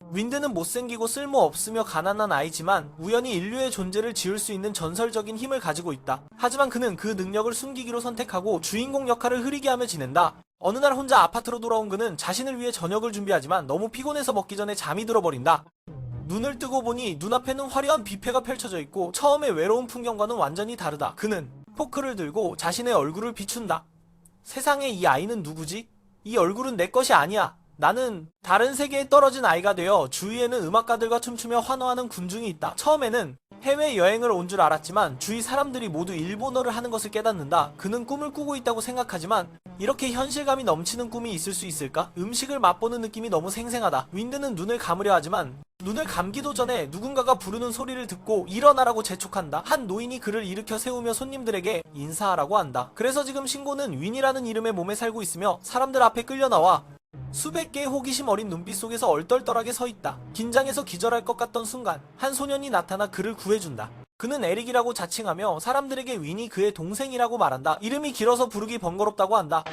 윈드는 못생기고 쓸모없으며 가난한 아이지만 우연히 인류의 존재를 지을 수 있는 전설적인 힘을 가지고 있다. 하지만 그는 그 능력을 숨기기로 선택하고 주인공 역할을 흐리게 하며 지낸다. 어느 날 혼자 아파트로 돌아온 그는 자신을 위해 저녁을 준비하지만 너무 피곤해서 먹기 전에 잠이 들어버린다. 눈을 뜨고 보니 눈앞에는 화려한 뷔페가 펼쳐져 있고 처음에 외로운 풍경과는 완전히 다르다. 그는 포크를 들고 자신의 얼굴을 비춘다. 세상에, 이 아이는 누구지? 이 얼굴은 내 것이 아니야. 나는 다른 세계에 떨어진 아이가 되어 주위에는 음악가들과 춤추며 환호하는 군중이 있다. 처음에는 해외여행을 온 줄 알았지만 주위 사람들이 모두 일본어를 하는 것을 깨닫는다. 그는 꿈을 꾸고 있다고 생각하지만 이렇게 현실감이 넘치는 꿈이 있을 수 있을까? 음식을 맛보는 느낌이 너무 생생하다. 윈드는 눈을 감으려 하지만 눈을 감기도 전에 누군가가 부르는 소리를 듣고 일어나라고 재촉한다. 한 노인이 그를 일으켜 세우며 손님들에게 인사하라고 한다. 그래서 지금 신고는 윈이라는 이름의 몸에 살고 있으며 사람들 앞에 끌려 나와 수백 개의 호기심 어린 눈빛 속에서 얼떨떨하게 서 있다. 긴장해서 기절할 것 같던 순간 한 소년이 나타나 그를 구해준다. 그는 에릭이라고 자칭하며 사람들에게 윈이 그의 동생이라고 말한다. 이름이 길어서 부르기 번거롭다고 한다.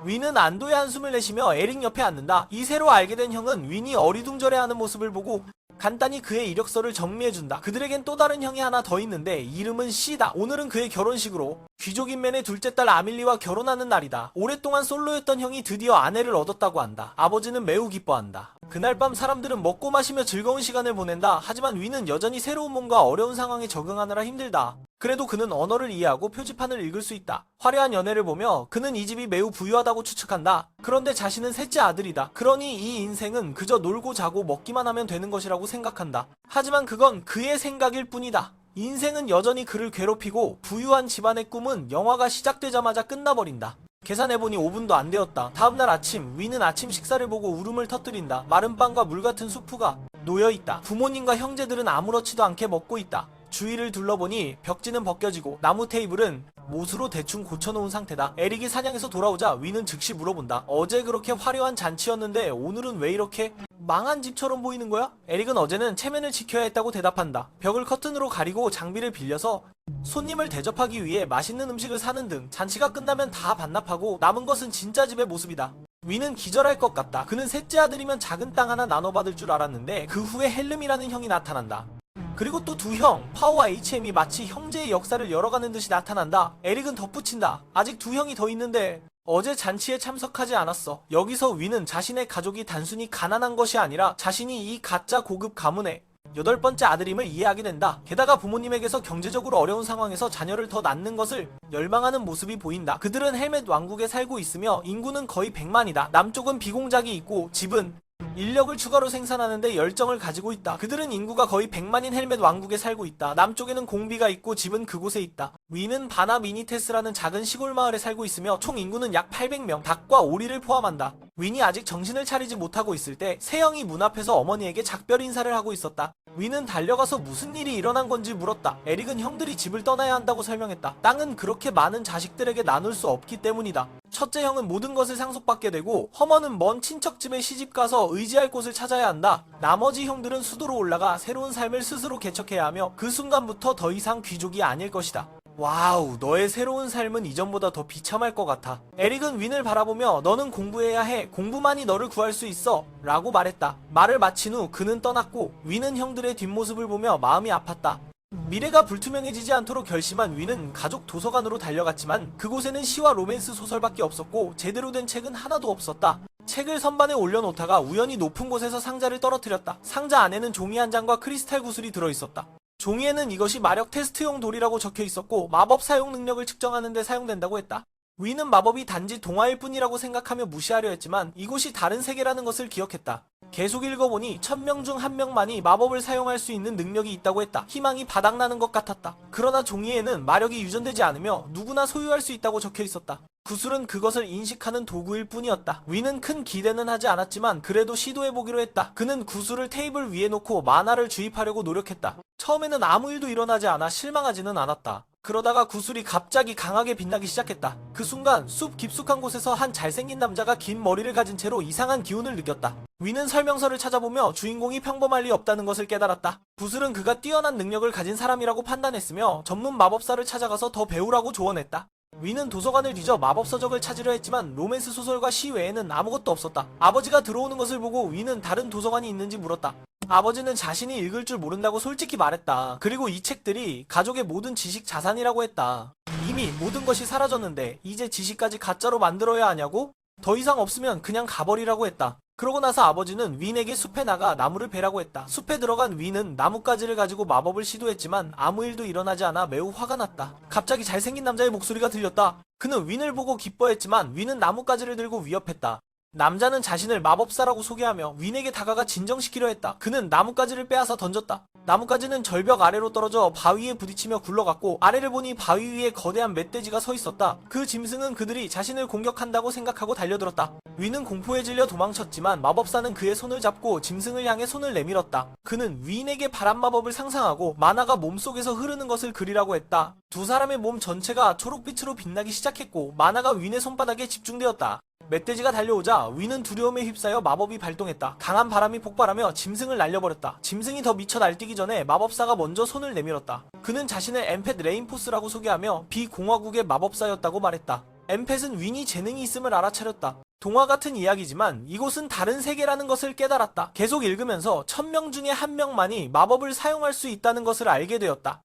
윈은 안도의 한숨을 내쉬며 에릭 옆에 앉는다. 이 새로 알게 된 형은 윈이 어리둥절해하는 모습을 보고 간단히 그의 이력서를 정리해준다. 그들에겐 또 다른 형이 하나 더 있는데 이름은 C다. 오늘은 그의 결혼식으로 귀족인 맨의 둘째 딸 아밀리와 결혼하는 날이다. 오랫동안 솔로였던 형이 드디어 아내를 얻었다고 한다. 아버지는 매우 기뻐한다. 그날 밤 사람들은 먹고 마시며 즐거운 시간을 보낸다. 하지만 윈은 여전히 새로운 몸과 어려운 상황에 적응하느라 힘들다. 그래도 그는 언어를 이해하고 표지판을 읽을 수 있다. 화려한 연애를 보며 그는 이 집이 매우 부유하다고 추측한다. 그런데 자신은 셋째 아들이다. 그러니 이 인생은 그저 놀고 자고 먹기만 하면 되는 것이라고 생각한다. 하지만 그건 그의 생각일 뿐이다. 인생은 여전히 그를 괴롭히고 부유한 집안의 꿈은 영화가 시작되자마자 끝나버린다. 계산해보니 5분도 안 되었다. 다음날 아침, 윈은 아침 식사를 보고 울음을 터뜨린다. 마른 빵과 물 같은 수프가 놓여있다. 부모님과 형제들은 아무렇지도 않게 먹고 있다. 주위를 둘러보니 벽지는 벗겨지고 나무 테이블은 못으로 대충 고쳐놓은 상태다. 에릭이 사냥해서 돌아오자 윈은 즉시 물어본다. 어제 그렇게 화려한 잔치였는데 오늘은 왜 이렇게 망한 집처럼 보이는 거야? 에릭은 어제는 체면을 지켜야 했다고 대답한다. 벽을 커튼으로 가리고 장비를 빌려서 손님을 대접하기 위해 맛있는 음식을 사는 등 잔치가 끝나면 다 반납하고 남은 것은 진짜 집의 모습이다. 윈은 기절할 것 같다. 그는 셋째 아들이면 작은 땅 하나 나눠받을 줄 알았는데 그 후에 헬름이라는 형이 나타난다. 그리고 또 두 형, 파워와 HM이 마치 형제의 역사를 열어가는 듯이 나타난다. 에릭은 덧붙인다. 아직 두 형이 더 있는데 어제 잔치에 참석하지 않았어. 여기서 윈은 자신의 가족이 단순히 가난한 것이 아니라 자신이 이 가짜 고급 가문의 8번째 아들임을 이해하게 된다. 게다가 부모님에게서 경제적으로 어려운 상황에서 자녀를 더 낳는 것을 열망하는 모습이 보인다. 그들은 헬멧 왕국에 살고 있으며 인구는 거의 100만이다. 남쪽은 비공작이 있고 집은 인력을 추가로 생산하는데 열정을 가지고 있다. 그들은 인구가 거의 100만인 헬멧 왕국에 살고 있다. 남쪽에는 공비가 있고 집은 그곳에 있다. 윈은 바나 미니테스라는 작은 시골 마을에 살고 있으며 총 인구는 약 800명, 닭과 오리를 포함한다. 윈이 아직 정신을 차리지 못하고 있을 때 세영이 문 앞에서 어머니에게 작별 인사를 하고 있었다. 윈은 달려가서 무슨 일이 일어난 건지 물었다. 에릭은 형들이 집을 떠나야 한다고 설명했다. 땅은 그렇게 많은 자식들에게 나눌 수 없기 때문이다. 첫째 형은 모든 것을 상속받게 되고 허머는 먼 친척집에 시집가서 의지할 곳을 찾아야 한다. 나머지 형들은 수도로 올라가 새로운 삶을 스스로 개척해야 하며 그 순간부터 더 이상 귀족이 아닐 것이다. 와우, 너의 새로운 삶은 이전보다 더 비참할 것 같아. 에릭은 윈을 바라보며 너는 공부해야 해. 공부만이 너를 구할 수 있어. 라고 말했다. 말을 마친 후 그는 떠났고 윈은 형들의 뒷모습을 보며 마음이 아팠다. 미래가 불투명해지지 않도록 결심한 윈은 가족 도서관으로 달려갔지만 그곳에는 시와 로맨스 소설밖에 없었고 제대로 된 책은 하나도 없었다. 책을 선반에 올려놓다가 우연히 높은 곳에서 상자를 떨어뜨렸다. 상자 안에는 종이 한 장과 크리스탈 구슬이 들어있었다. 종이에는 이것이 마력 테스트용 돌이라고 적혀 있었고 마법 사용 능력을 측정하는 데 사용된다고 했다. 윈은 마법이 단지 동화일 뿐이라고 생각하며 무시하려 했지만 이곳이 다른 세계라는 것을 기억했다. 계속 읽어보니 1000명 중 1명만이 마법을 사용할 수 있는 능력이 있다고 했다. 희망이 바닥나는 것 같았다. 그러나 종이에는 마력이 유전되지 않으며 누구나 소유할 수 있다고 적혀 있었다. 구슬은 그것을 인식하는 도구일 뿐이었다. 윈은 큰 기대는 하지 않았지만 그래도 시도해보기로 했다. 그는 구슬을 테이블 위에 놓고 만화를 주입하려고 노력했다. 처음에는 아무 일도 일어나지 않아 실망하지는 않았다. 그러다가 구슬이 갑자기 강하게 빛나기 시작했다. 그 순간 숲 깊숙한 곳에서 한 잘생긴 남자가 긴 머리를 가진 채로 이상한 기운을 느꼈다. 윈은 설명서를 찾아보며 주인공이 평범할 리 없다는 것을 깨달았다. 구슬은 그가 뛰어난 능력을 가진 사람이라고 판단했으며 전문 마법사를 찾아가서 더 배우라고 조언했다. 윈은 도서관을 뒤져 마법서적을 찾으려 했지만 로맨스 소설과 시 외에는 아무것도 없었다. 아버지가 들어오는 것을 보고 윈은 다른 도서관이 있는지 물었다. 아버지는 자신이 읽을 줄 모른다고 솔직히 말했다. 그리고 이 책들이 가족의 모든 지식 자산이라고 했다. 이미 모든 것이 사라졌는데 이제 지식까지 가짜로 만들어야 하냐고? 더 이상 없으면 그냥 가버리라고 했다. 그러고 나서 아버지는 윈에게 숲에 나가 나무를 베라고 했다. 숲에 들어간 윈은 나뭇가지를 가지고 마법을 시도했지만 아무 일도 일어나지 않아 매우 화가 났다. 갑자기 잘생긴 남자의 목소리가 들렸다. 그는 윈을 보고 기뻐했지만 윈은 나뭇가지를 들고 위협했다. 남자는 자신을 마법사라고 소개하며 윈에게 다가가 진정시키려 했다. 그는 나뭇가지를 빼앗아 던졌다. 나뭇가지는 절벽 아래로 떨어져 바위에 부딪히며 굴러갔고 아래를 보니 바위 위에 거대한 멧돼지가 서 있었다. 그 짐승은 그들이 자신을 공격한다고 생각하고 달려들었다. 윈은 공포에 질려 도망쳤지만 마법사는 그의 손을 잡고 짐승을 향해 손을 내밀었다. 그는 윈에게 바람 마법을 상상하고 만화가 몸속에서 흐르는 것을 그리라고 했다. 두 사람의 몸 전체가 초록빛으로 빛나기 시작했고 만화가 윈의 손바닥에 집중되었다. 멧돼지가 달려오자 윈은 두려움에 휩싸여 마법이 발동했다. 강한 바람이 폭발하며 짐승을 날려버렸다. 짐승이 더 미쳐 날뛰기 전에 마법사가 먼저 손을 내밀었다. 그는 자신을 엠펫 레인포스라고 소개하며 비공화국의 마법사였다고 말했다. 엠펫은 윈이 재능이 있음을 알아차렸다. 동화 같은 이야기지만 이곳은 다른 세계라는 것을 깨달았다. 계속 읽으면서 1000명 중에 1명만이 마법을 사용할 수 있다는 것을 알게 되었다.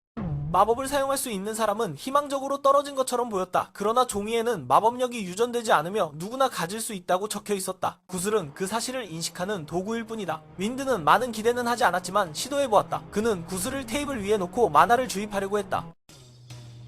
마법을 사용할 수 있는 사람은 희망적으로 떨어진 것처럼 보였다. 그러나 종이에는 마법력이 유전되지 않으며 누구나 가질 수 있다고 적혀 있었다. 구슬은 그 사실을 인식하는 도구일 뿐이다. 윈드는 많은 기대는 하지 않았지만 시도해보았다. 그는 구슬을 테이블 위에 놓고 만화를 주입하려고 했다.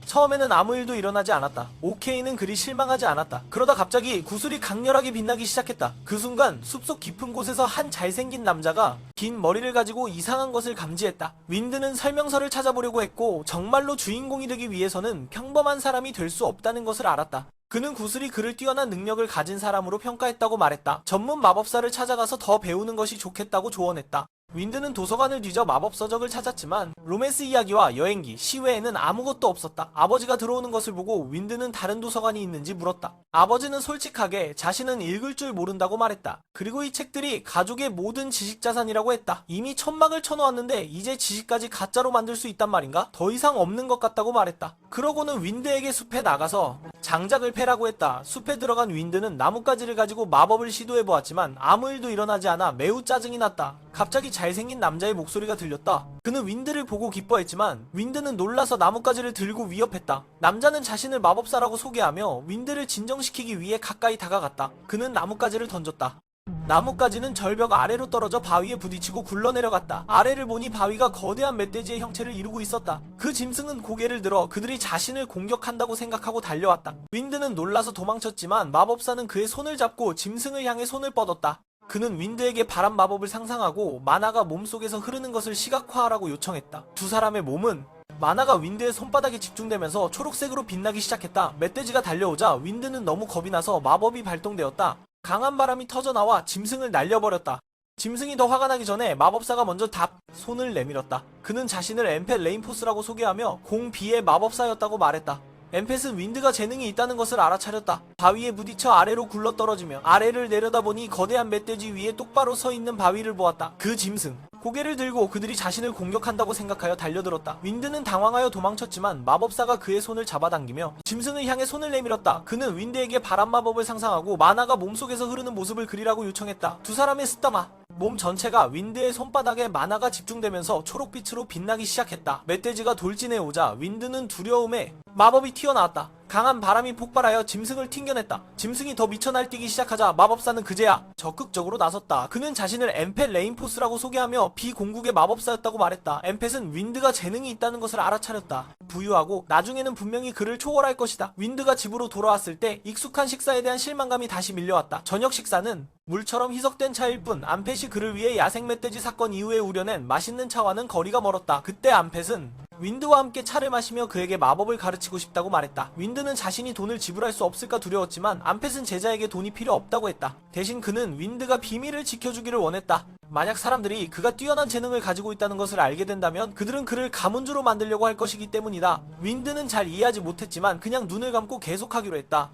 처음에는 아무 일도 일어나지 않았다. 오케이는 그리 실망하지 않았다. 그러다 갑자기 구슬이 강렬하게 빛나기 시작했다. 그 순간 숲속 깊은 곳에서 한 잘생긴 남자가 긴 머리를 가지고 이상한 것을 감지했다. 윈드는 설명서를 찾아보려고 했고 정말로 주인공이 되기 위해서는 평범한 사람이 될 수 없다는 것을 알았다. 그는 구슬이 그를 뛰어난 능력을 가진 사람으로 평가했다고 말했다. 전문 마법사를 찾아가서 더 배우는 것이 좋겠다고 조언했다. 윈드는 도서관을 뒤져 마법서적을 찾았지만 로맨스 이야기와 여행기, 시 외에는 아무것도 없었다. 아버지가 들어오는 것을 보고 윈드는 다른 도서관이 있는지 물었다. 아버지는 솔직하게 자신은 읽을 줄 모른다고 말했다. 그리고 이 책들이 가족의 모든 지식자산이라고 했다. 이미 천막을 쳐놓았는데 이제 지식까지 가짜로 만들 수 있단 말인가? 더 이상 없는 것 같다고 말했다. 그러고는 윈드에게 숲에 나가서 장작을 패라고 했다. 숲에 들어간 윈드는 나뭇가지를 가지고 마법을 시도해보았지만 아무 일도 일어나지 않아 매우 짜증이 났다. 갑자기 잘생긴 남자의 목소리가 들렸다. 그는 윈드를 보고 기뻐했지만 윈드는 놀라서 나뭇가지를 들고 위협했다. 남자는 자신을 마법사라고 소개하며 윈드를 진정시키기 위해 가까이 다가갔다. 그는 나뭇가지를 던졌다. 나뭇가지는 절벽 아래로 떨어져 바위에 부딪히고 굴러내려갔다. 아래를 보니 바위가 거대한 멧돼지의 형체를 이루고 있었다. 그 짐승은 고개를 들어 그들이 자신을 공격한다고 생각하고 달려왔다. 윈드는 놀라서 도망쳤지만 마법사는 그의 손을 잡고 짐승을 향해 손을 뻗었다. 그는 윈드에게 바람 마법을 상상하고 만화가 몸속에서 흐르는 것을 시각화하라고 요청했다. 두 사람의 몸은 만화가 윈드의 손바닥에 집중되면서 초록색으로 빛나기 시작했다. 멧돼지가 달려오자 윈드는 너무 겁이 나서 마법이 발동되었다. 강한 바람이 터져나와 짐승을 날려버렸다. 짐승이 더 화가 나기 전에 마법사가 먼저 손을 내밀었다. 그는 자신을 엠펫 레인포스라고 소개하며 공비의 마법사였다고 말했다. 엠펫은 윈드가 재능이 있다는 것을 알아차렸다. 바위에 부딪혀 아래로 굴러떨어지며 아래를 내려다보니 거대한 멧돼지 위에 똑바로 서 있는 바위를 보았다. 그 짐승 고개를 들고 그들이 자신을 공격한다고 생각하여 달려들었다. 윈드는 당황하여 도망쳤지만 마법사가 그의 손을 잡아당기며 짐승을 향해 손을 내밀었다. 그는 윈드에게 바람 마법을 상상하고 만화가 몸속에서 흐르는 모습을 그리라고 요청했다. 두 사람의 쓰다마 몸 전체가 윈드의 손바닥에 만화가 집중되면서 초록빛으로 빛나기 시작했다. 멧돼지가 돌진해 오자 윈드는 두려움에 마법이 튀어나왔다. 강한 바람이 폭발하여 짐승을 튕겨냈다. 짐승이 더 미쳐 날뛰기 시작하자 마법사는 그제야 적극적으로 나섰다. 그는 자신을 엠펫 레인포스라고 소개하며 비공국의 마법사였다고 말했다. 엠펫은 윈드가 재능이 있다는 것을 알아차렸다. 부유하고 나중에는 분명히 그를 초월할 것이다. 윈드가 집으로 돌아왔을 때 익숙한 식사에 대한 실망감이 다시 밀려왔다. 저녁 식사는 물처럼 희석된 차일 뿐 암펫이 그를 위해 야생 멧돼지 사건 이후에 우려낸 맛있는 차와는 거리가 멀었다. 그때 암펫은 윈드와 함께 차를 마시며 그에게 마법을 가르치고 싶다고 말했다. 윈드는 자신이 돈을 지불할 수 없을까 두려웠지만 암펫은 제자에게 돈이 필요 없다고 했다. 대신 그는 윈드가 비밀을 지켜주기를 원했다. 만약 사람들이 그가 뛰어난 재능을 가지고 있다는 것을 알게 된다면 그들은 그를 가문주로 만들려고 할 것이기 때문이다. 윈드는 잘 이해하지 못했지만 그냥 눈을 감고 계속하기로 했다.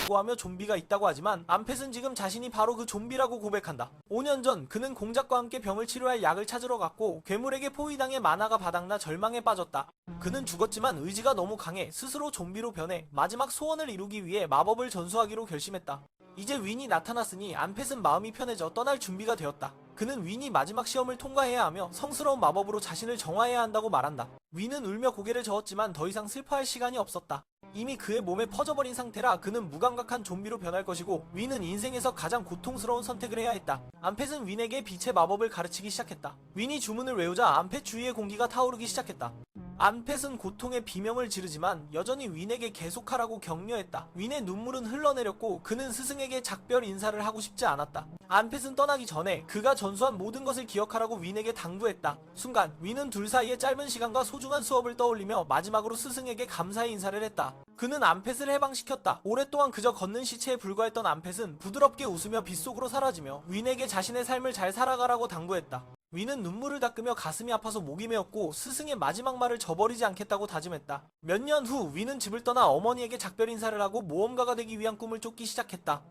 고하며 좀비가 있다고 하지만 암펫은 지금 자신이 바로 그 좀비라고 고백한다. 5년 전 그는 공작과 함께 병을 치료할 약을 찾으러 갔고 괴물에게 포위당해 만화가 바닥나 절망에 빠졌다. 그는 죽었지만 의지가 너무 강해 스스로 좀비로 변해 마지막 소원을 이루기 위해 마법을 전수하기로 결심했다. 이제 윈이 나타났으니 암펫은 마음이 편해져 떠날 준비가 되었다. 그는 윈이 마지막 시험을 통과해야 하며 성스러운 마법으로 자신을 정화해야 한다고 말한다. 윈은 울며 고개를 저었지만 더 이상 슬퍼할 시간이 없었다. 이미 그의 몸에 퍼져버린 상태라 그는 무감각한 좀비로 변할 것이고 윈은 인생에서 가장 고통스러운 선택을 해야 했다. 암펫은 윈에게 빛의 마법을 가르치기 시작했다. 윈이 주문을 외우자 암펫 주위의 공기가 타오르기 시작했다. 암펫은 고통의 비명을 지르지만 여전히 윈에게 계속하라고 격려했다. 윈의 눈물은 흘러내렸고 그는 스승에게 작별 인사를 하고 싶지 않았다. 암펫은 떠나기 전에 그가 전수한 모든 것을 기억하라고 윈에게 당부했다. 순간 윈은 둘 사이의 짧은 시간과 소중한 수업을 떠올리며 마지막으로 스승에게 감사의 인사를 했다. 그는 암펫을 해방시켰다. 오랫동안 그저 걷는 시체에 불과했던 암펫은 부드럽게 웃으며 빗속으로 사라지며 윈에게 자신의 삶을 잘 살아가라고 당부했다. 윈은 눈물을 닦으며 가슴이 아파서 목이 메었고 스승의 마지막 말을 저버리지 않겠다고 다짐했다. 몇 년 후 윈은 집을 떠나 어머니에게 작별 인사를 하고 모험가가 되기 위한 꿈을 쫓기 시작했다.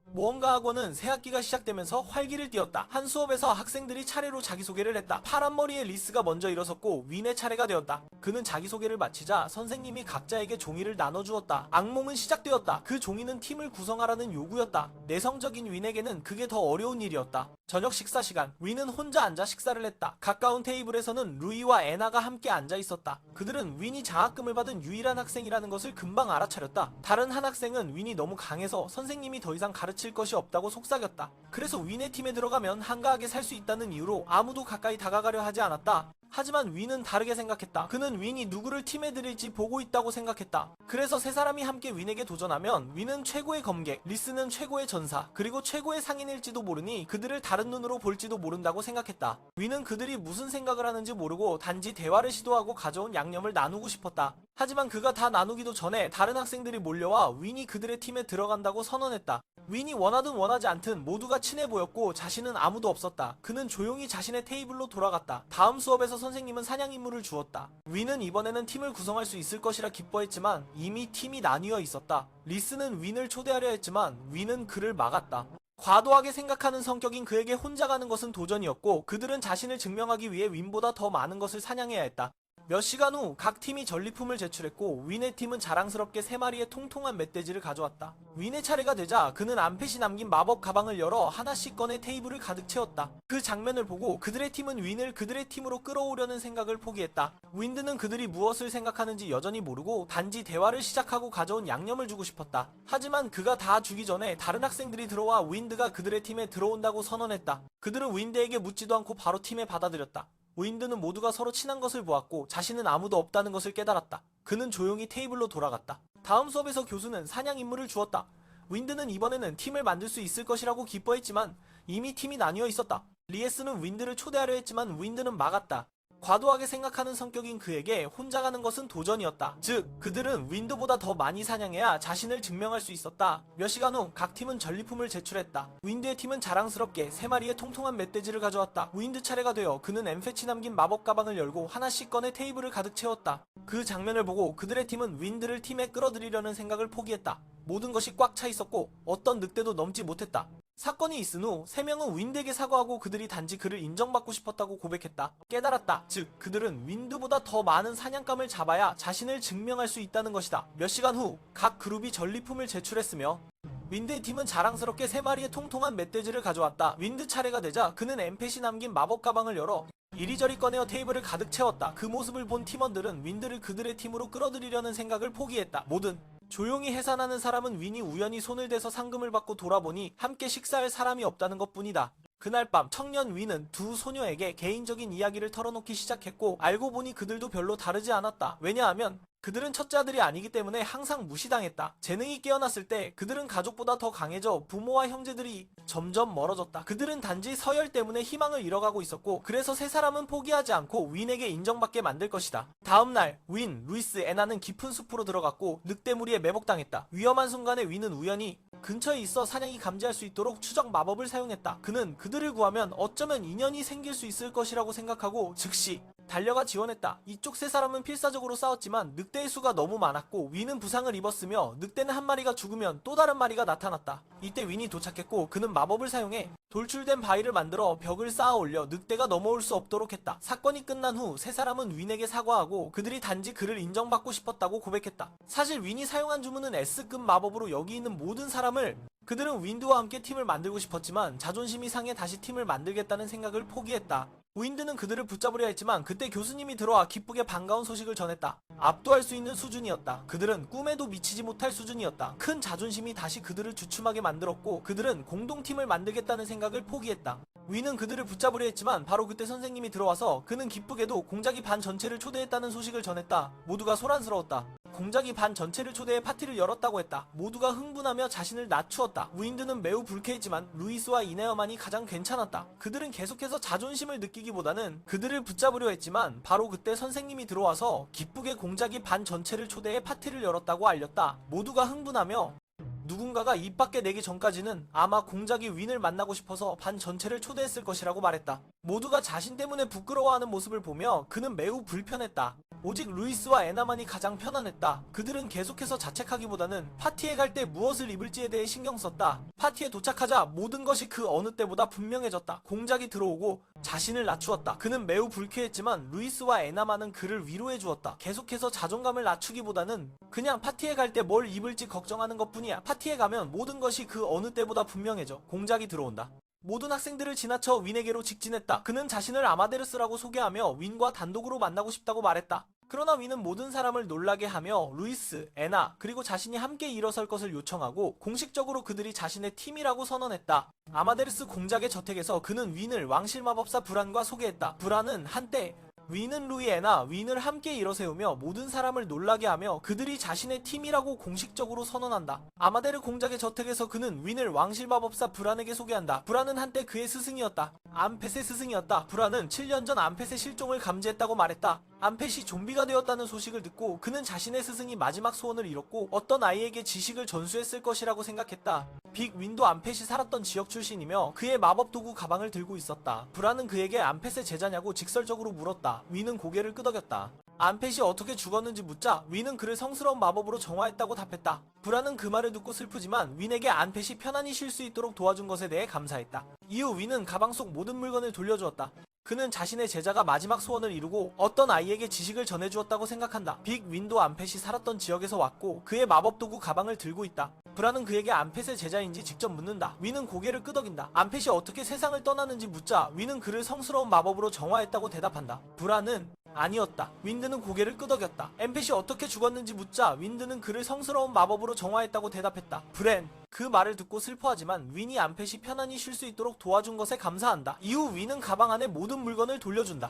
모험가 학원은 새학기가 시작되면서 활기를 띠었다. 한 수업에서 학생들이 차례로 자기소개를 했다. 파란머리의 리스가 먼저 일어섰고 윈의 차례가 되었다. 그는 자기소개를 마치자 선생님이 각자에게 종이를 나눠주었다. 악몽은 시작되었다. 그 종이는 팀을 구성하라는 요구였다. 내성적인 윈에게는 그게 더 어려운 일이었다. 저녁 식사 시간, 윈은 혼자 앉아 식사를 했다. 가까운 테이블에서는 루이와 애나가 함께 앉아 있었다. 그들은 윈이 장학금을 받은 유일한 학생이라는 것을 금방 알아차렸다. 다른 한 학생은 윈이 너무 강해서 선생님이 더 이상 가르칠 것이 없다고 속삭였다. 그래서 윈의 팀에 들어가면 한가하게 살 수 있다는 이유로 아무도 가까이 다가가려 하지 않았다. 하지만 윈은 다르게 생각했다. 그는 윈이 누구를 팀에 들일지 보고 있다고 생각했다. 그래서 세 사람이 함께 윈에게 도전하면 윈은 최고의 검객, 리스는 최고의 전사, 그리고 최고의 상인일지도 모르니 그들을 다른 눈으로 볼지도 모른다고 생각했다. 윈은 그들이 무슨 생각을 하는지 모르고 단지 대화를 시도하고 가져온 양념을 나누고 싶었다. 하지만 그가 다 나누기도 전에 다른 학생들이 몰려와 윈이 그들의 팀에 들어간다고 선언했다. 윈이 원하든 원하지 않든 모두가 친해 보였고 자신은 아무도 없었다. 그는 조용히 자신의 테이블로 돌아갔다. 다음 수업에서 선생님은 사냥 임무를 주었다. 윈은 이번에는 팀을 구성할 수 있을 것이라 기뻐했지만 이미 팀이 나뉘어 있었다. 리스는 윈을 초대하려 했지만 윈은 그를 막았다. 과도하게 생각하는 성격인 그에게 혼자 가는 것은 도전이었고 그들은 자신을 증명하기 위해 윈보다 더 많은 것을 사냥해야 했다. 몇 시간 후 각 팀이 전리품을 제출했고 윈의 팀은 자랑스럽게 3마리의 통통한 멧돼지를 가져왔다. 윈의 차례가 되자 그는 암펫이 남긴 마법 가방을 열어 하나씩 꺼내 테이블을 가득 채웠다. 그 장면을 보고 그들의 팀은 윈을 그들의 팀으로 끌어오려는 생각을 포기했다. 윈드는 그들이 무엇을 생각하는지 여전히 모르고 단지 대화를 시작하고 가져온 양념을 주고 싶었다. 하지만 그가 다 주기 전에 다른 학생들이 들어와 윈드가 그들의 팀에 들어온다고 선언했다. 그들은 윈드에게 묻지도 않고 바로 팀에 받아들였다. 윈드는 모두가 서로 친한 것을 보았고 자신은 아무도 없다는 것을 깨달았다. 그는 조용히 테이블로 돌아갔다. 다음 수업에서 교수는 사냥 임무를 주었다. 윈드는 이번에는 팀을 만들 수 있을 것이라고 기뻐했지만 이미 팀이 나뉘어 있었다. 리에스는 윈드를 초대하려 했지만 윈드는 막았다. 과도하게 생각하는 성격인 그에게 혼자 가는 것은 도전이었다. 즉 그들은 윈드보다 더 많이 사냥해야 자신을 증명할 수 있었다. 몇 시간 후 각 팀은 전리품을 제출했다. 윈드의 팀은 자랑스럽게 3마리의 통통한 멧돼지를 가져왔다. 윈드 차례가 되어 그는 엠펫이 남긴 마법 가방을 열고 하나씩 꺼내 테이블을 가득 채웠다. 그 장면을 보고 그들의 팀은 윈드를 팀에 끌어들이려는 생각을 포기했다. 모든 것이 꽉 차 있었고 어떤 늑대도 넘지 못했다. 사건이 있은 후 3명은 윈드에게 사과하고 그들이 단지 그를 인정받고 싶었다고 고백했다. 깨달았다. 즉 그들은 윈드보다 더 많은 사냥감을 잡아야 자신을 증명할 수 있다는 것이다. 몇 시간 후 각 그룹이 전리품을 제출했으며 윈드의 팀은 자랑스럽게 3마리의 통통한 멧돼지를 가져왔다. 윈드 차례가 되자 그는 엠펫이 남긴 마법 가방을 열어 이리저리 꺼내어 테이블을 가득 채웠다. 그 모습을 본 팀원들은 윈드를 그들의 팀으로 끌어들이려는 생각을 포기했다. 모든 조용히 해산하는 사람은 윈이 우연히 손을 대서 상금을 받고 돌아보니 함께 식사할 사람이 없다는 것뿐이다. 그날 밤 청년 윈은 두 소녀에게 개인적인 이야기를 털어놓기 시작했고 알고 보니 그들도 별로 다르지 않았다. 왜냐하면 그들은 첫째아들이 아니기 때문에 항상 무시당했다. 재능이 깨어났을 때 그들은 가족보다 더 강해져 부모와 형제들이 점점 멀어졌다. 그들은 단지 서열 때문에 희망을 잃어가고 있었고 그래서 세 사람은 포기하지 않고 윈에게 인정받게 만들 것이다. 다음날 윈, 루이스, 애나는 깊은 숲으로 들어갔고 늑대무리에 매복당했다. 위험한 순간에 윈은 우연히 근처에 있어 사냥이 감지할 수 있도록 추적 마법을 사용했다. 그는 그들을 구하면 어쩌면 인연이 생길 수 있을 것이라고 생각하고 즉시 달려가 지원했다. 이쪽 세 사람은 필사적으로 싸웠지만 늑대의 수가 너무 많았고 윈은 부상을 입었으며 늑대는 한 마리가 죽으면 또 다른 마리가 나타났다. 이때 윈이 도착했고 그는 마법을 사용해 돌출된 바위를 만들어 벽을 쌓아 올려 늑대가 넘어올 수 없도록 했다. 사건이 끝난 후 세 사람은 윈에게 사과하고 그들이 단지 그를 인정받고 싶었다고 고백했다. 사실 윈이 사용한 주문은 S급 마법으로 여기 있는 모든 사람을 그들은 윈드와 함께 팀을 만들고 싶었지만 자존심이 상해 다시 팀을 만들겠다는 생각을 포기했다. 윈드는 그들을 붙잡으려 했지만 그때 교수님이 들어와 기쁘게 반가운 소식을 전했다. 압도할 수 있는 수준이었다. 그들은 꿈에도 미치지 못할 수준이었다. 큰 자존심이 다시 그들을 주춤하게 만들었고 그들은 공동팀을 만들겠다는 생각을 포기했다. 윈은 그들을 붙잡으려 했지만 바로 그때 선생님이 들어와서 그는 기쁘게도 공작이 반 전체를 초대했다는 소식을 전했다. 모두가 소란스러웠다. 공작이 반 전체를 초대해 파티를 열었다고 했다. 모두가 흥분하며 자신을 낮추었다. 윈드는 매우 불쾌했지만 루이스와 이네어만이 가장 괜찮았다. 그들은 계속해서 자존심을 느끼기보다는 그들을 붙잡으려 했지만 바로 그때 선생님이 들어와서 기쁘게 공작이 반 전체를 초대해 파티를 열었다고 알렸다. 모두가 흥분하며 누군가가 입 밖에 내기 전까지는 아마 공작이 윈을 만나고 싶어서 반 전체를 초대했을 것이라고 말했다. 모두가 자신 때문에 부끄러워하는 모습을 보며 그는 매우 불편했다. 오직 루이스와 에나만이 가장 편안했다. 그들은 계속해서 자책하기보다는 파티에 갈 때 무엇을 입을지에 대해 신경 썼다. 파티에 도착하자 모든 것이 그 어느 때보다 분명해졌다. 공작이 들어오고 자신을 낮추었다. 그는 매우 불쾌했지만 루이스와 에나만은 그를 위로해 주었다. 계속해서 자존감을 낮추기보다는 그냥 파티에 갈 때 뭘 입을지 걱정하는 것뿐이야. 파티에 가면 모든 것이 그 어느 때보다 분명해져. 공작이 들어온다. 모든 학생들을 지나쳐 윈에게로 직진했다. 그는 자신을 아마데르스라고 소개하며 윈과 단독으로 만나고 싶다고 말했다. 그러나 윈은 모든 사람을 놀라게 하며 루이스, 에나, 그리고 자신이 함께 일어설 것을 요청하고 공식적으로 그들이 자신의 팀이라고 선언했다. 아마데르스 공작의 저택에서 그는 윈을 왕실마법사 브란과 소개했다. 브란은 한때 윈은 루이, 에나, 윈을 함께 일어세우며 모든 사람을 놀라게 하며 그들이 자신의 팀이라고 공식적으로 선언한다. 아마데르 공작의 저택에서 그는 윈을 왕실마법사 브란에게 소개한다. 브란은 한때 그의 스승이었다. 암펫의 스승이었다. 브란은 7년 전 암펫의 실종을 감지했다고 말했다. 암펫이 좀비가 되었다는 소식을 듣고 그는 자신의 스승이 마지막 소원을 이뤘고 어떤 아이에게 지식을 전수했을 것이라고 생각했다. 빅 윈도 암펫이 살았던 지역 출신이며 그의 마법 도구 가방을 들고 있었다. 브란은 그에게 암펫의 제자냐고 직설적으로 물었다. 윈은 고개를 끄덕였다. 암펫이 어떻게 죽었는지 묻자 윈은 그를 성스러운 마법으로 정화했다고 답했다. 브란은 그 말을 듣고 슬프지만 윈에게 암펫이 편안히 쉴 수 있도록 도와준 것에 대해 감사했다. 이후 윈은 가방 속 모든 물건을 돌려주었다. 그는 자신의 제자가 마지막 소원을 이루고 어떤 아이에게 지식을 전해주었다고 생각한다. 빅 윈도 암펫이 살았던 지역에서 왔고 그의 마법 도구 가방을 들고 있다. 브란은 그에게 암펫의 제자인지 직접 묻는다. 윈은 고개를 끄덕인다. 암펫이 어떻게 세상을 떠나는지 묻자 윈은 그를 성스러운 마법으로 정화했다고 대답한다. 브란은 아니었다. 윈드는 고개를 끄덕였다. 엠펫이 어떻게 죽었는지 묻자 윈드는 그를 성스러운 마법으로 정화했다고 대답했다. 브랜 그 말을 듣고 슬퍼하지만 윈이 암펫이 편안히 쉴 수 있도록 도와준 것에 감사한다. 이후 윈은 가방 안에 모든 물건을 돌려준다.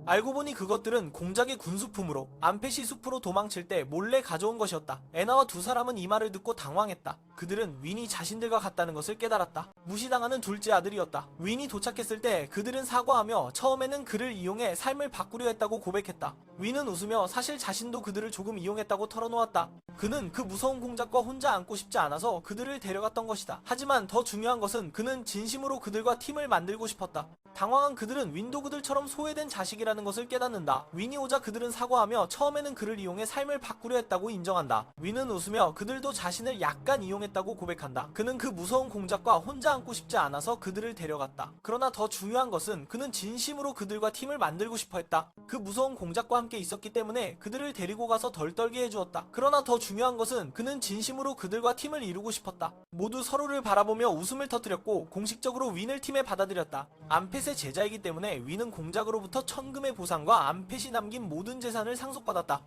알고 보니 그것들은 공작의 군수품으로 암펫이 숲으로 도망칠 때 몰래 가져온 것이었다. 에나와 두 사람은 이 말을 듣고 당황했다. 그들은 윈이 자신들과 같다는 것을 깨달았다. 무시당하는 둘째 아들이었다. 윈이 도착했을 때 그들은 사과하며 처음에는 그를 이용해 삶을 바꾸려 했다고 고백했다. 윈은 웃으며 사실 자신도 그들을 조금 이용했다고 털어놓았다. 그는 그 무서운 공작과 혼자 앉고 싶지 않아서 그들을 데려갔던 것이다. 하지만 더 중요한 것은 그는 진심으로 그들과 팀을 만들고 싶었다. 당황한 그들은 윈도 그들처럼 소외된 자식이라는 것을 깨닫는다. 윈이 오자 그들은 사과하며 처음에는 그를 이용해 삶을 바꾸려 했다고 인정한다. 윈은 웃으며 그들도 자신을 약간 이용했다고 고백한다. 그는 그 무서운 공작과 혼자 앉고 싶지 않아서 그들을 데려갔다. 그러나 더 중요한 것은 그는 진심으로 그들과 팀을 만들고 싶어 했다. 그 무서운 공작과 함께 있었기 때문에 그들을 데리고 가서 덜 떨게 해주었다. 그러나 더 중요한 것은 그는 진심으로 그들과 팀을 이루고 싶었다. 모두 서로를 바라보며 웃음을 터뜨렸고 공식적으로 윈을 팀에 받아들였다. 암펫의 제자이기 때문에 윈은 공작으로부터 천금의 보상과 암펫이 남긴 모든 재산을 상속받았다.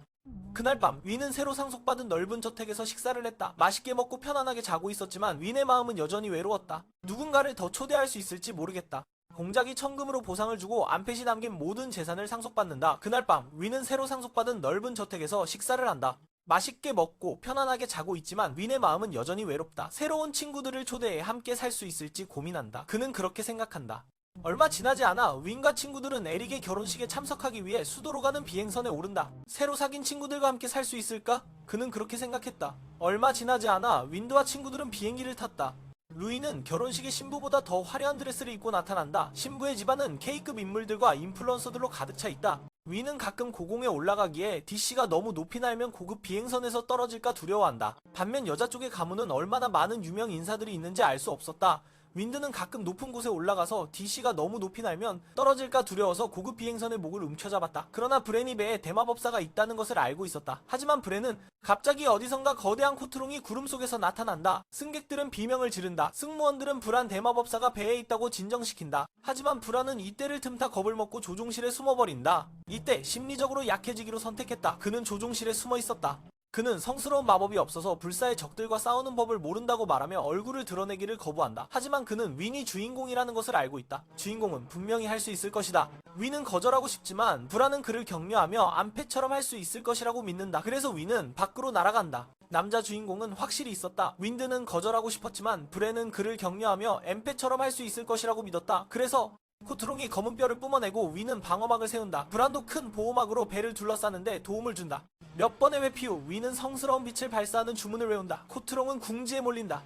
그날 밤 윈은 새로 상속받은 넓은 저택에서 식사를 했다. 맛있게 먹고 편안하게 자고 있었지만 윈의 마음은 여전히 외로웠다. 누군가를 더 초대할 수 있을지 모르겠다. 공작이 천금으로 보상을 주고 암펫이 남긴 모든 재산을 상속받는다. 그날 밤 윈은 새로 상속받은 넓은 저택에서 식사를 한다. 맛있게 먹고 편안하게 자고 있지만 윈의 마음은 여전히 외롭다. 새로운 친구들을 초대해 함께 살 수 있을지 고민한다. 그는 그렇게 생각한다. 얼마 지나지 않아 윈과 친구들은 에릭의 결혼식에 참석하기 위해 수도로 가는 비행선에 오른다. 새로 사귄 친구들과 함께 살 수 있을까? 그는 그렇게 생각했다. 얼마 지나지 않아 윈드와 친구들은 비행기를 탔다. 루이는 결혼식의 신부보다 더 화려한 드레스를 입고 나타난다. 신부의 집안은 K급 인물들과 인플루언서들로 가득 차 있다. 윈은 가끔 고공에 올라가기에 DC가 너무 높이 날면 고급 비행선에서 떨어질까 두려워한다. 반면 여자 쪽의 가문은 얼마나 많은 유명 인사들이 있는지 알 수 없었다. 윈드는 가끔 높은 곳에 올라가서 DC가 너무 높이 날면 떨어질까 두려워서 고급 비행선의 목을 움켜잡았다. 그러나 브랜이 배에 대마법사가 있다는 것을 알고 있었다. 하지만 브랜은 갑자기 어디선가 거대한 코트롱이 구름 속에서 나타난다. 승객들은 비명을 지른다. 승무원들은 브란 대마법사가 배에 있다고 진정시킨다. 하지만 브란은 이때를 틈타 겁을 먹고 조종실에 숨어버린다. 이때 심리적으로 약해지기로 선택했다. 그는 조종실에 숨어 있었다. 그는 성스러운 마법이 없어서 불사의 적들과 싸우는 법을 모른다고 말하며 얼굴을 드러내기를 거부한다. 하지만 그는 윈이 주인공이라는 것을 알고 있다. 주인공은 분명히 할 수 있을 것이다. 윈은 거절하고 싶지만 브라는 그를 격려하며 안패처럼 할 수 있을 것이라고 믿는다. 그래서 윈은 밖으로 날아간다. 남자 주인공은 확실히 있었다. 윈드는 거절하고 싶었지만 브레는 그를 격려하며 엠페처럼 할 수 있을 것이라고 믿었다. 그래서 코트롱이 검은 뼈를 뿜어내고 윈은 방어막을 세운다. 브란도 큰 보호막으로 배를 둘러싸는데 도움을 준다. 몇 번의 회피 후 윈은 성스러운 빛을 발사하는 주문을 외운다. 코트롱은 궁지에 몰린다.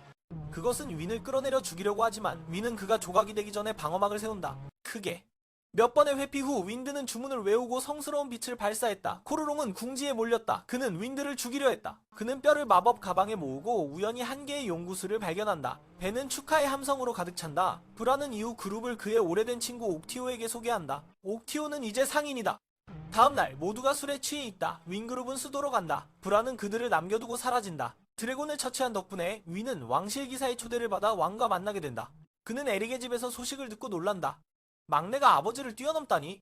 그것은 윈을 끌어내려 죽이려고 하지만 윈은 그가 조각이 되기 전에 방어막을 세운다. 크게. 몇 번의 회피 후 윈드는 주문을 외우고 성스러운 빛을 발사했다. 코르롱은 궁지에 몰렸다. 그는 윈드를 죽이려 했다. 그는 뼈를 마법 가방에 모으고 우연히 한 개의 용구술을 발견한다. 배는 축하의 함성으로 가득 찬다. 브라는 이후 그룹을 그의 오래된 친구 옥티오에게 소개한다. 옥티오는 이제 상인이다. 다음날 모두가 술에 취해 있다. 윈그룹은 수도로 간다. 브라는 그들을 남겨두고 사라진다. 드래곤을 처치한 덕분에 윈은 왕실 기사의 초대를 받아 왕과 만나게 된다. 그는 에릭의 집에서 소식을 듣고 놀란다. 막내가 아버지를 뛰어넘다니?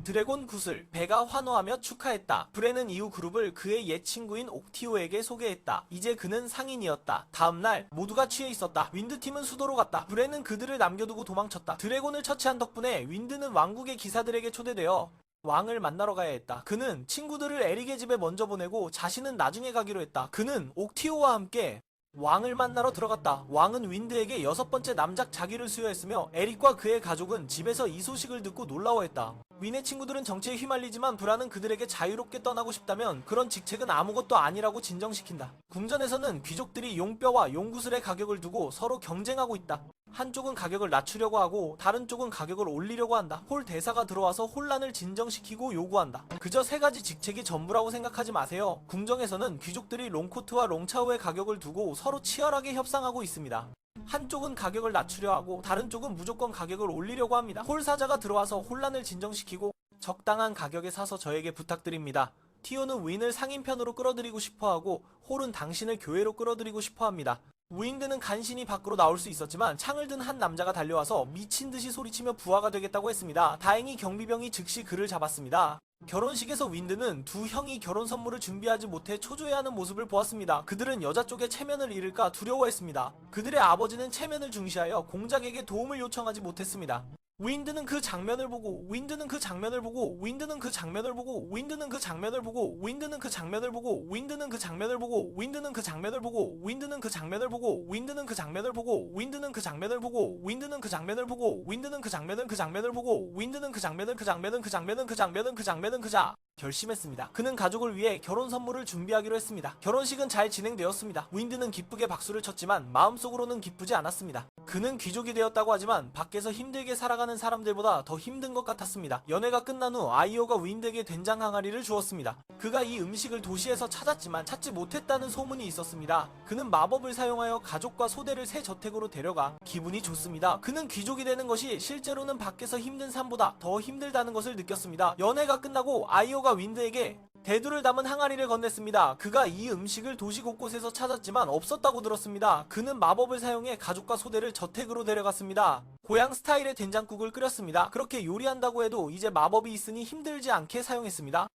드래곤 구슬, 배가 환호하며 축하했다. 브레는 이후 그룹을 그의 옛 친구인 옥티오에게 소개했다. 이제 그는 상인이었다. 다음날 모두가 취해 있었다. 윈드팀은 수도로 갔다. 브레는 그들을 남겨두고 도망쳤다. 드래곤을 처치한 덕분에 윈드는 왕국의 기사들에게 초대되어 왕을 만나러 가야 했다. 그는 친구들을 에릭의 집에 먼저 보내고 자신은 나중에 가기로 했다. 그는 옥티오와 함께 왕을 만나러 들어갔다. 왕은 윈드에게 6번째 남작 자기를 수여했으며 에릭과 그의 가족은 집에서 이 소식을 듣고 놀라워했다. 윈의 친구들은 정치에 휘말리지만 브라는 그들에게 자유롭게 떠나고 싶다면 그런 직책은 아무것도 아니라고 진정시킨다. 궁전에서는 귀족들이 용뼈와 용구슬의 가격을 두고 서로 경쟁하고 있다. 한쪽은 가격을 낮추려고 하고 다른 쪽은 가격을 올리려고 한다. 홀 대사가 들어와서 혼란을 진정시키고 요구한다. 그저 3가지 직책이 전부라고 생각하지 마세요. 궁정에서는 귀족들이 롱코트와 롱차우의 가격을 두고 서로 치열하게 협상하고 있습니다. 한쪽은 가격을 낮추려 하고 다른 쪽은 무조건 가격을 올리려고 합니다. 홀 사자가 들어와서 혼란을 진정시키고 적당한 가격에 사서 저에게 부탁드립니다. 티오는 윈을 상인편으로 끌어들이고 싶어하고 홀은 당신을 교회로 끌어들이고 싶어합니다. 윈드는 간신히 밖으로 나올 수 있었지만 창을 든 한 남자가 달려와서 미친듯이 소리치며 부하가 되겠다고 했습니다. 다행히 경비병이 즉시 그를 잡았습니다. 결혼식에서 윈드는 두 형이 결혼 선물을 준비하지 못해 초조해하는 모습을 보았습니다. 그들은 여자 쪽에 체면을 잃을까 두려워했습니다. 그들의 아버지는 체면을 중시하여 공작에게 도움을 요청하지 못했습니다. 윈드는 그 장면을 보고 윈드는 그 장면을 보고 윈드는 그 장면을 보고 윈드는 그 장면을 보고 윈드는 그 장면을 보고 윈드는 그 장면을 보고 윈드는 그 장면을 보고 윈드는 그 장면을 보고 윈드는 그 장면을 보고 윈드는 그 장면을 보고 윈드는 그 장면을 보고 윈드는 그 장면을 그 장면을 보고 윈드는 그 장면을 그 장면은 그 장면은 그 장면은 그 장면은 그자 결심했습니다. 그는 가족을 위해 결혼 선물을 준비하기로 했습니다. 결혼식은 잘 진행되었습니다. 윈드는 기쁘게 박수를 쳤지만 마음속으로는 기쁘지 않았습니다. 그는 귀족이 되었다고 하지만 밖에서 힘들게 살아가는 사람들보다 더 힘든 것 같았습니다. 연회가 끝난 후 아이오가 윈드에게 된장 항아리를 주었습니다. 그가 이 음식을 도시에서 찾았지만 찾지 못했다는 소문이 있었습니다. 그는 마법을 사용하여 가족과 소대를 새 저택으로 데려가 기분이 좋습니다. 그는 귀족이 되는 것이 실제로는 밖에서 힘든 삶보다 더 힘들다는 것을 느꼈습니다. 연회가 끝나고 아이오가 윈드에게 대두를 담은 항아리를 건넸습니다. 그가 이 음식을 도시 곳곳에서 찾았지만 없었다고 들었습니다. 그는 마법을 사용해 가족과 소대를 저택으로 데려갔습니다. 고향 스타일의 된장국을 끓였습니다. 그렇게 요리한다고 해도 이제 마법이 있으니 힘들지 않게 사용했습니다.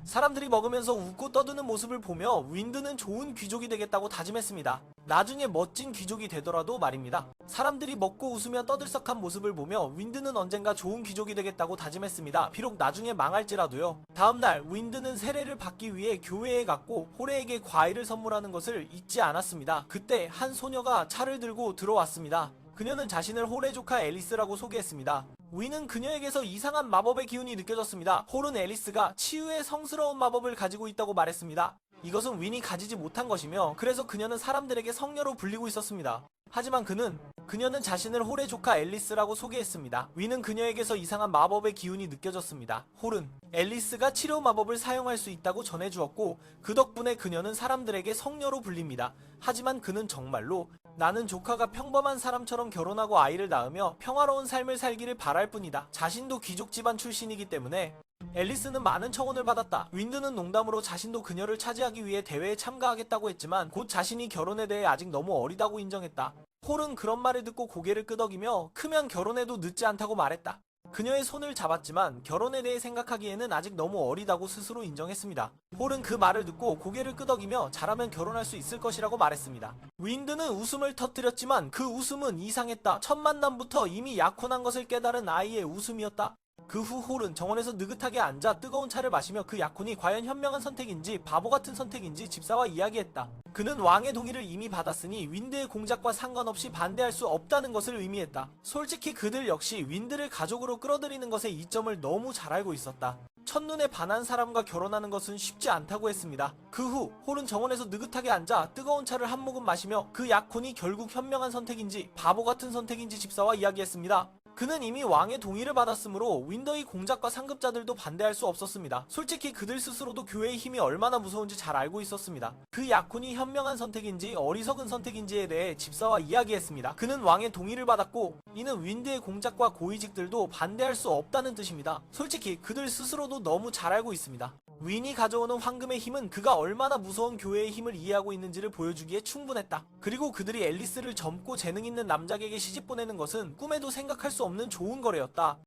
사람들이 먹으면서 웃고 떠드는 모습을 보며 윈드는 좋은 귀족이 되겠다고 다짐했습니다. 나중에 멋진 귀족이 되더라도 말입니다. 사람들이 먹고 웃으며 떠들썩한 모습을 보며 윈드는 언젠가 좋은 귀족이 되겠다고 다짐했습니다. 비록 나중에 망할지라도요. 다음날 윈드는 세례를 받기 위해 교회에 갔고 호레에게 과일을 선물하는 것을 잊지 않았습니다. 그때 한 소녀가 차를 들고 들어왔습니다. 그녀는 자신을 홀의 조카 앨리스라고 소개했습니다. 윈은 그녀에게서 이상한 마법의 기운이 느껴졌습니다. 홀은 앨리스가 치유의 성스러운 마법을 가지고 있다고 말했습니다. 이것은 윈이 가지지 못한 것이며 그래서 그녀는 사람들에게 성녀로 불리고 있었습니다. 하지만 그녀는 자신을 홀의 조카 앨리스라고 소개했습니다. 윈은 그녀에게서 이상한 마법의 기운이 느껴졌습니다. 홀은 앨리스가 치료 마법을 사용할 수 있다고 전해주었고 그 덕분에 그녀는 사람들에게 성녀로 불립니다. 하지만 그는 정말로 나는 조카가 평범한 사람처럼 결혼하고 아이를 낳으며 평화로운 삶을 살기를 바랄 뿐이다. 자신도 귀족 집안 출신이기 때문에 앨리스는 많은 청혼을 받았다. 윈드는 농담으로 자신도 그녀를 차지하기 위해 대회에 참가하겠다고 했지만 곧 자신이 결혼에 대해 아직 너무 어리다고 인정했다. 홀은 그런 말을 듣고 고개를 끄덕이며 크면 결혼해도 늦지 않다고 말했다. 그녀의 손을 잡았지만 결혼에 대해 생각하기에는 아직 너무 어리다고 스스로 인정했습니다. 홀은 그 말을 듣고 고개를 끄덕이며 잘하면 결혼할 수 있을 것이라고 말했습니다. 윈드는 웃음을 터뜨렸지만 그 웃음은 이상했다. 첫 만남부터 이미 약혼한 것을 깨달은 아이의 웃음이었다. 그 후 홀은 정원에서 느긋하게 앉아 뜨거운 차를 마시며 그 약혼이 과연 현명한 선택인지 바보 같은 선택인지 집사와 이야기했다. 그는 왕의 동의를 이미 받았으니 윈드의 공작과 상관없이 반대할 수 없다는 것을 의미했다. 솔직히 그들 역시 윈드를 가족으로 끌어들이는 것의 이점을 너무 잘 알고 있었다. 첫눈에 반한 사람과 결혼하는 것은 쉽지 않다고 했습니다. 그 후 홀은 정원에서 느긋하게 앉아 뜨거운 차를 한 모금 마시며 그 약혼이 결국 현명한 선택인지 바보 같은 선택인지 집사와 이야기했습니다. 그는 이미 왕의 동의를 받았으므로 윈더의 공작과 상급자들도 반대할 수 없었습니다. 솔직히 그들 스스로도 교회의 힘이 얼마나 무서운지 잘 알고 있었습니다. 그 약혼이 현명한 선택인지 어리석은 선택인지에 대해 집사와 이야기했습니다. 그는 왕의 동의를 받았고 이는 윈드의 공작과 고위직들도 반대할 수 없다는 뜻입니다. 솔직히 그들 스스로도 너무 잘 알고 있습니다. 윈이 가져오는 황금의 힘은 그가 얼마나 무서운 교회의 힘을 이해하고 있는지를 보여주기에 충분했다. 그리고 그들이 앨리스를 젊고 재능 있는 남작에게 시집 보내는 것은 꿈에도 생각할 수 없는 좋은 거래였다.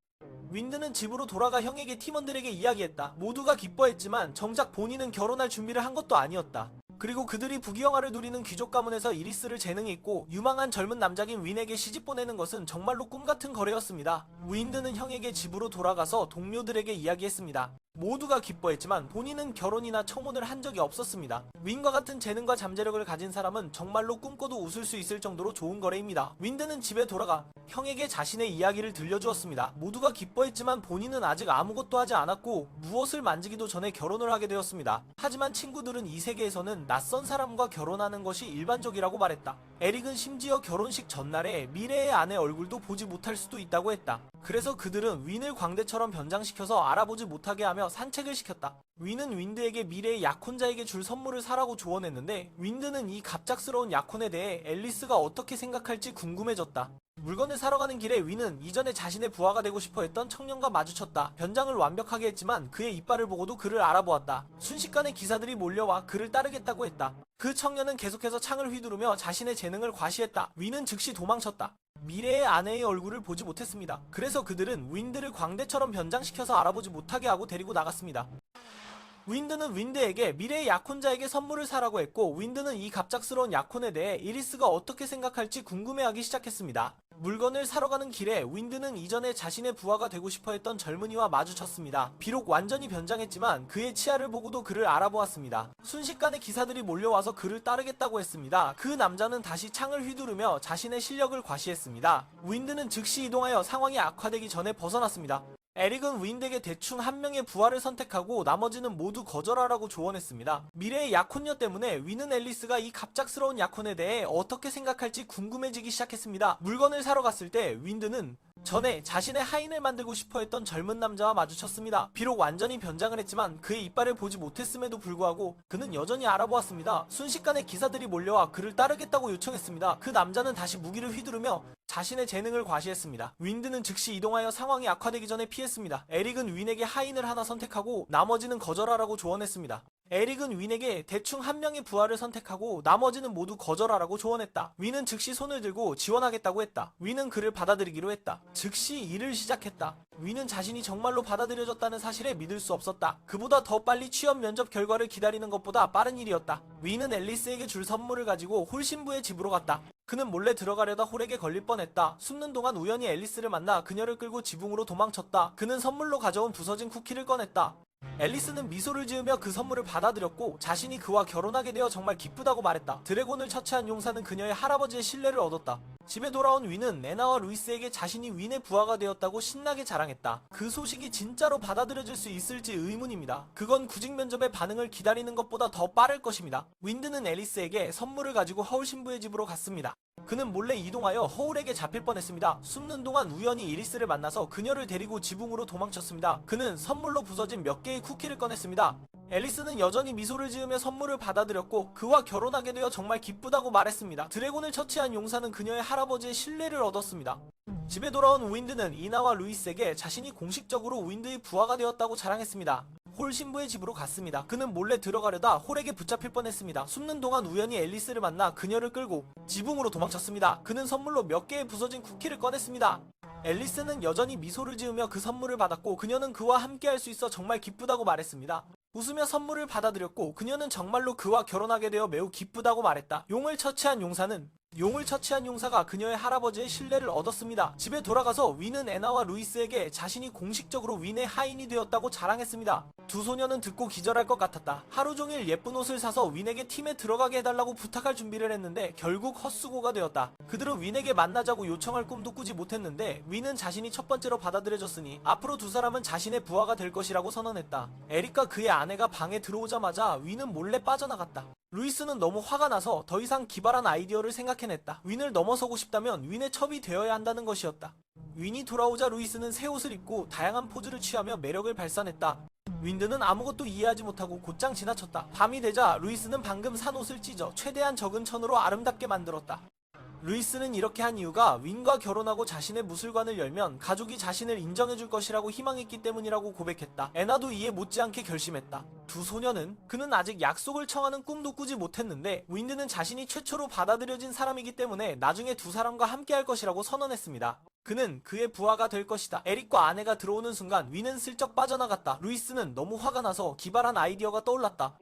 윈드는 집으로 돌아가 형에게 팀원들에게 이야기했다. 모두가 기뻐했지만 정작 본인은 결혼할 준비를 한 것도 아니었다. 그리고 그들이 부귀영화를 누리는 귀족 가문에서 이리스를 재능이 있고 유망한 젊은 남작인 윈에게 시집 보내는 것은 정말로 꿈같은 거래였습니다. 윈드는 형에게 집으로 돌아가서 동료들에게 이야기했습니다. 모두가 기뻐했지만 본인은 결혼이나 청혼을 한 적이 없었습니다. 윈과 같은 재능과 잠재력을 가진 사람은 정말로 꿈꿔도 웃을 수 있을 정도로 좋은 거래입니다. 윈드는 집에 돌아가 형에게 자신의 이야기를 들려주었습니다. 모두가 기뻐했지만 본인은 아직 아무것도 하지 않았고 무엇을 만지기도 전에 결혼을 하게 되었습니다. 하지만 친구들은 이 세계에서는 낯선 사람과 결혼하는 것이 일반적이라고 말했다. 에릭은 심지어 결혼식 전날에 미래의 아내 얼굴도 보지 못할 수도 있다고 했다. 그래서 그들은 윈을 광대처럼 변장시켜서 알아보지 못하게 하며 산책을 시켰다. 윈은 윈드에게 미래의 약혼자에게 줄 선물을 사라고 조언했는데 윈드는 이 갑작스러운 약혼에 대해 앨리스가 어떻게 생각할지 궁금해졌다. 물건을 사러 가는 길에 윈은 이전에 자신의 부하가 되고 싶어 했던 청년과 마주쳤다. 변장을 완벽하게 했지만 그의 이빨을 보고도 그를 알아보았다. 순식간에 기사들이 몰려와 그를 따르겠다고 했다. 그 청년은 계속해서 창을 휘두르며 자신의 재능을 과시했다. 윈은 즉시 도망쳤다. 미래의 아내의 얼굴을 보지 못했습니다. 그래서 그들은 윈드를 광대처럼 변장시켜서 알아보지 못하게 하고 데리고 나갔습니다. 윈드는 윈드에게 미래의 약혼자에게 선물을 사라고 했고 윈드는 이 갑작스러운 약혼에 대해 이리스가 어떻게 생각할지 궁금해하기 시작했습니다. 물건을 사러 가는 길에 윈드는 이전에 자신의 부하가 되고 싶어 했던 젊은이와 마주쳤습니다. 비록 완전히 변장했지만 그의 치아를 보고도 그를 알아보았습니다. 순식간에 기사들이 몰려와서 그를 따르겠다고 했습니다. 그 남자는 다시 창을 휘두르며 자신의 실력을 과시했습니다. 윈드는 즉시 이동하여 상황이 악화되기 전에 벗어났습니다. 에릭은 윈드에게 대충 한 명의 부하를 선택하고 나머지는 모두 거절하라고 조언했습니다. 미래의 약혼녀 때문에 윈은 앨리스가 이 갑작스러운 약혼에 대해 어떻게 생각할지 궁금해지기 시작했습니다. 물건을 사러 갔을 때 윈드는 전에 자신의 하인을 만들고 싶어 했던 젊은 남자와 마주쳤습니다. 비록 완전히 변장을 했지만 그의 이빨을 보지 못했음에도 불구하고 그는 여전히 알아보았습니다. 순식간에 기사들이 몰려와 그를 따르겠다고 요청했습니다. 그 남자는 다시 무기를 휘두르며 자신의 재능을 과시했습니다. 윈드는 즉시 이동하여 상황이 악화되기 전에 피했습니다. 에릭은 윈에게 하인을 하나 선택하고 나머지는 거절하라고 조언했습니다. 에릭은 윈에게 대충 한 명의 부하를 선택하고 나머지는 모두 거절하라고 조언했다. 윈은 즉시 손을 들고 지원하겠다고 했다. 윈은 그를 받아들이기로 했다. 즉시 일을 시작했다. 윈은 자신이 정말로 받아들여졌다는 사실에 믿을 수 없었다. 그보다 더 빨리 취업 면접 결과를 기다리는 것보다 빠른 일이었다. 윈은 앨리스에게 줄 선물을 가지고 홀 신부의 집으로 갔다. 그는 몰래 들어가려다 홀에게 걸릴 뻔했다. 숨는 동안 우연히 앨리스를 만나 그녀를 끌고 지붕으로 도망쳤다. 그는 선물로 가져온 부서진 쿠키를 꺼냈다. 앨리스는 미소를 지으며 그 선물을 받아들였고 자신이 그와 결혼하게 되어 정말 기쁘다고 말했다. 드래곤을 처치한 용사는 그녀의 할아버지의 신뢰를 얻었다. 집에 돌아온 윈은 애나와 루이스에게 자신이 윈의 부하가 되었다고 신나게 자랑했다. 그 소식이 진짜로 받아들여질 수 있을지 의문입니다. 그건 구직 면접의 반응을 기다리는 것보다 더 빠를 것입니다. 윈드는 앨리스에게 선물을 가지고 허울 신부의 집으로 갔습니다. 그는 몰래 이동하여 허울에게 잡힐 뻔했습니다. 숨는 동안 우연히 이리스를 만나서 그녀를 데리고 지붕으로 도망쳤습니다. 그는 선물로 부서진 몇 개의 쿠키를 꺼냈습니다. 앨리스는 여전히 미소를 지으며 선물을 받아들였고 그와 결혼하게 되어 정말 기쁘다고 말했습니다. 드래곤을 처치한 용사는 그녀의 할아버지의 신뢰를 얻었습니다. 집에 돌아온 윈드는 이나와 루이스에게 자신이 공식적으로 윈드의 부하가 되었다고 자랑했습니다. 홀 신부의 집으로 갔습니다. 그는 몰래 들어가려다 홀에게 붙잡힐 뻔했습니다. 숨는 동안 우연히 앨리스를 만나 그녀를 끌고 지붕으로 도망쳤습니다. 그는 선물로 몇 개의 부서진 쿠키를 꺼냈습니다. 앨리스는 여전히 미소를 지으며 그 선물을 받았고 그녀는 그와 함께할 수 있어 정말 기쁘다고 말했습니다. 웃으며 선물을 받아들였고 그녀는 정말로 그와 결혼하게 되어 매우 기쁘다고 말했다. 용을 처치한 용사가 그녀의 할아버지의 신뢰를 얻었습니다. 집에 돌아가서 윈은 애나와 루이스에게 자신이 공식적으로 윈의 하인이 되었다고 자랑했습니다. 두 소녀는 듣고 기절할 것 같았다. 하루 종일 예쁜 옷을 사서 윈에게 팀에 들어가게 해달라고 부탁할 준비를 했는데 결국 헛수고가 되었다. 그들은 윈에게 만나자고 요청할 꿈도 꾸지 못했는데 윈은 자신이 첫 번째로 받아들여졌으니 앞으로 두 사람은 자신의 부하가 될 것이라고 선언했다. 에릭과 그의 아내가 방에 들어오자마자 윈은 몰래 빠져나갔다. 루이스는 너무 화가 나서 더 이상 기발한 아이디어를 생각해냈다. 윈을 넘어서고 싶다면 윈의 첩이 되어야 한다는 것이었다. 윈이 돌아오자 루이스는 새 옷을 입고 다양한 포즈를 취하며 매력을 발산했다. 윈드는 아무것도 이해하지 못하고 곧장 지나쳤다. 밤이 되자 루이스는 방금 산 옷을 찢어 최대한 적은 천으로 아름답게 만들었다. 루이스는 이렇게 한 이유가 윈과 결혼하고 자신의 무술관을 열면 가족이 자신을 인정해줄 것이라고 희망했기 때문이라고 고백했다. 애나도 이에 못지않게 결심했다. 두 소녀는 그는 아직 약속을 청하는 꿈도 꾸지 못했는데 윈드는 자신이 최초로 받아들여진 사람이기 때문에 나중에 두 사람과 함께할 것이라고 선언했습니다. 그는 그의 부하가 될 것이다. 에릭과 아내가 들어오는 순간 윈은 슬쩍 빠져나갔다. 루이스는 너무 화가 나서 기발한 아이디어가 떠올랐다.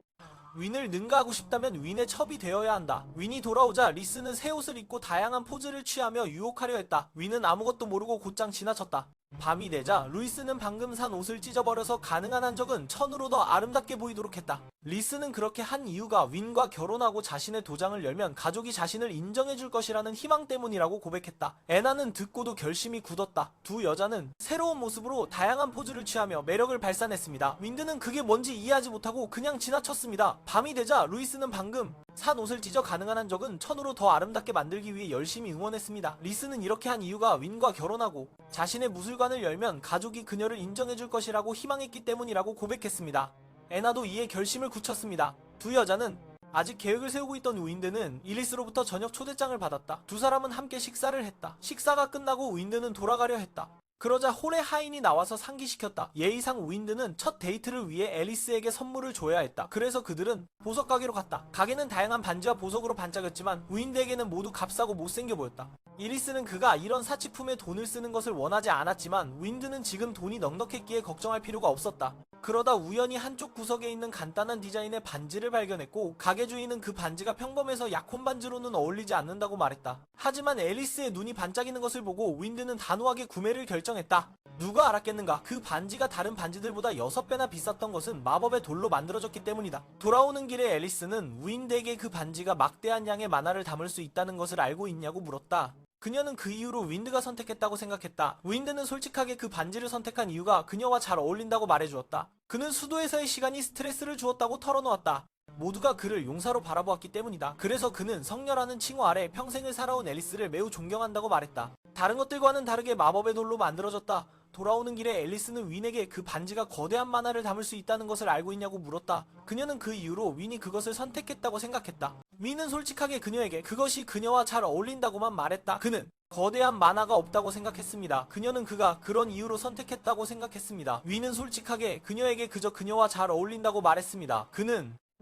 윈을 능가하고 싶다면 윈의 첩이 되어야 한다. 윈이 돌아오자 리스는 새 옷을 입고 다양한 포즈를 취하며 유혹하려 했다. 윈은 아무것도 모르고 곧장 지나쳤다. 밤이 되자 루이스는 방금 산 옷을 찢어버려서 가능한 한 적은 천으로 더 아름답게 보이도록 했다. 리스는 그렇게 한 이유가 윈과 결혼하고 자신의 도장을 열면 가족이 자신을 인정해줄 것이라는 희망 때문이라고 고백했다. 애나는 듣고도 결심이 굳었다. 두 여자는 새로운 모습으로 다양한 포즈를 취하며 매력을 발산했습니다. 윈드는 그게 뭔지 이해하지 못하고 그냥 지나쳤습니다. 밤이 되자 루이스는 방금 산 옷을 찢어 가능한 한 적은 천으로 더 아름답게 만들기 위해 열심히 응원했습니다. 리스는 이렇게 한 이유가 윈과 결혼하고 자신의 무술관을 열면 가족이 그녀를 인정해줄 것이라고 희망했기 때문이라고 고백했습니다. 애나도 이에 결심을 굳혔습니다. 두 여자는 아직 계획을 세우고 있던 윈드는 이리스로부터 저녁 초대장을 받았다. 두 사람은 함께 식사를 했다. 식사가 끝나고 윈드는 돌아가려 했다. 그러자 홀의 하인이 나와서 상기시켰다. 예의상 윈드는 첫 데이트를 위해 앨리스에게 선물을 줘야 했다. 그래서 그들은 보석 가게로 갔다. 가게는 다양한 반지와 보석으로 반짝였지만 윈드에게는 모두 값싸고 못생겨 보였다. 이리스는 그가 이런 사치품에 돈을 쓰는 것을 원하지 않았지만 윈드는 지금 돈이 넉넉했기에 걱정할 필요가 없었다. 그러다 우연히 한쪽 구석에 있는 간단한 디자인의 반지를 발견했고 가게 주인은 그 반지가 평범해서 약혼 반지로는 어울리지 않는다고 말했다. 하지만 앨리스의 눈이 반짝이는 것을 보고 윈드는 단호하게 구매를 결정했다. 누가 알았겠는가? 그 반지가 다른 반지들보다 6배나 비쌌던 것은 마법의 돌로 만들어졌기 때문이다. 돌아오는 길에 앨리스는 윈드에게 그 반지가 막대한 양의 만화를 담을 수 있다는 것을 알고 있냐고 물었다. 그녀는 그 이후로 윈드가 선택했다고 생각했다. 윈드는 솔직하게 그 반지를 선택한 이유가 그녀와 잘 어울린다고 말해주었다. 그는 수도에서의 시간이 스트레스를 주었다고 털어놓았다. 모두가 그를 용사로 바라보았기 때문이다. 그래서 그는 성녀라는 칭호 아래 평생을 살아온 앨리스를 매우 존경한다고 말했다. 다른 것들과는 다르게 마법의 돌로 만들어졌다. 돌아오는 길에 앨리스는 윈에게 그 반지가 거대한 만화를 담을 수 있다는 것을 알고 있냐고 물었다. 그녀는 그 이후로 윈이 그것을 선택했다고 생각했다. 윈은 솔직하게 그녀에게 그것이 그녀와 잘 어울린다고만 말했다. 그는 거대한 만화가 없다고 생각했습니다. 그녀는 그가 그런 이유로 선택했다고 생각했습니다. 윈은 솔직하게 그녀에게 그저 그녀와 잘 어울린다고 말했습니다.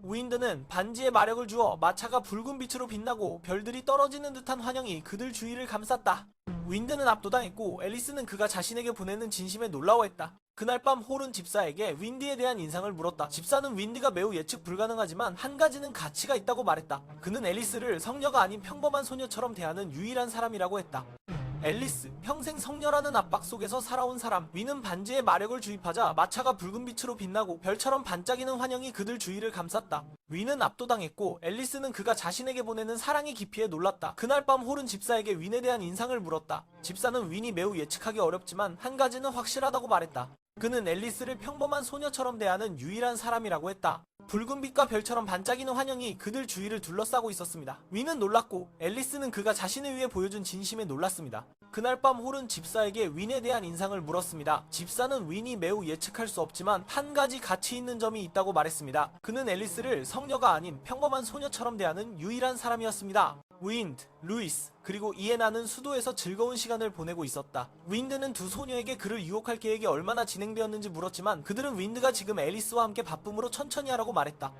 윈드는 반지에 마력을 주어 마차가 붉은 빛으로 빛나고 별들이 떨어지는 듯한 환영이 그들 주위를 감쌌다. 윈드는 압도당했고 앨리스는 그가 자신에게 보내는 진심에 놀라워했다. 그날 밤 홀은 집사에게 윈드에 대한 인상을 물었다. 집사는 윈드가 매우 예측 불가능하지만 한 가지는 가치가 있다고 말했다. 그는 앨리스를 성녀가 아닌 평범한 소녀처럼 대하는 유일한 사람이라고 했다. 앨리스, 평생 성녀라는 압박 속에서 살아온 사람. 위는 반지에 마력을 주입하자 마차가 붉은 빛으로 빛나고 별처럼 반짝이는 환영이 그들 주위를 감쌌다. 위는 압도당했고 앨리스는 그가 자신에게 보내는 사랑의 깊이에 놀랐다. 그날 밤 홀은 집사에게 윈에 대한 인상을 물었다. 집사는 윈이 매우 예측하기 어렵지만 한 가지는 확실하다고 말했다. 그는 앨리스를 평범한 소녀처럼 대하는 유일한 사람이라고 했다. 붉은 빛과 별처럼 반짝이는 환영이 그들 주위를 둘러싸고 있었습니다. 윈은 놀랐고 앨리스는 그가 자신을 위해 보여준 진심에 놀랐습니다. 그날 밤 홀은 집사에게 윈에 대한 인상을 물었습니다. 집사는 윈이 매우 예측할 수 없지만 한 가지 가치 있는 점이 있다고 말했습니다. 그는 앨리스를 성녀가 아닌 평범한 소녀처럼 대하는 유일한 사람이었습니다. 윈드, 루이스, 그리고 이에나는 수도에서 즐거운 시간을 보내고 있었다. 윈드는 두 소녀에게 그를 유혹할 계획이 얼마나 진행되었는지 물었지만 그들은 윈드가 지금 앨리스와 함께 바쁨으로 천천히 하라고 말했다.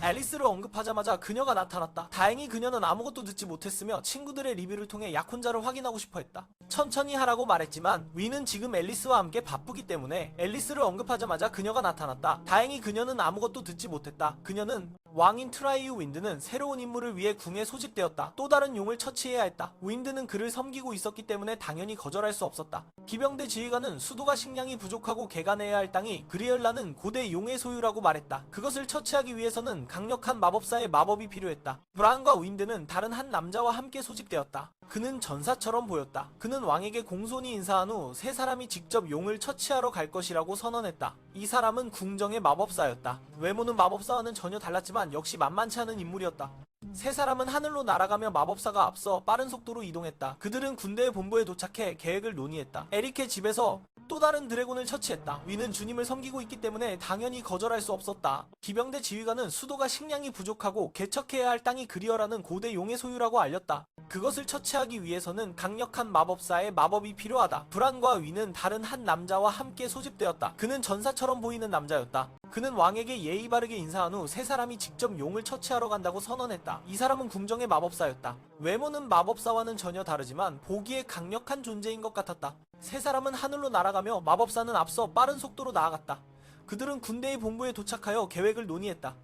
앨리스를 언급하자마자 그녀가 나타났다. 다행히 그녀는 아무것도 듣지 못했으며 친구들의 리뷰를 통해 약혼자를 확인하고 싶어 했다. 천천히 하라고 말했지만 윈은 지금 앨리스와 함께 바쁘기 때문에 앨리스를 언급하자마자 그녀가 나타났다. 다행히 그녀는 아무것도 듣지 못했다. 그녀는 왕인 트라이유 윈드는 새로운 임무를 위해 궁에 소집되었다. 또 다른 용을 처치해야 했다. 윈드는 그를 섬기고 있었기 때문에 당연히 거절할 수 없었다. 기병대 지휘관은 수도가 식량이 부족하고 개간해야 할 땅이 그리얼라는 고대 용의 소유라고 말했다. 그것을 처치하기 위해서는 강력한 마법사의 마법이 필요했다. 브란과 윈드는 다른 한 남자와 함께 소집되었다. 그는 전사처럼 보였다. 그는 왕에게 공손히 인사한 후 세 사람이 직접 용을 처치하러 갈 것이라고 선언했다. 이 사람은 궁정의 마법사였다. 외모는 마법사와는 전혀 달랐지만 역시 만만치 않은 인물이었다. 세 사람은 하늘로 날아가며 마법사가 앞서 빠른 속도로 이동했다. 그들은 군대의 본부에 도착해 계획을 논의했다. 에릭의 집에서 또 다른 드래곤을 처치했다. 위는 주님을 섬기고 있기 때문에 당연히 거절할 수 없었다. 기병대 지휘관은 수도가 식량이 부족하고 개척해야 할 땅이 그리어라는 고대 용의 소유라고 알렸다. 그것을 처치하기 위해서는 강력한 마법사의 마법이 필요하다. 브란과 위는 다른 한 남자와 함께 소집되었다. 그는 전사처럼 보이는 남자였다. 그는 왕에게 예의 바르게 인사한 후 세 사람이 직접 용을 처치하러 간다고 선언했다. 이 사람은 궁정의 마법사였다. 외모는 마법사와는 전혀 다르지만 보기에 강력한 존재인 것 같았다. 세 사람은 하늘로 날아가며 마법사는 앞서 빠른 속도로 나아갔다. 그들은 군대의 본부에 도착하여 계획을 논의했다.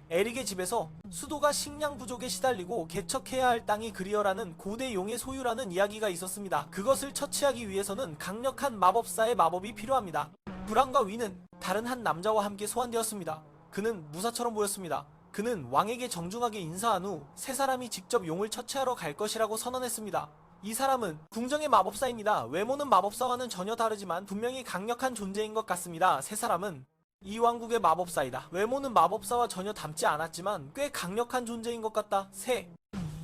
에릭의 집에서 수도가 식량 부족에 시달리고 개척해야 할 땅이 그리어라는 고대 용의 소유라는 이야기가 있었습니다. 그것을 처치하기 위해서는 강력한 마법사의 마법이 필요합니다. 브란과 위는 다른 한 남자와 함께 소환되었습니다. 그는 무사처럼 보였습니다. 그는 왕에게 정중하게 인사한 후 세 사람이 직접 용을 처치하러 갈 것이라고 선언했습니다. 이 사람은 궁정의 마법사입니다. 외모는 마법사와는 전혀 다르지만 분명히 강력한 존재인 것 같습니다. 세 사람은 이 왕국의 마법사이다. 외모는 마법사와 전혀 닮지 않았지만 꽤 강력한 존재인 것 같다.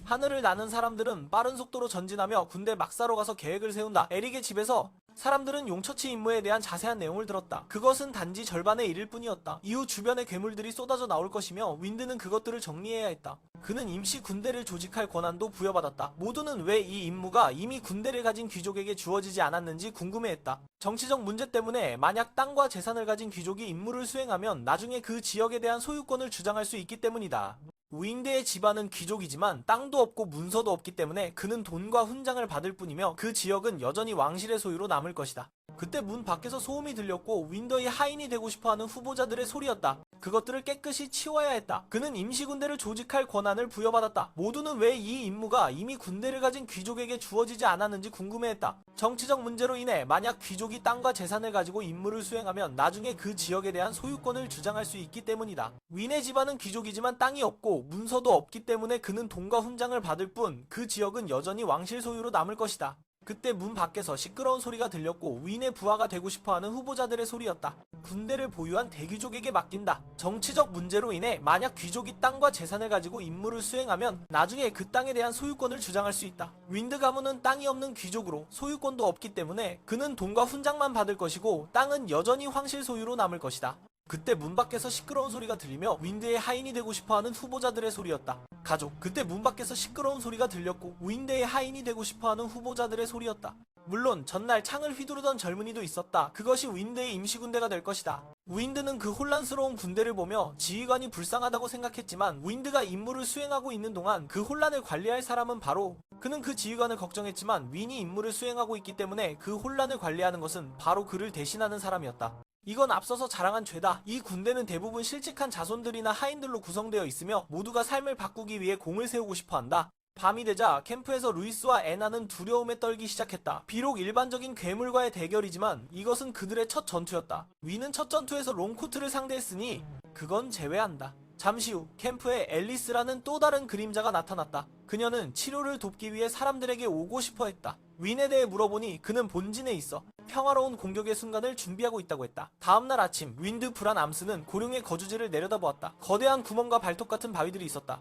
하늘을 나는 사람들은 빠른 속도로 전진하며 군대 막사로 가서 계획을 세운다. 에릭의 집에서 사람들은 용처치 임무에 대한 자세한 내용을 들었다. 그것은 단지 절반에 이를 뿐이었다. 이후 주변에 괴물들이 쏟아져 나올 것이며 윈드는 그것들을 정리해야 했다. 그는 임시 군대를 조직할 권한도 부여받았다. 모두는 왜 이 임무가 이미 군대를 가진 귀족에게 주어지지 않았는지 궁금해했다. 정치적 문제 때문에 만약 땅과 재산을 가진 귀족이 임무를 수행하면 나중에 그 지역에 대한 소유권을 주장할 수 있기 때문이다. 윈드의 집안은 귀족이지만 땅도 없고 문서도 없기 때문에 그는 돈과 훈장을 받을 뿐이며 그 지역은 여전히 왕실의 소유로 남을 것이다. 그때 문 밖에서 소음이 들렸고 윈더의 하인이 되고 싶어하는 후보자들의 소리였다. 그것들을 깨끗이 치워야 했다. 그는 임시군대를 조직할 권한을 부여받았다. 모두는 왜 이 임무가 이미 군대를 가진 귀족에게 주어지지 않았는지 궁금해했다. 정치적 문제로 인해 만약 귀족이 땅과 재산을 가지고 임무를 수행하면 나중에 그 지역에 대한 소유권을 주장할 수 있기 때문이다. 윈의 집안은 귀족이지만 땅이 없고 문서도 없기 때문에 그는 돈과 훈장을 받을 뿐 그 지역은 여전히 왕실 소유로 남을 것이다. 그때 문 밖에서 시끄러운 소리가 들렸고 윈의 부하가 되고 싶어하는 후보자들의 소리였다. 군대를 보유한 대귀족에게 맡긴다. 정치적 문제로 인해 만약 귀족이 땅과 재산을 가지고 임무를 수행하면 나중에 그 땅에 대한 소유권을 주장할 수 있다. 윈드 가문은 땅이 없는 귀족으로 소유권도 없기 때문에 그는 돈과 훈장만 받을 것이고 땅은 여전히 황실 소유로 남을 것이다. 그때 문 밖에서 시끄러운 소리가 들리며 윈드의 하인이 되고 싶어하는 후보자들의 소리였다. 가족. 그때 문 밖에서 시끄러운 소리가 들렸고 윈드의 하인이 되고 싶어하는 후보자들의 소리였다. 물론 전날 창을 휘두르던 젊은이도 있었다. 그것이 윈드의 임시군대가 될 것이다. 윈드는 그 혼란스러운 군대를 보며 지휘관이 불쌍하다고 생각했지만 윈드가 임무를 수행하고 있는 동안 그 혼란을 관리할 사람은 바로 그는 그 지휘관을 걱정했지만 윈이 임무를 수행하고 있기 때문에 그 혼란을 관리하는 것은 바로 그를 대신하는 사람이었다. 이건 앞서서 자랑한 죄다. 이 군대는 대부분 실직한 자손들이나 하인들로 구성되어 있으며 모두가 삶을 바꾸기 위해 공을 세우고 싶어한다. 밤이 되자 캠프에서 루이스와 애나는 두려움에 떨기 시작했다. 비록 일반적인 괴물과의 대결이지만 이것은 그들의 첫 전투였다. 위는 첫 전투에서 롱코트를 상대했으니 그건 제외한다. 잠시 후 캠프에 앨리스라는 또 다른 그림자가 나타났다. 그녀는 치료를 돕기 위해 사람들에게 오고 싶어 했다. 윈에 대해 물어보니 그는 본진에 있어 평화로운 공격의 순간을 준비하고 있다고 했다. 다음날 아침 윈드, 브란, 암스는 고룡의 거주지를 내려다보았다. 거대한 구멍과 발톱 같은 바위들이 있었다.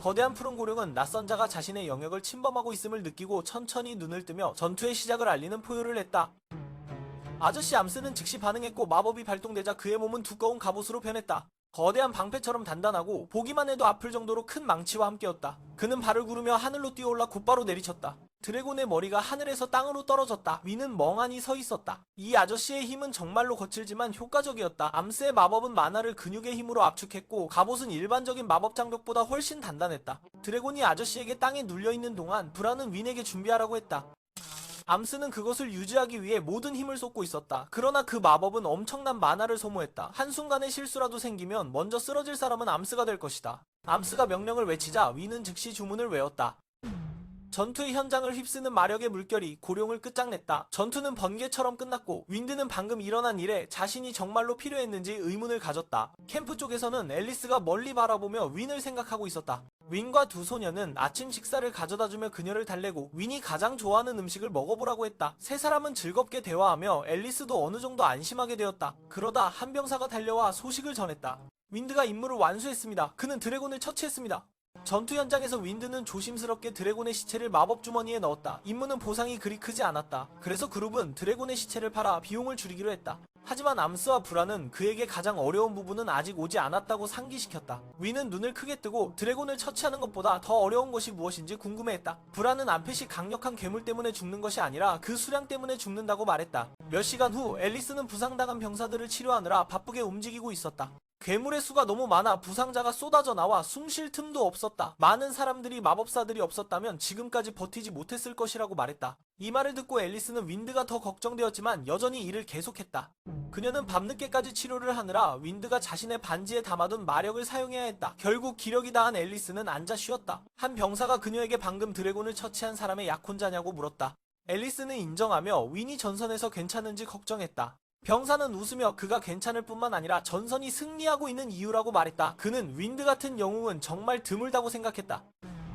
거대한 푸른 고룡은 낯선 자가 자신의 영역을 침범하고 있음을 느끼고 천천히 눈을 뜨며 전투의 시작을 알리는 포효를 했다. 아저씨 암스는 즉시 반응했고 마법이 발동되자 그의 몸은 두꺼운 갑옷으로 변했다. 거대한 방패처럼 단단하고 보기만 해도 아플 정도로 큰 망치와 함께였다. 그는 발을 구르며 하늘로 뛰어올라 곧바로 내리쳤다. 드래곤의 머리가 하늘에서 땅으로 떨어졌다. 위는 멍하니 서 있었다. 이 아저씨의 힘은 정말로 거칠지만 효과적이었다. 암스의 마법은 만화를 근육의 힘으로 압축했고 갑옷은 일반적인 마법 장벽보다 훨씬 단단했다. 드래곤이 아저씨에게 땅에 눌려있는 동안 브란은 윈에게 준비하라고 했다. 암스는 그것을 유지하기 위해 모든 힘을 쏟고 있었다. 그러나 그 마법은 엄청난 만화를 소모했다. 한순간의 실수라도 생기면 먼저 쓰러질 사람은 암스가 될 것이다. 암스가 명령을 외치자 윈은 즉시 주문을 외웠다. 전투의 현장을 휩쓰는 마력의 물결이 고룡을 끝장냈다. 전투는 번개처럼 끝났고 윈드는 방금 일어난 일에 자신이 정말로 필요했는지 의문을 가졌다. 캠프 쪽에서는 앨리스가 멀리 바라보며 윈을 생각하고 있었다. 윈과 두 소녀는 아침 식사를 가져다주며 그녀를 달래고 윈이 가장 좋아하는 음식을 먹어보라고 했다. 세 사람은 즐겁게 대화하며 앨리스도 어느 정도 안심하게 되었다. 그러다 한 병사가 달려와 소식을 전했다. 윈드가 임무를 완수했습니다. 그는 드래곤을 처치했습니다. 전투 현장에서 윈드는 조심스럽게 드래곤의 시체를 마법 주머니에 넣었다. 임무는 보상이 그리 크지 않았다. 그래서 그룹은 드래곤의 시체를 팔아 비용을 줄이기로 했다. 하지만 암스와 브라는 그에게 가장 어려운 부분은 아직 오지 않았다고 상기시켰다. 윈은 눈을 크게 뜨고 드래곤을 처치하는 것보다 더 어려운 것이 무엇인지 궁금해했다. 브라는 안펫이 강력한 괴물 때문에 죽는 것이 아니라 그 수량 때문에 죽는다고 말했다. 몇 시간 후 앨리스는 부상당한 병사들을 치료하느라 바쁘게 움직이고 있었다. 괴물의 수가 너무 많아 부상자가 쏟아져 나와 숨 쉴 틈도 없었다. 많은 사람들이 마법사들이 없었다면 지금까지 버티지 못했을 것이라고 말했다. 이 말을 듣고 앨리스는 윈드가 더 걱정되었지만 여전히 일을 계속했다. 그녀는 밤늦게까지 치료를 하느라 윈드가 자신의 반지에 담아둔 마력을 사용해야 했다. 결국 기력이 다한 앨리스는 앉아 쉬었다. 한 병사가 그녀에게 방금 드래곤을 처치한 사람의 약혼자냐고 물었다. 앨리스는 인정하며 윈이 전선에서 괜찮은지 걱정했다. 병사는 웃으며 그가 괜찮을 뿐만 아니라 전선이 승리하고 있는 이유라고 말했다. 그는 윈드 같은 영웅은 정말 드물다고 생각했다.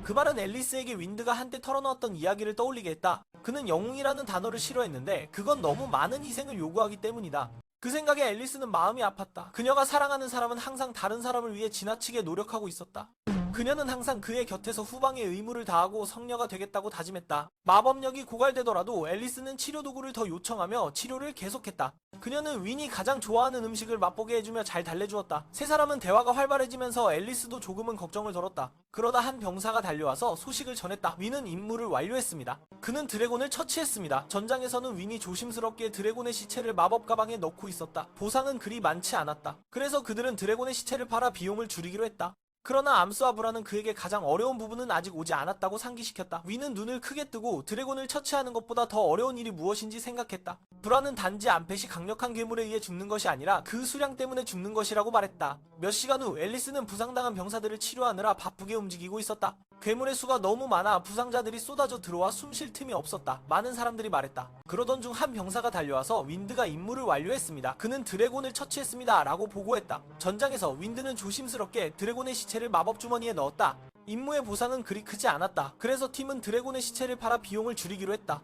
그 말은 앨리스에게 윈드가 한때 털어놓았던 이야기를 떠올리게 했다. 그는 영웅이라는 단어를 싫어했는데 그건 너무 많은 희생을 요구하기 때문이다. 그 생각에 앨리스는 마음이 아팠다. 그녀가 사랑하는 사람은 항상 다른 사람을 위해 지나치게 노력하고 있었다. 그녀는 항상 그의 곁에서 후방의 의무를 다하고 성녀가 되겠다고 다짐했다. 마법력이 고갈되더라도 앨리스는 치료 도구를 더 요청하며 치료를 계속했다. 그녀는 윈이 가장 좋아하는 음식을 맛보게 해주며 잘 달래주었다. 세 사람은 대화가 활발해지면서 앨리스도 조금은 걱정을 덜었다. 그러다 한 병사가 달려와서 소식을 전했다. 윈은 임무를 완료했습니다. 그는 드래곤을 처치했습니다. 전장에서는 윈이 조심스럽게 드래곤의 시체를 마법 가방에 넣고 있었다. 보상은 그리 많지 않았다. 그래서 그들은 드래곤의 시체를 팔아 비용을 줄이기로 했다. 그러나 암스와 브라는 그에게 가장 어려운 부분은 아직 오지 않았다고 상기시켰다. 윈은 눈을 크게 뜨고 드래곤을 처치하는 것보다 더 어려운 일이 무엇인지 생각했다. 브라는 단지 안펫이 강력한 괴물에 의해 죽는 것이 아니라 그 수량 때문에 죽는 것이라고 말했다. 몇 시간 후 앨리스는 부상당한 병사들을 치료하느라 바쁘게 움직이고 있었다. 괴물의 수가 너무 많아 부상자들이 쏟아져 들어와 숨 쉴 틈이 없었다. 많은 사람들이 말했다. 그러던 중 한 병사가 달려와서 윈드가 임무를 완료했습니다. 그는 드래곤을 처치했습니다 라고 보고했다. 전장에서 윈드는 조심스럽게 드래곤의 시체를 마법 주머니에 넣었다. 임무의 보상은 그리 크지 않았다. 그래서 팀은 드래곤의 시체를 팔아 비용을 줄이기로 했다.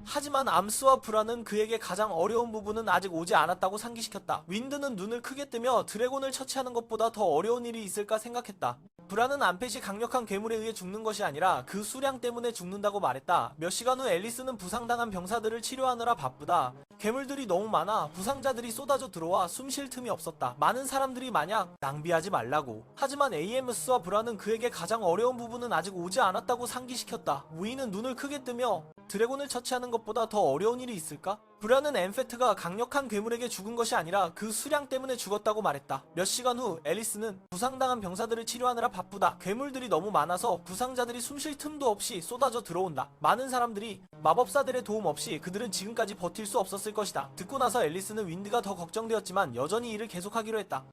하지만 암스와 브라는 그에게 가장 어려운 부분은 아직 오지 않았다고 상기시켰다. 윈드는 눈을 크게 뜨며 드래곤을 처치하는 것보다 더 어려운 일이 있을까 생각했다. 브라는 안펫이 강력한 괴물에 의해 죽는 것이 아니라 그 수량 때문에 죽는다고 말했다. 몇 시간 후 앨리스는 부상당한 병사들을 치료하느라 바쁘다. 괴물들이 너무 많아 부상자들이 쏟아져 들어와 숨 쉴 틈이 없었다. 많은 사람들이 마냥 낭비하지 말라고. 하지만 AMS와 브라는 그에게 가장 어려운 부분은 아직 오지 않았다고 상기시켰다. 우이는 눈을 크게 뜨며 드래곤을 처치하는 것보다 더 어려운 일이 있을까? 브라는 엠페트가 강력한 괴물에게 죽은 것이 아니라 그 수량 때문에 죽었다고 말했다. 몇 시간 후 앨리스는 부상당한 병사들을 치료하느라 바쁘다. 괴물들이 너무 많아서 부상자들이 숨 쉴 틈도 없이 쏟아져 들어온다. 많은 사람들이 마법사들의 도움 없이 그들은 지금까지 버틸 수 없었을 것이다. 듣고 나서 앨리스는 윈드가 더 걱정되었지만 여전히 일을 계속하기로 했다.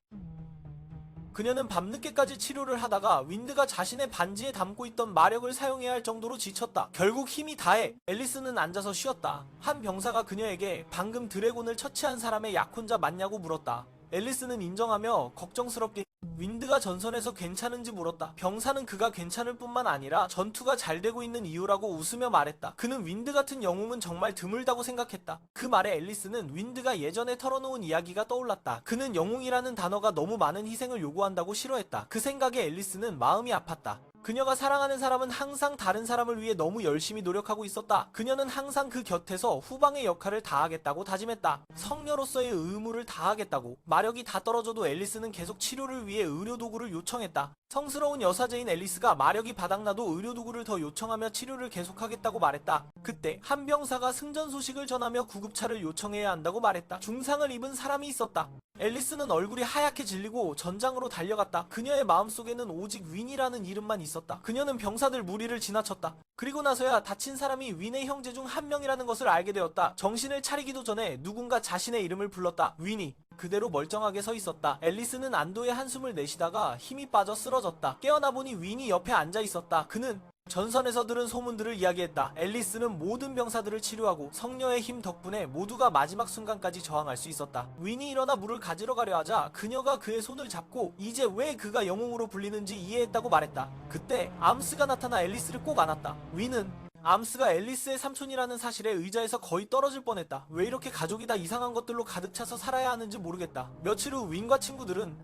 그녀는 밤늦게까지 치료를 하다가 윈드가 자신의 반지에 담고 있던 마력을 사용해야 할 정도로 지쳤다. 결국 힘이 다해 앨리스는 앉아서 쉬었다. 한 병사가 그녀에게 방금 드래곤을 처치한 사람의 약혼자 맞냐고 물었다. 앨리스는 인정하며 걱정스럽게 윈드가 전선에서 괜찮은지 물었다. 병사는 그가 괜찮을 뿐만 아니라 전투가 잘 되고 있는 이유라고 웃으며 말했다. 그는 윈드 같은 영웅은 정말 드물다고 생각했다. 그 말에 앨리스는 윈드가 예전에 털어놓은 이야기가 떠올랐다. 그는 영웅이라는 단어가 너무 많은 희생을 요구한다고 싫어했다. 그 생각에 앨리스는 마음이 아팠다. 그녀가 사랑하는 사람은 항상 다른 사람을 위해 너무 열심히 노력하고 있었다. 그녀는 항상 그 곁에서 후방의 역할을 다하겠다고 다짐했다. 성녀로서의 의무를 다하겠다고. 마력이 다 떨어져도 앨리스는 계속 치료를 위해 의료도구를 요청했다. 성스러운 여사제인 앨리스가 마력이 바닥나도 의료도구를 더 요청하며 치료를 계속하겠다고 말했다. 그때 한 병사가 승전 소식을 전하며 구급차를 요청해야 한다고 말했다. 중상을 입은 사람이 있었다. 앨리스는 얼굴이 하얗게 질리고 전장으로 달려갔다. 그녀의 마음속에는 오직 윈이라는 이름만 있었다. 그녀는 병사들 무리를 지나쳤다. 그리고 나서야 다친 사람이 윈의 형제 중 한 명이라는 것을 알게 되었다. 정신을 차리기도 전에 누군가 자신의 이름을 불렀다. 윈이 그대로 멀쩡하게 서 있었다. 앨리스는 안도의 한숨을 내쉬다가 힘이 빠져 쓰러졌다. 깨어나 보니 윈이 옆에 앉아 있었다. 그는 전선에서 들은 소문들을 이야기했다. 앨리스는 모든 병사들을 치료하고 성녀의 힘 덕분에 모두가 마지막 순간까지 저항할 수 있었다. 윈이 일어나 물을 가지러 가려 하자 그녀가 그의 손을 잡고 이제 왜 그가 영웅으로 불리는지 이해했다고 말했다. 그때 암스가 나타나 앨리스를 꼭 안았다. 윈은 암스가 앨리스의 삼촌이라는 사실에 의자에서 거의 떨어질 뻔했다. 왜 이렇게 가족이 다 이상한 것들로 가득 차서 살아야 하는지 모르겠다. 며칠 후 윈과 친구들은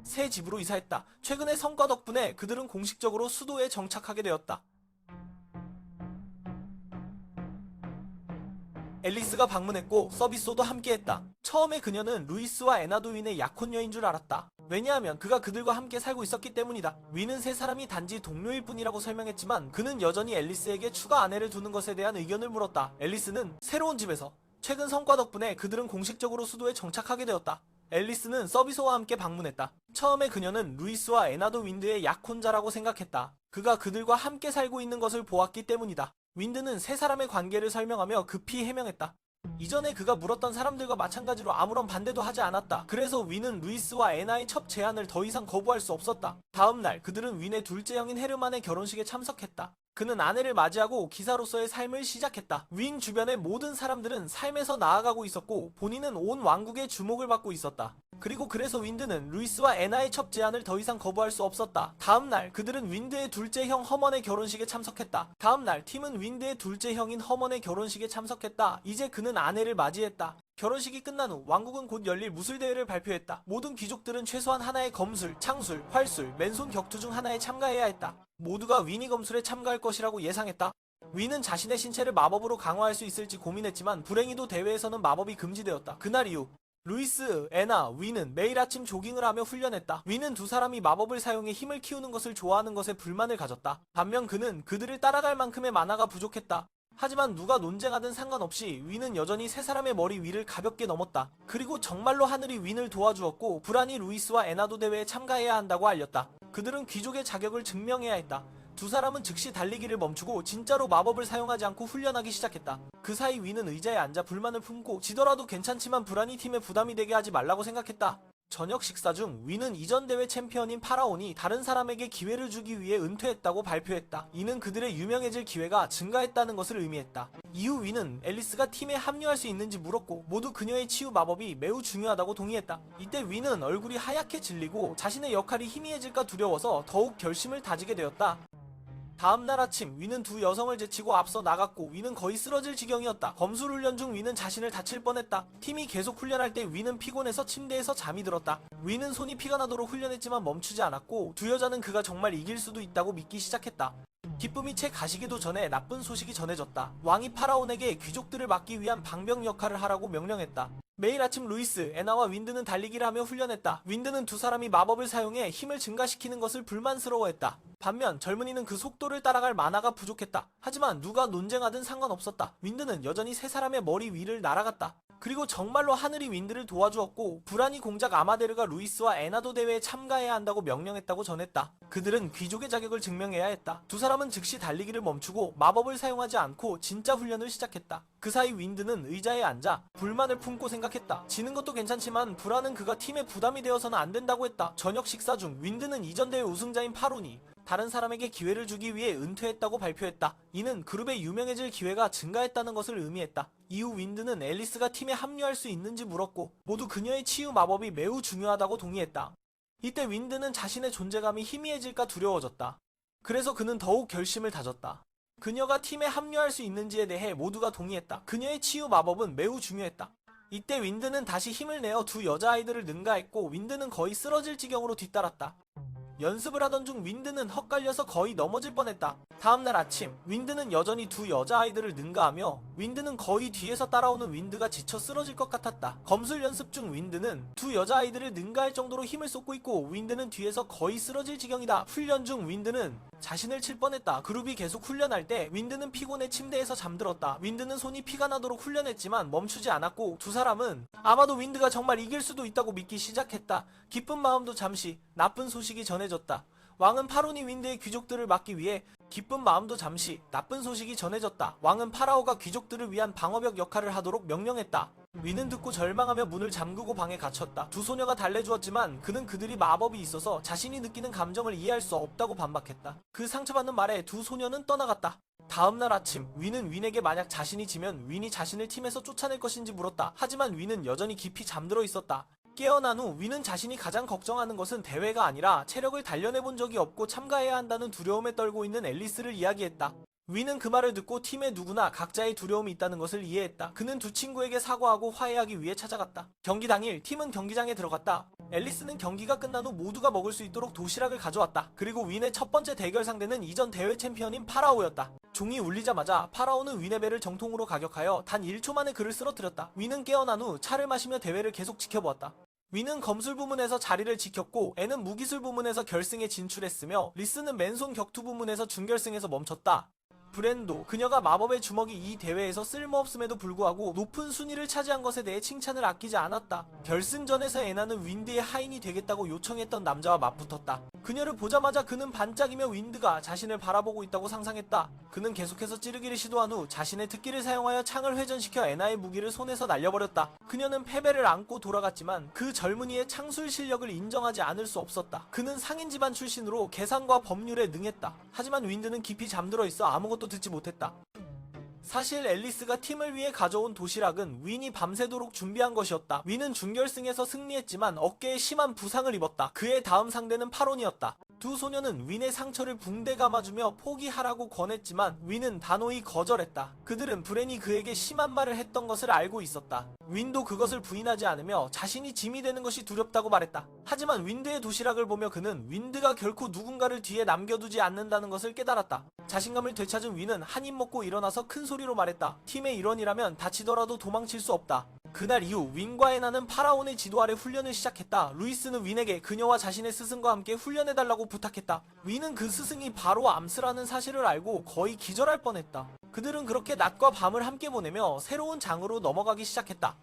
새 집으로 이사했다. 최근의 성과 덕분에 그들은 공식적으로 수도에 정착하게 되었다. 앨리스가 방문했고 서비스도 함께했다. 처음에 그녀는 루이스와 에나도윈의 약혼녀인 줄 알았다. 왜냐하면 그가 그들과 함께 살고 있었기 때문이다. 윈은 세 사람이 단지 동료일 뿐이라고 설명했지만 그는 여전히 앨리스에게 추가 아내를 두는 것에 대한 의견을 물었다. 앨리스는 새로운 집에서 최근 성과 덕분에 그들은 공식적으로 수도에 정착하게 되었다. 앨리스는 서비스와 함께 방문했다. 처음에 그녀는 루이스와 에나도 윈드의 약혼자라고 생각했다. 그가 그들과 함께 살고 있는 것을 보았기 때문이다. 윈드는 세 사람의 관계를 설명하며 급히 해명했다. 이전에 그가 물었던 사람들과 마찬가지로 아무런 반대도 하지 않았다. 그래서 윈은 루이스와 에나의 첫 제안을 더 이상 거부할 수 없었다. 다음날 그들은 윈의 둘째 형인 헤르만의 결혼식에 참석했다. 그는 아내를 맞이하고 기사로서의 삶을 시작했다. 윈 주변의 모든 사람들은 삶에서 나아가고 있었고 본인은 온 왕국의 주목을 받고 있었다. 그리고 그래서 윈드는 루이스와 에나의 첫 제안을 더 이상 거부할 수 없었다. 다음날 그들은 윈드의 둘째 형 허먼의 결혼식에 참석했다. 다음날 팀은 윈드의 둘째 형인 허먼의 결혼식에 참석했다. 이제 그는 아내를 맞이했다. 결혼식이 끝난 후 왕국은 곧 열릴 무술대회를 발표했다. 모든 귀족들은 최소한 하나의 검술, 창술, 활술, 맨손 격투 중 하나에 참가해야 했다. 모두가 윈이 검술에 참가할 것이라고 예상했다. 윈은 자신의 신체를 마법으로 강화할 수 있을지 고민했지만 불행히도 대회에서는 마법이 금지되었다. 그날 이후 루이스, 에나, 윈은 매일 아침 조깅을 하며 훈련했다. 윈은 두 사람이 마법을 사용해 힘을 키우는 것을 좋아하는 것에 불만을 가졌다. 반면 그는 그들을 따라갈 만큼의 만화가 부족했다. 하지만 누가 논쟁하든 상관없이 윈은 여전히 세 사람의 머리 위를 가볍게 넘었다. 그리고 정말로 하늘이 윈을 도와주었고 불안이 루이스와 에나도 대회에 참가해야 한다고 알렸다. 그들은 귀족의 자격을 증명해야 했다. 두 사람은 즉시 달리기를 멈추고 진짜로 마법을 사용하지 않고 훈련하기 시작했다. 그 사이 윈은 의자에 앉아 불만을 품고 지더라도 괜찮지만 불안이 팀에 부담이 되게 하지 말라고 생각했다. 저녁 식사 중 윈은 이전 대회 챔피언인 파라온이 다른 사람에게 기회를 주기 위해 은퇴했다고 발표했다. 이는 그들의 유명해질 기회가 증가했다는 것을 의미했다. 이후 윈은 앨리스가 팀에 합류할 수 있는지 물었고 모두 그녀의 치유 마법이 매우 중요하다고 동의했다. 이때 윈은 얼굴이 하얗게 질리고 자신의 역할이 희미해질까 두려워서 더욱 결심을 다지게 되었다. 다음날 아침 윈은 두 여성을 제치고 앞서 나갔고 윈은 거의 쓰러질 지경이었다. 검술 훈련 중 윈은 자신을 다칠 뻔했다. 팀이 계속 훈련할 때 윈은 피곤해서 침대에서 잠이 들었다. 윈은 손이 피가 나도록 훈련했지만 멈추지 않았고 두 여자는 그가 정말 이길 수도 있다고 믿기 시작했다. 기쁨이 채 가시기도 전에 나쁜 소식이 전해졌다. 왕이 파라온에게 귀족들을 막기 위한 방병 역할을 하라고 명령했다. 매일 아침 루이스, 에나와 윈드는 달리기를 하며 훈련했다. 윈드는 두 사람이 마법을 사용해 힘을 증가시키는 것을 불만스러워했다. 반면 젊은이는 그 속도를 따라갈 만화가 부족했다. 하지만 누가 논쟁하든 상관없었다. 윈드는 여전히 세 사람의 머리 위를 날아갔다. 그리고 정말로 하늘이 윈드를 도와주었고 브라니 공작 아마데르가 루이스와 에나도 대회에 참가해야 한다고 명령했다고 전했다. 그들은 귀족의 자격을 증명해야 했다. 두 사람은 즉시 달리기를 멈추고 마법을 사용하지 않고 진짜 훈련을 시작했다. 그 사이 윈드는 의자에 앉아 불만을 품고 생각했다. 지는 것도 괜찮지만 브라는 그가 팀에 부담이 되어서는 안 된다고 했다. 저녁 식사 중 윈드는 이전 대회 우승자인 파론이 다른 사람에게 기회를 주기 위해 은퇴했다고 발표했다. 이는 그룹에 유명해질 기회가 증가했다는 것을 의미했다. 이후 윈드는 앨리스가 팀에 합류할 수 있는지 물었고 모두 그녀의 치유 마법이 매우 중요하다고 동의했다. 이때 윈드는 자신의 존재감이 희미해질까 두려워졌다. 그래서 그는 더욱 결심을 다졌다. 그녀가 팀에 합류할 수 있는지에 대해 모두가 동의했다. 그녀의 치유 마법은 매우 중요했다. 이때 윈드는 다시 힘을 내어 두 여자아이들을 능가했고 윈드는 거의 쓰러질 지경으로 뒤따랐다. 연습을 하던 중 윈드는 헛갈려서 거의 넘어질 뻔했다. 다음날 아침 윈드는 여전히 두 여자아이들을 능가하며 윈드는 거의 뒤에서 따라오는 윈드가 지쳐 쓰러질 것 같았다. 검술 연습 중 윈드는 두 여자아이들을 능가할 정도로 힘을 쏟고 있고 윈드는 뒤에서 거의 쓰러질 지경이다. 훈련 중 윈드는 자신을 칠 뻔했다. 그룹이 계속 훈련할 때 윈드는 피곤해 침대에서 잠들었다. 윈드는 손이 피가 나도록 훈련했지만 멈추지 않았고 두 사람은 아마도 윈드가 정말 이길 수도 있다고 믿기 시작했다. 기쁜 마음도 잠시 나쁜 소식이 전해졌다. 왕은 파론이 윈드의 귀족들을 막기 위해 기쁜 마음도 잠시 나쁜 소식이 전해졌다. 왕은 파라오가 귀족들을 위한 방어벽 역할을 하도록 명령했다. 윈은 듣고 절망하며 문을 잠그고 방에 갇혔다. 두 소녀가 달래주었지만 그는 그들이 마법이 있어서 자신이 느끼는 감정을 이해할 수 없다고 반박했다. 그 상처받는 말에 두 소녀는 떠나갔다. 다음날 아침 윈은 윈에게 만약 자신이 지면 윈이 자신을 팀에서 쫓아낼 것인지 물었다. 하지만 윈은 여전히 깊이 잠들어 있었다. 깨어난 후 윈은 자신이 가장 걱정하는 것은 대회가 아니라 체력을 단련해본 적이 없고 참가해야 한다는 두려움에 떨고 있는 앨리스를 이야기했다. 윈은 그 말을 듣고 팀에 누구나 각자의 두려움이 있다는 것을 이해했다. 그는 두 친구에게 사과하고 화해하기 위해 찾아갔다. 경기 당일 팀은 경기장에 들어갔다. 앨리스는 경기가 끝난 후 모두가 먹을 수 있도록 도시락을 가져왔다. 그리고 윈의 첫 번째 대결 상대는 이전 대회 챔피언인 파라오였다. 종이 울리자마자 파라오는 윈의 배를 정통으로 가격하여 단 1초 만에 그를 쓰러뜨렸다. 윈은 깨어난 후 차를 마시며 대회를 계속 지켜보았다. 윈은 검술 부문에서 자리를 지켰고 애는 무기술 부문에서 결승에 진출했으며 리스는 맨손 격투 부문에서 준결승에서 멈췄다. 브랜도, 그녀가 마법의 주먹이 이 대회에서 쓸모없음에도 불구하고 높은 순위를 차지한 것에 대해 칭찬을 아끼지 않았다. 결승전에서 애나는 윈드의 하인이 되겠다고 요청했던 남자와 맞붙었다. 그녀를 보자마자 그는 반짝이며 윈드가 자신을 바라보고 있다고 상상했다. 그는 계속해서 찌르기를 시도한 후 자신의 특기를 사용하여 창을 회전시켜 애나의 무기를 손에서 날려버렸다. 그녀는 패배를 안고 돌아갔지만 그 젊은이의 창술 실력을 인정하지 않을 수 없었다. 그는 상인 집안 출신으로 계산과 법률에 능했다. 하지만 윈드는 깊이 잠들어 있어 아무것도 듣지 못했다. 사실 앨리스가 팀을 위해 가져온 도시락은 윈이 밤새도록 준비한 것이었다. 윈은 준결승에서 승리했지만 어깨에 심한 부상을 입었다. 그의 다음 상대는 파론이었다. 두 소녀는 윈의 상처를 붕대 감아주며 포기하라고 권했지만 윈은 단호히 거절했다. 그들은 브랜이 그에게 심한 말을 했던 것을 알고 있었다. 윈도 그것을 부인하지 않으며 자신이 짐이 되는 것이 두렵다고 말했다. 하지만 윈드의 도시락을 보며 그는 윈드가 결코 누군가를 뒤에 남겨두지 않는다는 것을 깨달았다. 자신감을 되찾은 윈은 한 입 먹고 일어나서 큰 소리로 말했다. 팀의 일원이라면 다치더라도 도망칠 수 없다. 그날 이후 윈과 애나는 파라온의 지도 아래 훈련을 시작했다. 루이스는 윈에게 그녀와 자신의 스승과 함께 훈련해달라고 부탁했다. 윈은 그 스승이 바로 암스라는 사실을 알고 거의 기절할 뻔했다. 그들은 그렇게 낮과 밤을 함께 보내며 새로운 장으로 넘어가기 시작했다.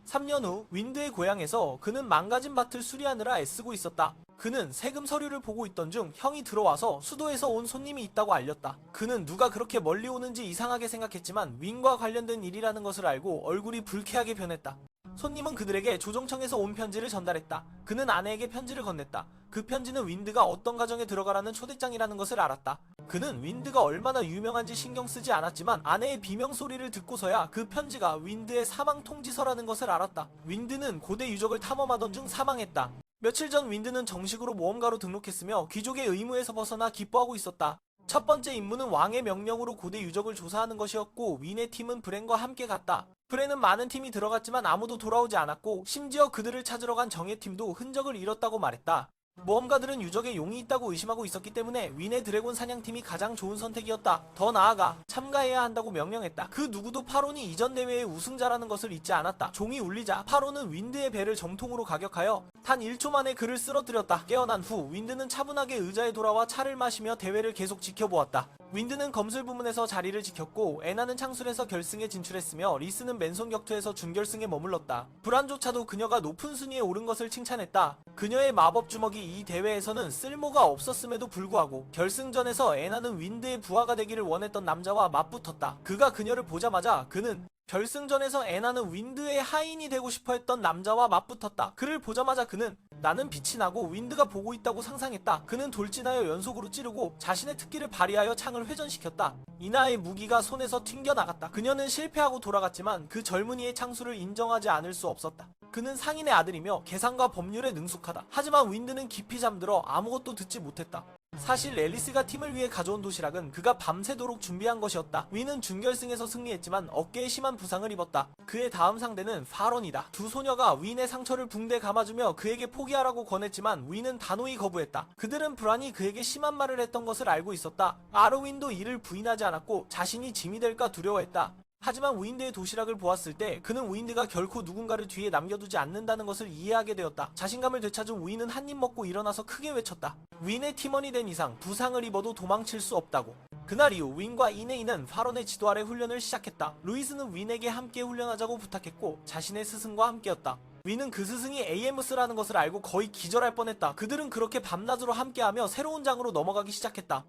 3년 후 윈드의 고향에서 그는 망가진 밭을 수리하느라 애쓰고 있었다. 그는 세금 서류를 보고 있던 중 형이 들어와서 수도에서 온 손님이 있다고 알렸다. 그는 누가 그렇게 멀리 오는지 이상하게 생각했지만 윈과 관련된 일이라는 것을 알고 얼굴이 불쾌하게 변했다. 손님은 그들에게 조정청에서 온 편지를 전달했다. 그는 아내에게 편지를 건넸다. 그 편지는 윈드가 어떤 가정에 들어가라는 초대장이라는 것을 알았다. 그는 윈드가 얼마나 유명한지 신경 쓰지 않았지만 아내의 비명 소리를 듣고서야 그 편지가 윈드의 사망 통지서라는 것을 알았다. 윈드는 고대 유적을 탐험하던 중 사망했다. 며칠 전 윈드는 정식으로 모험가로 등록했으며 귀족의 의무에서 벗어나 기뻐하고 있었다. 첫 번째 임무는 왕의 명령으로 고대 유적을 조사하는 것이었고 윈의 팀은 브랜과 함께 갔다. 브랜은 많은 팀이 들어갔지만 아무도 돌아오지 않았고 심지어 그들을 찾으러 간 정예 팀도 흔적을 잃었다고 말했다. 모험가들은 유적에 용이 있다고 의심하고 있었기 때문에 윈의 드래곤 사냥팀이 가장 좋은 선택이었다. 더 나아가 참가해야 한다고 명령했다. 그 누구도 파론이 이전 대회의 우승자라는 것을 잊지 않았다. 종이 울리자 파론은 윈드의 배를 정통으로 가격하여 단 1초 만에 그를 쓰러뜨렸다. 깨어난 후 윈드는 차분하게 의자에 돌아와 차를 마시며 대회를 계속 지켜보았다. 윈드는 검술 부문에서 자리를 지켰고 애나는 창술에서 결승에 진출했으며 리스는 맨손 격투에서 준결승에 머물렀다. 브란조차도 그녀가 높은 순위에 오른 것을 칭찬했다. 그녀의 마법 주먹이 이 대회에서는 쓸모가 없었음에도 불구하고 결승전에서 애나는 윈드의 부하가 되기를 원했던 남자와 맞붙었다. 그가 그녀를 보자마자 그는 결승전에서 애나는 윈드의 하인이 되고 싶어 했던 남자와 맞붙었다. 그를 보자마자 그는 나는 빛이 나고 윈드가 보고 있다고 상상했다. 그는 돌진하여 연속으로 찌르고 자신의 특기를 발휘하여 창을 회전시켰다. 이나의 무기가 손에서 튕겨나갔다. 그녀는 실패하고 돌아갔지만 그 젊은이의 창수를 인정하지 않을 수 없었다. 그는 상인의 아들이며 계산과 법률에 능숙하다. 하지만 윈드는 깊이 잠들어 아무것도 듣지 못했다. 사실 앨리스가 팀을 위해 가져온 도시락은 그가 밤새도록 준비한 것이었다. 윈은 준결승에서 승리했지만 어깨에 심한 부상을 입었다. 그의 다음 상대는 파론이다. 두 소녀가 윈의 상처를 붕대 감아주며 그에게 포기하라고 권했지만 윈은 단호히 거부했다. 그들은 브란이 그에게 심한 말을 했던 것을 알고 있었다. 아르윈도 이를 부인하지 않았고 자신이 짐이 될까 두려워했다. 하지만 윈드의 도시락을 보았을 때 그는 윈드가 결코 누군가를 뒤에 남겨두지 않는다는 것을 이해하게 되었다. 자신감을 되찾은 윈은 한 입 먹고 일어나서 크게 외쳤다. 윈의 팀원이 된 이상 부상을 입어도 도망칠 수 없다고. 그날 이후 윈과 이네이는 파론의 지도 아래 훈련을 시작했다. 루이스는 윈에게 함께 훈련하자고 부탁했고 자신의 스승과 함께였다. 윈은 그 스승이 AMS라는 것을 알고 거의 기절할 뻔했다. 그들은 그렇게 밤낮으로 함께하며 새로운 장으로 넘어가기 시작했다.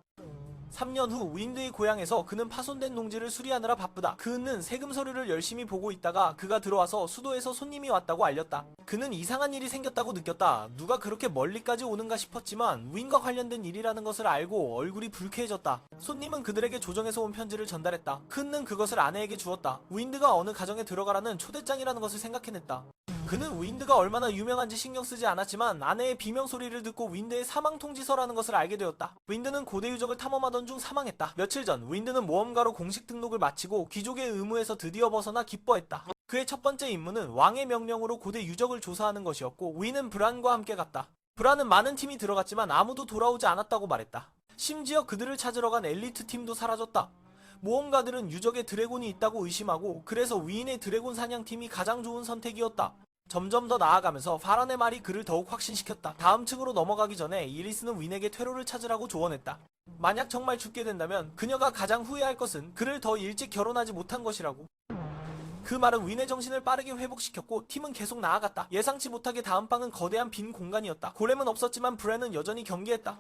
3년 후 윈드의 고향에서 그는 파손된 농지를 수리하느라 바쁘다. 그는 세금 서류를 열심히 보고 있다가 그가 들어와서 수도에서 손님이 왔다고 알렸다. 그는 이상한 일이 생겼다고 느꼈다. 누가 그렇게 멀리까지 오는가 싶었지만 윈과 관련된 일이라는 것을 알고 얼굴이 불쾌해졌다. 손님은 그들에게 조정에서 온 편지를 전달했다. 그는 그것을 아내에게 주었다. 윈드가 어느 가정에 들어가라는 초대장이라는 것을 생각해냈다. 그는 윈드가 얼마나 유명한지 신경 쓰지 않았지만 아내의 비명 소리를 듣고 윈드의 사망 통지서라는 것을 알게 되었다. 윈드는 고대 유적을 탐험하던 중 사망했다. 며칠 전 윈드는 모험가로 공식 등록을 마치고 귀족의 의무에서 드디어 벗어나 기뻐했다. 그의 첫 번째 임무는 왕의 명령으로 고대 유적을 조사하는 것이었고 윈은 브란과 함께 갔다. 브란은 많은 팀이 들어갔지만 아무도 돌아오지 않았다고 말했다. 심지어 그들을 찾으러 간 엘리트 팀도 사라졌다. 모험가들은 유적에 드래곤이 있다고 의심하고 그래서 윈의 드래곤 사냥팀이 가장 좋은 선택이었다. 점점 더 나아가면서 파란의 말이 그를 더욱 확신시켰다. 다음 층으로 넘어가기 전에 이리스는 윈에게 퇴로를 찾으라고 조언했다. 만약 정말 죽게 된다면 그녀가 가장 후회할 것은 그를 더 일찍 결혼하지 못한 것이라고. 그 말은 윈의 정신을 빠르게 회복시켰고 팀은 계속 나아갔다. 예상치 못하게 다음 방은 거대한 빈 공간이었다. 골렘은 없었지만 브랜은 여전히 경계했다.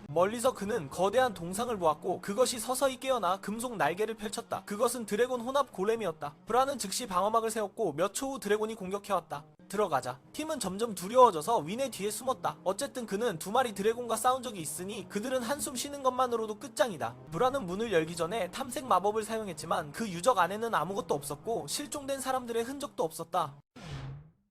멀리서 그는 거대한 동상을 보았고 그것이 서서히 깨어나 금속 날개를 펼쳤다. 그것은 드래곤 혼합 골렘이었다. 브란은 즉시 방어막을 세웠고 몇 초 후 드래곤이 공격해왔다. 들어가자 팀은 점점 두려워져서 윈의 뒤에 숨었다. 어쨌든 그는 두 마리 드래곤과 싸운 적이 있으니 그들은 한숨 쉬는 것만으로도 끝장이다. 브란은 문을 열기 전에 탐색 마법을 사용했지만 그 유적 안에는 아무것도 없었고 실종된 사람들의 흔적도 없었다.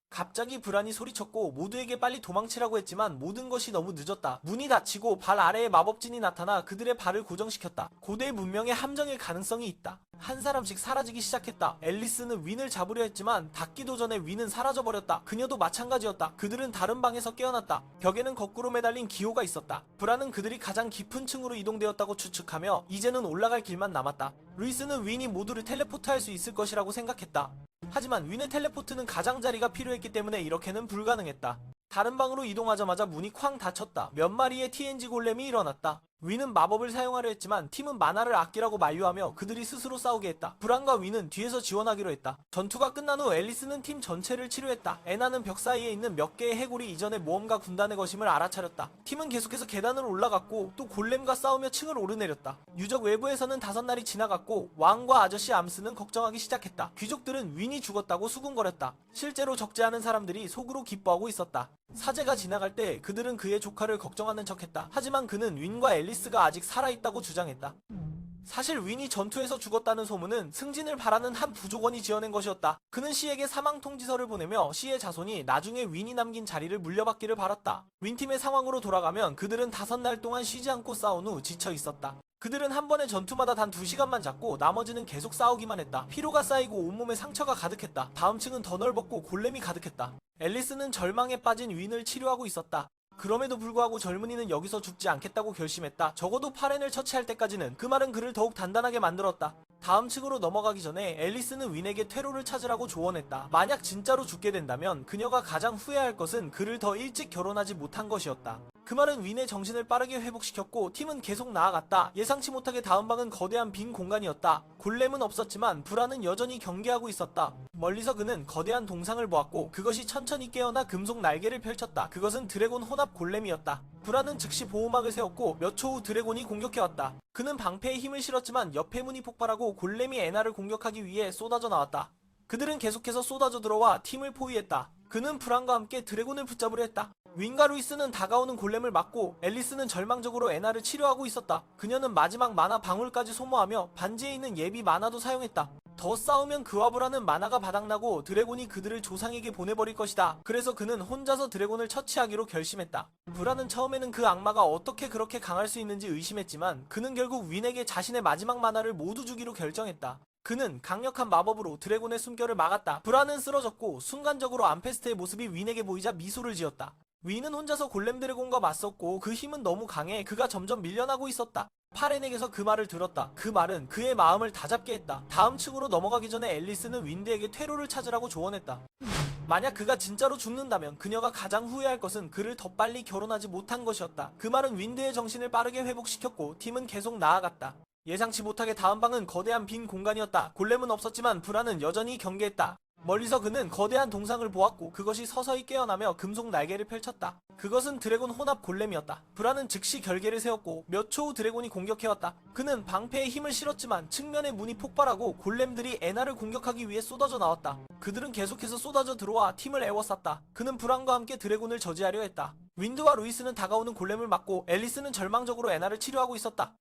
갑자기 브란이 소리쳤고 모두에게 빨리 도망치라고 했지만 모든 것이 너무 늦었다. 문이 닫히고 발 아래에 마법진이 나타나 그들의 발을 고정시켰다. 고대 문명의 함정일 가능성이 있다. 한 사람씩 사라지기 시작했다. 앨리스는 윈을 잡으려 했지만 닿기도 전에 윈은 사라져버렸다. 그녀도 마찬가지였다. 그들은 다른 방에서 깨어났다. 벽에는 거꾸로 매달린 기호가 있었다. 브란은 그들이 가장 깊은 층으로 이동되었다고 추측하며 이제는 올라갈 길만 남았다. 루이스는 윈이 모두를 텔레포트할 수 있을 것이라고 생각했다. 하지만 윈의 텔레포트는 가장자리가 필요했기 때문에 이렇게는 불가능했다. 다른 방으로 이동하자마자 문이 쾅 닫혔다. 몇 마리의 TNG 골렘이 일어났다. 윈은 마법을 사용하려 했지만 팀은 만화를 아끼라고 만류하며 그들이 스스로 싸우게 했다. 브란과 윈은 뒤에서 지원하기로 했다. 전투가 끝난 후 앨리스는 팀 전체를 치료했다. 애나는 벽 사이에 있는 몇 개의 해골이 이전의 모험가 군단의 것임을 알아차렸다. 팀은 계속해서 계단을 올라갔고 또 골렘과 싸우며 층을 오르내렸다. 유적 외부에서는 5날이 지나갔고 왕과 아저씨 암스는 걱정하기 시작했다. 귀족들은 윈이 죽었다고 수군거렸다. 실제로 적지 않은 사람들이 속으로 기뻐하고 있었다. 사제가 지나갈 때 그들은 그의 조카를 걱정하는 척했다. 하지만 그는 윈과 앨리스가 아직 살아있다고 주장했다. 사실 윈이 전투에서 죽었다는 소문은 승진을 바라는 한 부족원이 지어낸 것이었다. 그는 시에게 사망 통지서를 보내며 시의 자손이 나중에 윈이 남긴 자리를 물려받기를 바랐다. 윈팀의 상황으로 돌아가면 그들은 5날 동안 쉬지 않고 싸운 후 지쳐 있었다. 그들은 한 번의 전투마다 단 2시간만 잤고 나머지는 계속 싸우기만 했다. 피로가 쌓이고 온몸에 상처가 가득했다. 다음 층은 더 넓었고 골렘이 가득했다. 앨리스는 절망에 빠진 윈을 치료하고 있었다. 그럼에도 불구하고 젊은이는 여기서 죽지 않겠다고 결심했다. 적어도 파렌을 처치할 때까지는. 그 말은 그를 더욱 단단하게 만들었다. 다음 층으로 넘어가기 전에 앨리스는 윈에게 퇴로를 찾으라고 조언했다. 만약 진짜로 죽게 된다면 그녀가 가장 후회할 것은 그를 더 일찍 결혼하지 못한 것이었다. 그 말은 윈의 정신을 빠르게 회복시켰고 팀은 계속 나아갔다. 예상치 못하게 다음 방은 거대한 빈 공간이었다. 골렘은 없었지만 브라는 여전히 경계하고 있었다. 멀리서 그는 거대한 동상을 보았고 그것이 천천히 깨어나 금속 날개를 펼쳤다. 그것은 드래곤 혼합 골렘이었다. 브라는 즉시 보호막을 세웠고 몇 초 후 드래곤이 공격해왔다. 그는 방패에 힘을 실었지만 옆에 문이 폭발하고 골렘이 에나를 공격하기 위해 쏟아져 나왔다. 그들은 계속해서 쏟아져 들어와 팀을 포위했다. 그는 브란과 함께 드래곤을 붙잡으려 했다. 윈과 루이스는 다가오는 골렘을 막고 앨리스는 절망적으로 에나를 치료하고 있었다. 그녀는 마지막 마나 방울까지 소모하며 반지에 있는 예비 마나도 사용했다. 더 싸우면 그와 브라는 마나가 바닥나고 드래곤이 그들을 조상에게 보내버릴 것이다. 그래서 그는 혼자서 드래곤을 처치하기로 결심했다. 브라는 처음에는 그 악마가 어떻게 그렇게 강할 수 있는지 의심했지만 그는 결국 윈에게 자신의 마지막 마나를 모두 주기로 결정했다. 그는 강력한 마법으로 드래곤의 숨결을 막았다. 브라는 쓰러졌고 순간적으로 암페스트의 모습이 윈에게 보이자 미소를 지었다. 윈은 혼자서 골렘 드래곤과 맞섰고 그 힘은 너무 강해 그가 점점 밀려나고 있었다. 파렌에게서 그 말을 들었다. 그 말은 그의 마음을 다잡게 했다. 다음 층으로 넘어가기 전에 앨리스는 윈드에게 퇴로를 찾으라고 조언했다. 만약 그가 진짜로 죽는다면 그녀가 가장 후회할 것은 그를 더 빨리 결혼하지 못한 것이었다. 그 말은 윈드의 정신을 빠르게 회복시켰고 팀은 계속 나아갔다. 예상치 못하게 다음 방은 거대한 빈 공간이었다. 골렘은 없었지만 브라는 여전히 경계했다. 멀리서 그는 거대한 동상을 보았고 그것이 서서히 깨어나며 금속 날개를 펼쳤다. 그것은 드래곤 혼합 골렘이었다. 브라는 즉시 결계를 세웠고 몇 초 후 드래곤이 공격해왔다. 그는 방패에 힘을 실었지만 측면의 문이 폭발하고 골렘들이 에나를 공격하기 위해 쏟아져 나왔다. 그들은 계속해서 쏟아져 들어와 팀을 애워쌌다. 그는 브란과 함께 드래곤을 저지하려 했다. 윈드와 루이스는 다가오는 골렘을 막고 앨리스는 절망적으로 에나를 치료하고 있었다.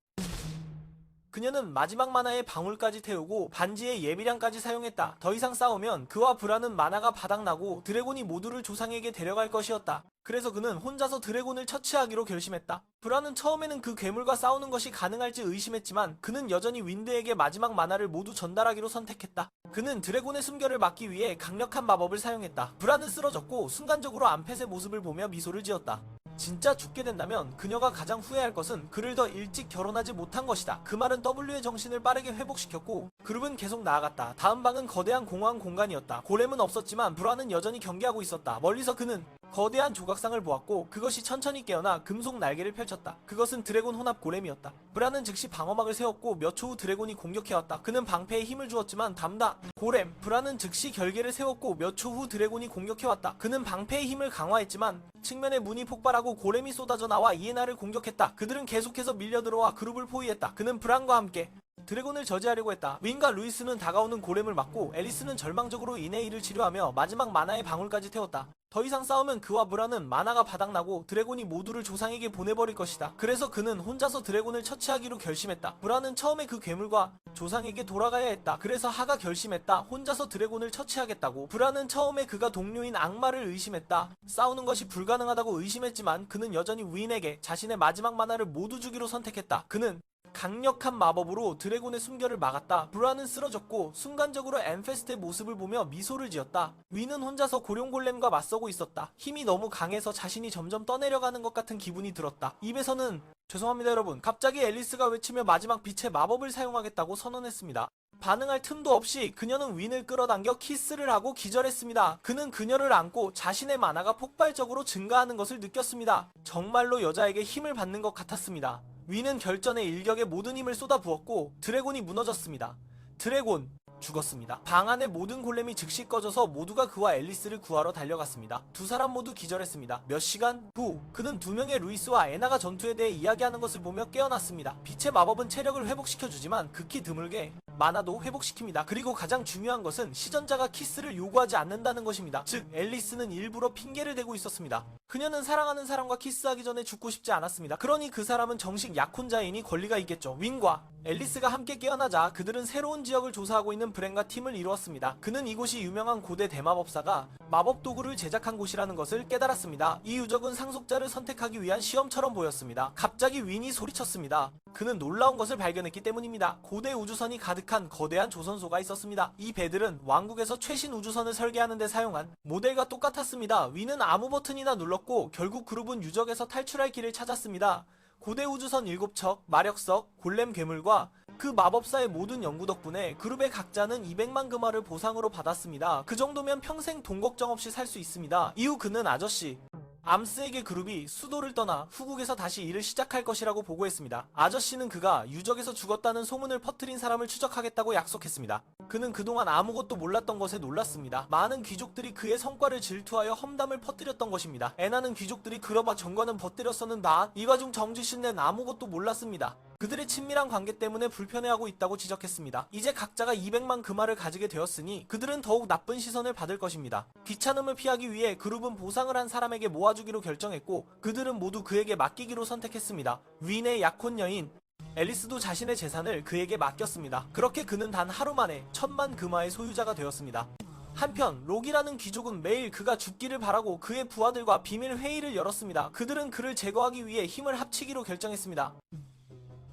그녀는 마지막 마나의 방울까지 태우고 반지의 예비량까지 사용했다. 더 이상 싸우면 그와 브라는 마나가 바닥나고 드래곤이 모두를 조상에게 데려갈 것이었다. 그래서 그는 혼자서 드래곤을 처치하기로 결심했다. 브라는 처음에는 그 괴물과 싸우는 것이 가능할지 의심했지만 그는 여전히 윈드에게 마지막 마나를 모두 전달하기로 선택했다. 그는 드래곤의 숨결을 막기 위해 강력한 마법을 사용했다. 브라는 쓰러졌고 순간적으로 암펫의 모습을 보며 미소를 지었다. 진짜 죽게 된다면 그녀가 가장 후회할 것은 그를 더 일찍 결혼하지 못한 것이다. 그 말은 W의 정신을 빠르게 회복시켰고 그룹은 계속 나아갔다. 다음 방은 거대한 공허한 공간이었다. 골렘은 없었지만 브라는 여전히 경계하고 있었다. 멀리서 그는 거대한 조각상을 보았고 그것이 천천히 깨어나 금속 날개를 펼쳤다. 그것은 드래곤 혼합 골렘이었다. 브라는 즉시 방어막을 세웠고 몇 초 후 드래곤이 공격해왔다. 그는 방패에 힘을 주었지만 담다 골렘 브라는 즉시 결계를 세웠고 몇 초 후 드래곤이 공격해왔다. 그는 방패의 힘을 강화했지만 측면에 문이 폭발하고 골렘이 쏟아져 나와 이에나를 공격했다. 그들은 계속해서 밀려들어와 그룹을 포위했다. 그는 브란과 함께 드래곤을 저지하려고 했다. 윈과 루이스는 다가오는 골렘을 막고 앨리스는 절망적으로 인의 일을 치료하며 마지막 마나의 방울까지 태웠다. 더 이상 싸우면 그와 브라는 마나가 바닥나고 드래곤이 모두를 조상에게 보내버릴 것이다. 그래서 그는 혼자서 드래곤을 처치하기로 결심했다. 브라는 처음에 그 괴물과 조상에게 돌아가야 했다. 그래서 하가 결심했다. 혼자서 드래곤을 처치하겠다고. 브라는 처음에 그가 동료인 악마를 의심했다. 싸우는 것이 불가능하다고 의심했지만 그는 여전히 윈에게 자신의 마지막 마나를 모두 주기로 선택했다. 그는 강력한 마법으로 드래곤의 숨결을 막았다. 브라는 쓰러졌고 순간적으로 엠페스트의 모습을 보며 미소를 지었다. 윈은 혼자서 고룡골렘과 맞서고 있었다. 힘이 너무 강해서 자신이 점점 떠내려가는 것 같은 기분이 들었다. 입에서는 죄송합니다 여러분. 갑자기 앨리스가 외치며 마지막 빛의 마법을 사용하겠다고 선언했습니다. 반응할 틈도 없이 그녀는 윈을 끌어당겨 키스를 하고 기절했습니다. 그는 그녀를 안고 자신의 마나가 폭발적으로 증가하는 것을 느꼈습니다. 정말로 여자에게 힘을 받는 것 같았습니다. 윈은 결전의 일격에 모든 힘을 쏟아부었고 드래곤이 무너졌습니다. 드래곤 죽었습니다. 방 안의 모든 골렘이 즉시 꺼져서 모두가 그와 앨리스를 구하러 달려갔습니다. 두 사람 모두 기절했습니다. 몇 시간 후 그는 두 명의 루이스와 에나가 전투에 대해 이야기하는 것을 보며 깨어났습니다. 빛의 마법은 체력을 회복시켜주지만 극히 드물게 마나도 회복시킵니다. 그리고 가장 중요한 것은 시전자가 키스를 요구하지 않는다는 것입니다. 즉 앨리스는 일부러 핑계를 대고 있었습니다. 그녀는 사랑하는 사람과 키스하기 전에 죽고 싶지 않았습니다. 그러니 그 사람은 정식 약혼자이니 권리가 있겠죠. 윈과 앨리스가 함께 깨어나자 그들은 새로운 지역을 조사하고 있는 브렌과 팀을 이루었습니다. 그는 이곳이 유명한 고대 대마법사가 마법 도구를 제작한 곳이라는 것을 깨달았습니다. 이 유적은 상속자를 선택하기 위한 시험처럼 보였습니다. 갑자기 윈이 소리쳤습니다. 그는 놀라운 것을 발견했기 때문입니다. 고대 우주선이 가득한 거대한 조선소가 있었습니다. 이 배들은 왕국에서 최신 우주선을 설계하는 데 사용한 모델과 똑같았습니다. 윈은 아무 버튼이나 눌렀고 결국 그룹은 유적에서 탈출할 길을 찾았습니다. 고대 우주선 7척, 마력석, 골렘 괴물과 그 마법사의 모든 연구 덕분에 그룹의 각자는 200만 금화를 보상으로 받았습니다. 그 정도면 평생 돈 걱정 없이 살 수 있습니다. 이후 그는 암스에게 그룹이 수도를 떠나 후국에서 다시 일을 시작할 것이라고 보고했습니다. 아저씨는 그가 유적에서 죽었다는 소문을 퍼뜨린 사람을 추적하겠다고 약속했습니다. 그는 그동안 아무것도 몰랐던 것에 놀랐습니다. 많은 귀족들이 그의 성과를 질투하여 험담을 퍼뜨렸던 것입니다. 애나는 귀족들이 그러봐 정관은 벗들였었는다. 이 와중 정지신은 아무것도 몰랐습니다. 그들의 친밀한 관계 때문에 불편해하고 있다고 지적했습니다. 이제 각자가 200만 금화를 가지게 되었으니 그들은 더욱 나쁜 시선을 받을 것입니다. 귀찮음을 피하기 위해 그룹은 보상을 한 사람에게 모아주기로 결정했고 그들은 모두 그에게 맡기기로 선택했습니다. 윈의 약혼 여인 앨리스도 자신의 재산을 그에게 맡겼습니다. 그렇게 그는 단 하루 만에 1000만 금화의 소유자가 되었습니다. 한편 록이라는 귀족은 매일 그가 죽기를 바라고 그의 부하들과 비밀 회의를 열었습니다. 그들은 그를 제거하기 위해 힘을 합치기로 결정했습니다.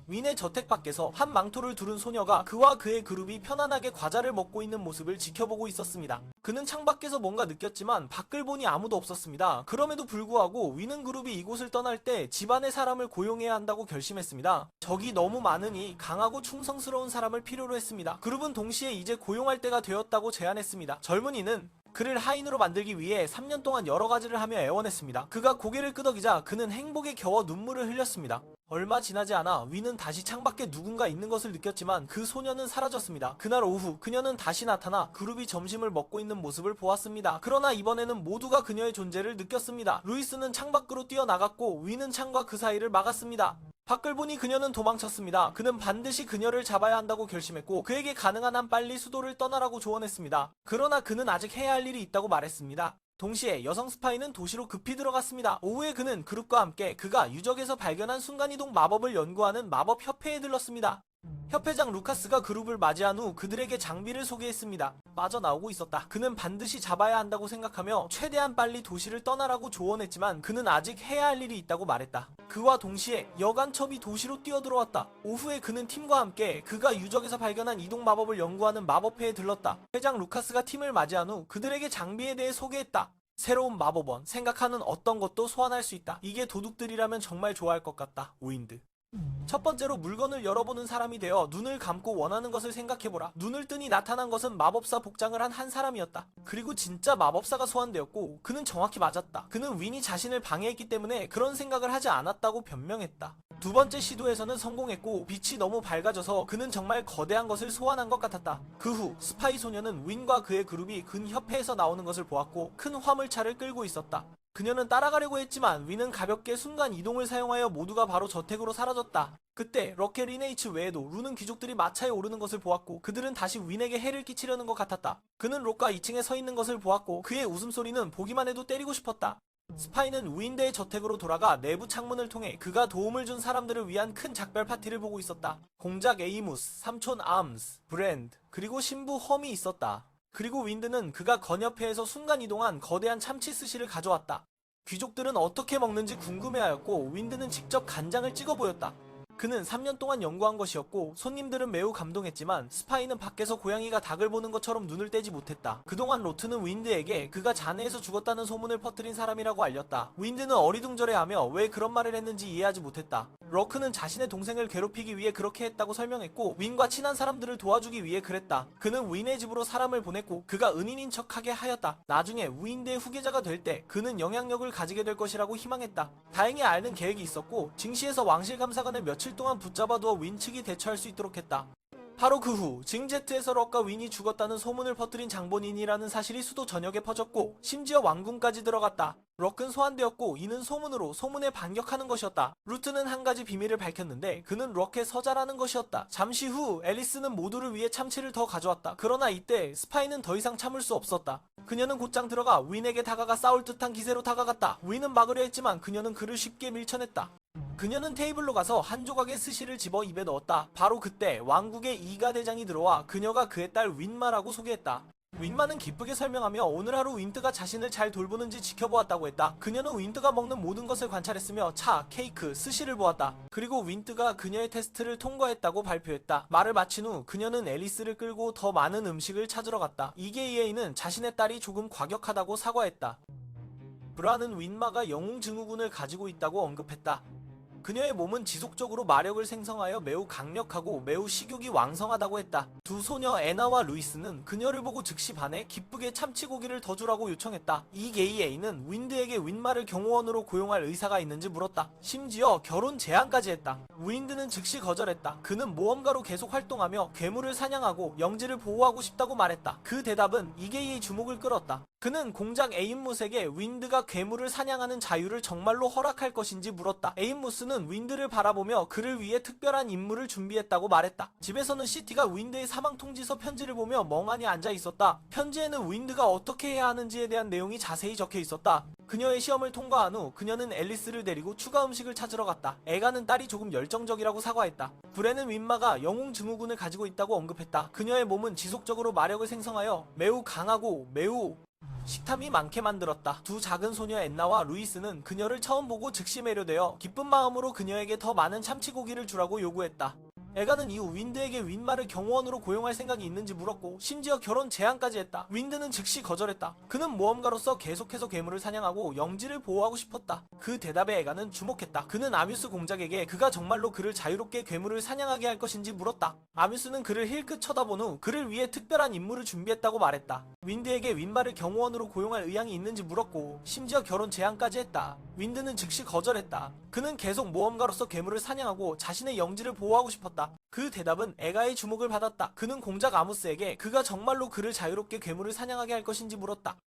윈의 저택 밖에서 한 망토를 두른 소녀가 그와 그의 그룹이 편안하게 과자를 먹고 있는 모습을 지켜보고 있었습니다. 그는 창밖에서 뭔가 느꼈지만 밖을 보니 아무도 없었습니다. 그럼에도 불구하고 윈은 그룹이 이곳을 떠날 때 집안의 사람을 고용해야 한다고 결심했습니다. 적이 너무 많으니 강하고 충성스러운 사람을 필요로 했습니다. 그룹은 동시에 이제 고용할 때가 되었다고 제안했습니다. 젊은이는 그를 하인으로 만들기 위해 3년 동안 여러 가지를 하며 애원했습니다. 그가 고개를 끄덕이자 그는 행복에 겨워 눈물을 흘렸습니다. 얼마 지나지 않아 윈은 다시 창밖에 누군가 있는 것을 느꼈지만 그 소녀는 사라졌습니다. 그날 오후 그녀는 다시 나타나 그룹이 점심을 먹고 있는 모습을 보았습니다. 그러나 이번에는 모두가 그녀의 존재를 느꼈습니다. 루이스는 창밖으로 뛰어나갔고 윈은 창과 그 사이를 막았습니다. 밖을 보니 그녀는 도망쳤습니다. 그는 반드시 그녀를 잡아야 한다고 결심했고 그에게 가능한 한 빨리 수도를 떠나라고 조언했습니다. 그러나 그는 아직 해야 할 일이 있다고 말했습니다. 동시에 여성 스파이는 도시로 급히 들어갔습니다. 오후에 그는 그룹과 함께 그가 유적에서 발견한 순간이동 마법을 연구하는 마법협회에 들렀습니다. 협회장 루카스가 그룹을 맞이한 후 그들에게 장비를 소개했습니다. 빠져나오고 있었다. 그는 반드시 잡아야 한다고 생각하며 최대한 빨리 도시를 떠나라고 조언했지만 그는 아직 해야 할 일이 있다고 말했다. 그와 동시에 여간첩이 도시로 뛰어들어왔다. 오후에 그는 팀과 함께 그가 유적에서 발견한 이동 마법을 연구하는 마법회에 들렀다. 회장 루카스가 팀을 맞이한 후 그들에게 장비에 대해 소개했다. 새로운 마법원, 생각하는 어떤 것도 소환할 수 있다. 이게 도둑들이라면 정말 좋아할 것 같다. 오인드. 첫 번째로 물건을 열어보는 사람이 되어 눈을 감고 원하는 것을 생각해보라. 눈을 뜨니 나타난 것은 마법사 복장을 한 한 사람이었다. 그리고 진짜 마법사가 소환되었고 그는 정확히 맞았다. 그는 윈이 자신을 방해했기 때문에 그런 생각을 하지 않았다고 변명했다. 두 번째 시도에서는 성공했고 빛이 너무 밝아져서 그는 정말 거대한 것을 소환한 것 같았다. 그 후 스파이 소녀는 윈과 그의 그룹이 근협회에서 나오는 것을 보았고 큰 화물차를 끌고 있었다. 그녀는 따라가려고 했지만 윈은 가볍게 순간 이동을 사용하여 모두가 바로 저택으로 사라졌다. 그때 럭케 리네이츠 외에도 루는 귀족들이 마차에 오르는 것을 보았고 그들은 다시 윈에게 해를 끼치려는 것 같았다. 그는 록과 2층에 서 있는 것을 보았고 그의 웃음소리는 보기만 해도 때리고 싶었다. 스파이는 윈드의 저택으로 돌아가 내부 창문을 통해 그가 도움을 준 사람들을 위한 큰 작별 파티를 보고 있었다. 공작 에이무스, 삼촌 암스, 브랜드, 그리고 신부 험이 있었다. 그리고 윈드는 그가 건협회에서 순간이동한 거대한 참치 스시를 가져왔다. 귀족들은 어떻게 먹는지 궁금해하였고 윈드는 직접 간장을 찍어 보였다. 그는 3년 동안 연구한 것이었고 손님들은 매우 감동했지만 스파이는 밖에서 고양이가 닭을 보는 것처럼 눈을 떼지 못했다. 그동안 로트는 윈드에게 그가 잔해에서 죽었다는 소문을 퍼뜨린 사람이라고 알렸다. 윈드는 어리둥절해하며 왜 그런 말을 했는지 이해하지 못했다. 러크는 자신의 동생을 괴롭히기 위해 그렇게 했다고 설명했고 윈과 친한 사람들을 도와주기 위해 그랬다. 그는 윈의 집으로 사람을 보냈고 그가 은인인 척하게 하였다. 나중에 윈드의 후계자가 될 때 그는 영향력을 가지게 될 것이라고 희망했다. 다행히 앓는 계획이 있었고 징시에서 왕실 감사관을 며칠 동안 붙잡아두어 윈 측이 대처할 수 있도록 했다. 바로 그 후 징제트에서 럭과 윈이 죽었다는 소문을 퍼뜨린 장본인이라는 사실이 수도 전역에 퍼졌고 심지어 왕궁까지 들어갔다. 럭은 소환되었고 이는 소문으로 소문에 반격하는 것이었다. 루트는 한 가지 비밀을 밝혔는데 그는 럭의 서자라는 것이었다. 잠시 후 앨리스는 모두를 위해 참치를 더 가져왔다. 그러나 이때 스파이는 더 이상 참을 수 없었다. 그녀는 곧장 들어가 윈에게 다가가 싸울 듯한 기세로 다가갔다. 윈은 막으려 했지만 그녀는 그를 쉽게 밀쳐냈다. 그녀는 테이블로 가서 한 조각의 스시를 집어 입에 넣었다. 바로 그때 왕국의 이가 대장이 들어와 그녀가 그의 딸 윈마라고 소개했다. 윈마는 기쁘게 설명하며 오늘 하루 윈트가 자신을 잘 돌보는지 지켜보았다고 했다. 그녀는 윈트가 먹는 모든 것을 관찰했으며 차, 케이크, 스시를 보았다. 그리고 윈트가 그녀의 테스트를 통과했다고 발표했다. 말을 마친 후 그녀는 앨리스를 끌고 더 많은 음식을 찾으러 갔다. 이게 이에이는 자신의 딸이 조금 과격하다고 사과했다. 브라는 윈마가 영웅 증후군을 가지고 있다고 언급했다. 그녀의 몸은 지속적으로 마력을 생성하여 매우 강력하고 매우 식욕이 왕성하다고 했다. 두 소녀 애나와 루이스는 그녀를 보고 즉시 반해 기쁘게 참치고기를 더 주라고 요청했다. 이 게이 A는 윈드에게 윈마를 경호원으로 고용할 의사가 있는지 물었다. 심지어 결혼 제안까지 했다. 윈드는 즉시 거절했다. 그는 모험가로 계속 활동하며 괴물을 사냥하고 영지를 보호하고 싶다고 말했다. 그 대답은 이 게이의 주목을 끌었다. 그는 공작 에임무스에게 윈드가 괴물을 사냥하는 자유를 정말로 허락할 것인지 물었다. 에임무스는 윈드를 바라보며 그를 위해 특별한 임무를 준비했다고 말했다. 집에서는 시티가 윈드의 사망 통지서 편지를 보며 멍하니 앉아 있었다. 편지에는 윈드가 어떻게 해야 하는지에 대한 내용이 자세히 적혀 있었다. 그녀의 시험을 통과한 후 그녀는 앨리스를 데리고 추가 음식을 찾으러 갔다. 애가는 딸이 조금 열정적이라고 사과했다. 브레는 윈마가 영웅 증후군을 가지고 있다고 언급했다. 그녀의 몸은 지속적으로 마력을 생성하여 매우 강하고 매우 식탐이 많게 만들었다. 두 작은 소녀 앤나와 루이스는 그녀를 처음 보고 즉시 매료되어 기쁜 마음으로 그녀에게 더 많은 참치고기를 주라고 요구했다. 애가는 이후 윈드에게 윈마를 경호원으로 고용할 생각이 있는지 물었고 심지어 결혼 제안까지 했다. 윈드는 즉시 거절했다. 그는 모험가로서 계속해서 괴물을 사냥하고 영지를 보호하고 싶었다. 그 대답에 애가는 주목했다. 그는 아뮤스 공작에게 그가 정말로 그를 자유롭게 괴물을 사냥하게 할 것인지 물었다. 아뮤스는 그를 힐끗 쳐다본 후 그를 위해 특별한 임무를 준비했다고 말했다. 윈드에게 윈마를 경호원으로 고용할 의향이 있는지 물었고 심지어 결혼 제안까지 했다. 윈드는 즉시 거절했다. 그는 계속 모험가로서 괴물을 사냥하고 자신의 영지를 보호하고 싶었다. 그 대답은 애가의 주목을 받았다. 그는 공작 아무스에게 그가 정말로 그를 자유롭게 괴물을 사냥하게 할 것인지 물었다.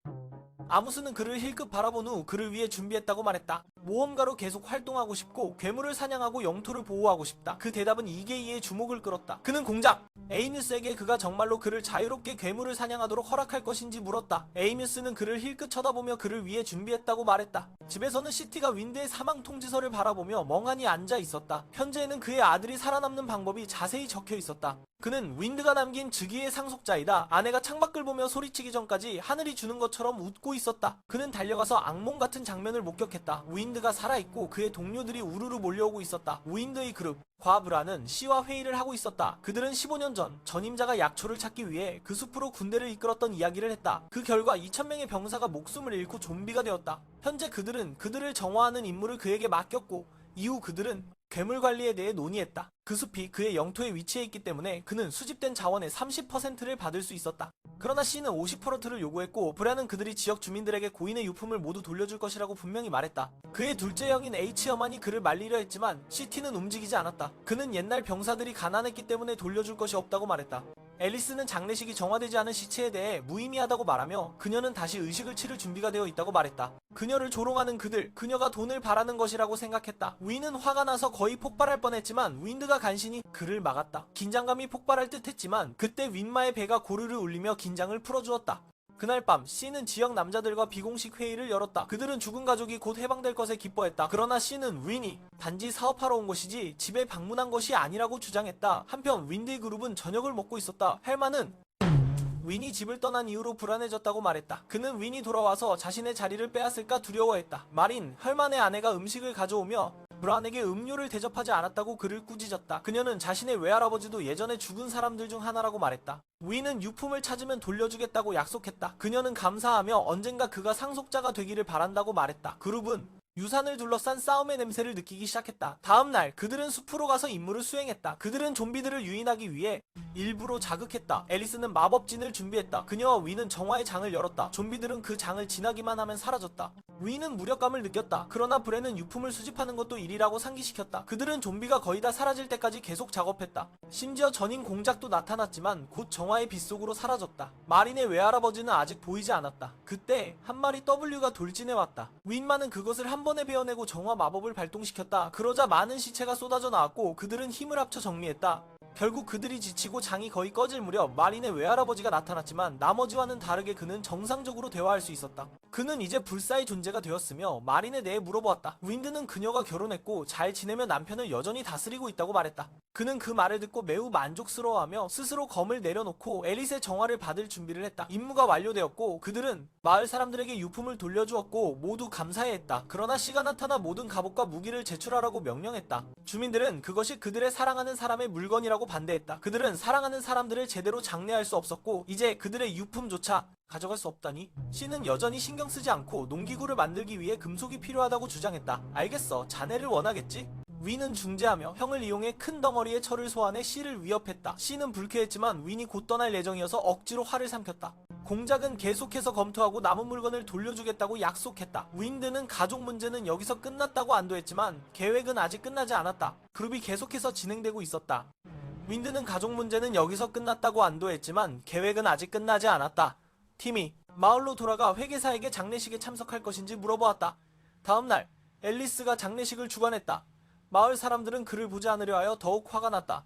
아무스는 그를 힐끗 바라본 후 그를 위해 준비했다고 말했다. 모험가로 계속 활동하고 싶고 괴물을 사냥하고 영토를 보호하고 싶다. 그 대답은 이게이의 주목을 끌었다. 그는 공작 에이뮤스에게 그가 정말로 그를 자유롭게 괴물을 사냥하도록 허락할 것인지 물었다. 에이뮤스는 그를 힐끗 쳐다보며 그를 위해 준비했다고 말했다. 집에서는 시티가 윈드의 사망 통지서를 바라보며 멍하니 앉아 있었다. 편지에는 그의 아들이 살아남는 방법이 자세히 적혀 있었다. 그는 윈드가 남긴 즉위의 상속자이다. 아내가 창밖을 보며 소리치기 전까지 하늘이 주는 것처럼 웃고 있었다. 그는 달려가서 악몽 같은 장면을 목격했다. 윈드가 살아있고 그의 동료들이 우르르 몰려오고 있었다. 윈드의 그룹 과브라는 시와 회의를 하고 있었다. 그들은 15년 전 전임자가 약초를 찾기 위해 그 숲으로 군대를 이끌었던 이야기를 했다. 그 결과 2000명의 병사가 목숨을 잃고 좀비가 되었다. 현재 그들은 그들을 정화하는 임무를 그에게 맡겼고 이후 그들은 괴물 관리에 대해 논의했다. 그 숲이 그의 영토에 위치해 있기 때문에 그는 수집된 자원의 30%를 받을 수 있었다. 그러나 C는 50%를 요구했고 브라는 그들이 지역 주민들에게 고인의 유품을 모두 돌려줄 것이라고 분명히 말했다. 그의 둘째 형인 H여만이 그를 말리려 했지만 CT는 움직이지 않았다. 그는 옛날 병사들이 가난했기 때문에 돌려줄 것이 없다고 말했다. 앨리스는 장례식이 정화되지 않은 시체에 대해 무의미하다고 말하며 그녀는 다시 의식을 치를 준비가 되어 있다고 말했다. 그녀를 조롱하는 그들, 그녀가 돈을 바라는 것이라고 생각했다. 윈은 화가 나서 거의 폭발할 뻔했지만 윈드가 간신히 그를 막았다. 긴장감이 폭발할 듯 했지만 그때 윈마의 배가 고르르 울리며 긴장을 풀어주었다. 그날 밤 C는 지역 남자들과 비공식 회의를 열었다. 그들은 죽은 가족이 곧 해방될 것에 기뻐했다. 그러나 C는 윈이 단지 사업하러 온 것이지 집에 방문한 것이 아니라고 주장했다. 한편 윈드의 그룹은 저녁을 먹고 있었다. 헬마는 윈이 집을 떠난 이후로 불안해졌다고 말했다. 그는 윈이 돌아와서 자신의 자리를 빼앗을까 두려워했다. 마린, 헬만의 아내가 음식을 가져오며 브란에게 음료를 대접하지 않았다고 그를 꾸짖었다. 그녀는 자신의 외할아버지도 예전에 죽은 사람들 중 하나라고 말했다. 윈은 유품을 찾으면 돌려주겠다고 약속했다. 그녀는 감사하며 언젠가 그가 상속자가 되기를 바란다고 말했다. 그룹은 유산을 둘러싼 싸움의 냄새를 느끼기 시작했다. 다음날 그들은 숲으로 가서 임무를 수행했다. 그들은 좀비들을 유인하기 위해 일부러 자극했다. 앨리스는 마법진을 준비했다. 그녀와 윈은 정화의 장을 열었다. 좀비들은 그 장을 지나기만 하면 사라졌다. 윈은 무력감을 느꼈다. 그러나 브레는 유품을 수집하는 것도 일이라고 상기시켰다. 그들은 좀비가 거의 다 사라질 때까지 계속 작업했다. 심지어 전임 공작도 나타났지만 곧 정화의 빗속으로 사라졌다. 마린의 외할아버지는 아직 보이지 않았다. 그때 한 마리 W가 돌진해왔다. 윈마는 그것을 한 번에 베어내고 정화 마법을 발동시켰다. 그러자 많은 시체가 쏟아져 나왔고 그들은 힘을 합쳐 정리했다. 결국 그들이 지치고 장이 거의 꺼질 무렵 마린의 외할아버지가 나타났지만 나머지와는 다르게 그는 정상적으로 대화할 수 있었다. 그는 이제 불사의 존재가 되었으며 마린에 대해 물어보았다. 윈드는 그녀가 결혼했고 잘 지내며 남편을 여전히 다스리고 있다고 말했다. 그는 그 말을 듣고 매우 만족스러워하며 스스로 검을 내려놓고 앨리스의 정화를 받을 준비를 했다. 임무가 완료되었고 그들은 마을 사람들에게 유품을 돌려주었고 모두 감사해했다. 그러나 C가 나타나 모든 갑옷과 무기를 제출하라고 명령했다. 주민들은 그것이 그들의 사랑하는 사람의 물건이라고 반대했다. 그들은 사랑하는 사람들을 제대로 장례할 수 없었고 이제 그들의 유품조차 가져갈 수 없다니? C는 여전히 신경 쓰지 않고 농기구를 만들기 위해 금속이 필요하다고 주장했다. 알겠어, 자네를 원하겠지? 윈은 중재하며 형을 이용해 큰 덩어리의 철을 소환해 C를 위협했다. C는 불쾌했지만 윈이 곧 떠날 예정이어서 억지로 화를 삼켰다. 공작은 계속해서 검토하고 남은 물건을 돌려주겠다고 약속했다. 윈드는 가족 문제는 여기서 끝났다고 안도했지만 계획은 아직 끝나지 않았다. 그룹이 계속해서 진행되고 있었다. 윈드는 가족 문제는 여기서 끝났다고 안도했지만 계획은 아직 끝나지 않았다. 팀이 마을로 돌아가 회계사에게 장례식에 참석할 것인지 물어보았다. 다음날 앨리스가 장례식을 주관했다. 마을 사람들은 그를 보지 않으려 하여 더욱 화가 났다.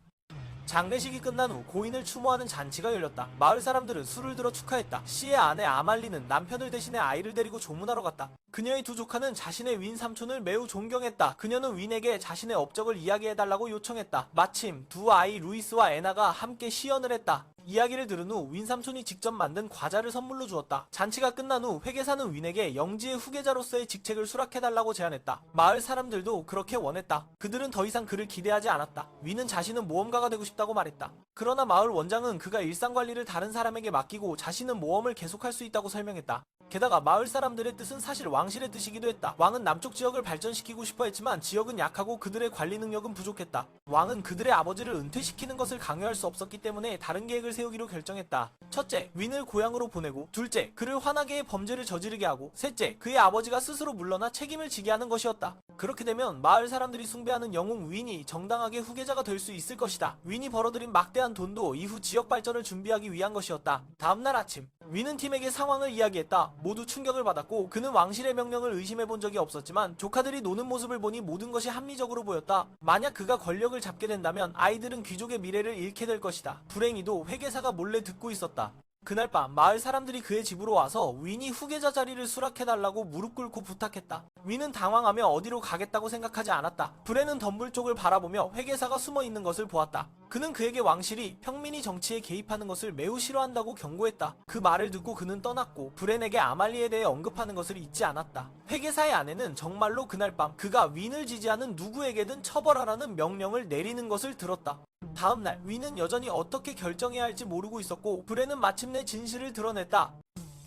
장례식이 끝난 후 고인을 추모하는 잔치가 열렸다. 마을 사람들은 술을 들어 축하했다. C의 아내 아말리는 남편을 대신해 아이를 데리고 조문하러 갔다. 그녀의 두 조카는 자신의 윈 삼촌을 매우 존경했다. 그녀는 윈에게 자신의 업적을 이야기해달라고 요청했다. 마침 두 아이 루이스와 애나가 함께 시연을 했다. 이야기를 들은 후 윈 삼촌이 직접 만든 과자를 선물로 주었다. 잔치가 끝난 후 회계사는 윈에게 영지의 후계자로서의 직책을 수락해달라고 제안했다. 마을 사람들도 그렇게 원했다. 그들은 더 이상 그를 기대하지 않았다. 윈은 자신은 모험가가 되고 싶다고 말했다. 그러나 마을 원장은 그가 일상관리를 다른 사람에게 맡기고 자신은 모험을 계속할 수 있다고 설명했다. 게다가 마을 사람들의 뜻은 사실 왕실의 뜻이기도 했다. 왕은 남쪽 지역을 발전시키고 싶어 했지만 지역은 약하고 그들의 관리 능력은 부족했다. 왕은 그들의 아버지를 은퇴시키는 것을 강요할 수 없었기 때문에 다른 계획을 세우기로 결정했다. 첫째, 윈을 고향으로 보내고, 둘째, 그를 화나게 해 범죄를 저지르게 하고, 셋째, 그의 아버지가 스스로 물러나 책임을 지게 하는 것이었다. 그렇게 되면 마을 사람들이 숭배하는 영웅 윈이 정당하게 후계자가 될 수 있을 것이다. 윈이 벌어들인 막대한 돈도 이후 지역 발전을 준비하기 위한 것이었다. 다음날 아침, 윈은 팀에게 상황을 이야기했다. 모두 충격을 받았고 그는 왕실의 명령을 의심해본 적이 없었지만 조카들이 노는 모습을 보니 모든 것이 합리적으로 보였다. 만약 그가 권력을 잡게 된다면 아이들은 귀족의 미래를 잃게 될 것이다. 불행히도 회계사가 몰래 듣고 있었다. 그날 밤 마을 사람들이 그의 집으로 와서 윈이 후계자 자리를 수락해달라고 무릎 꿇고 부탁했다. 윈은 당황하며 어디로 가겠다고 생각하지 않았다. 브렌은 덤불 쪽을 바라보며 회계사가 숨어있는 것을 보았다. 그는 그에게 왕실이 평민이 정치에 개입하는 것을 매우 싫어한다고 경고했다. 그 말을 듣고 그는 떠났고 브렌에게 아말리에 대해 언급하는 것을 잊지 않았다. 회계사의 아내는 정말로 그날 밤 그가 윈을 지지하는 누구에게든 처벌하라는 명령을 내리는 것을 들었다. 다음날 윈은 여전히 어떻게 결정해야 할지 모르고 있었고 브렌은 마침내 진실을 드러냈다.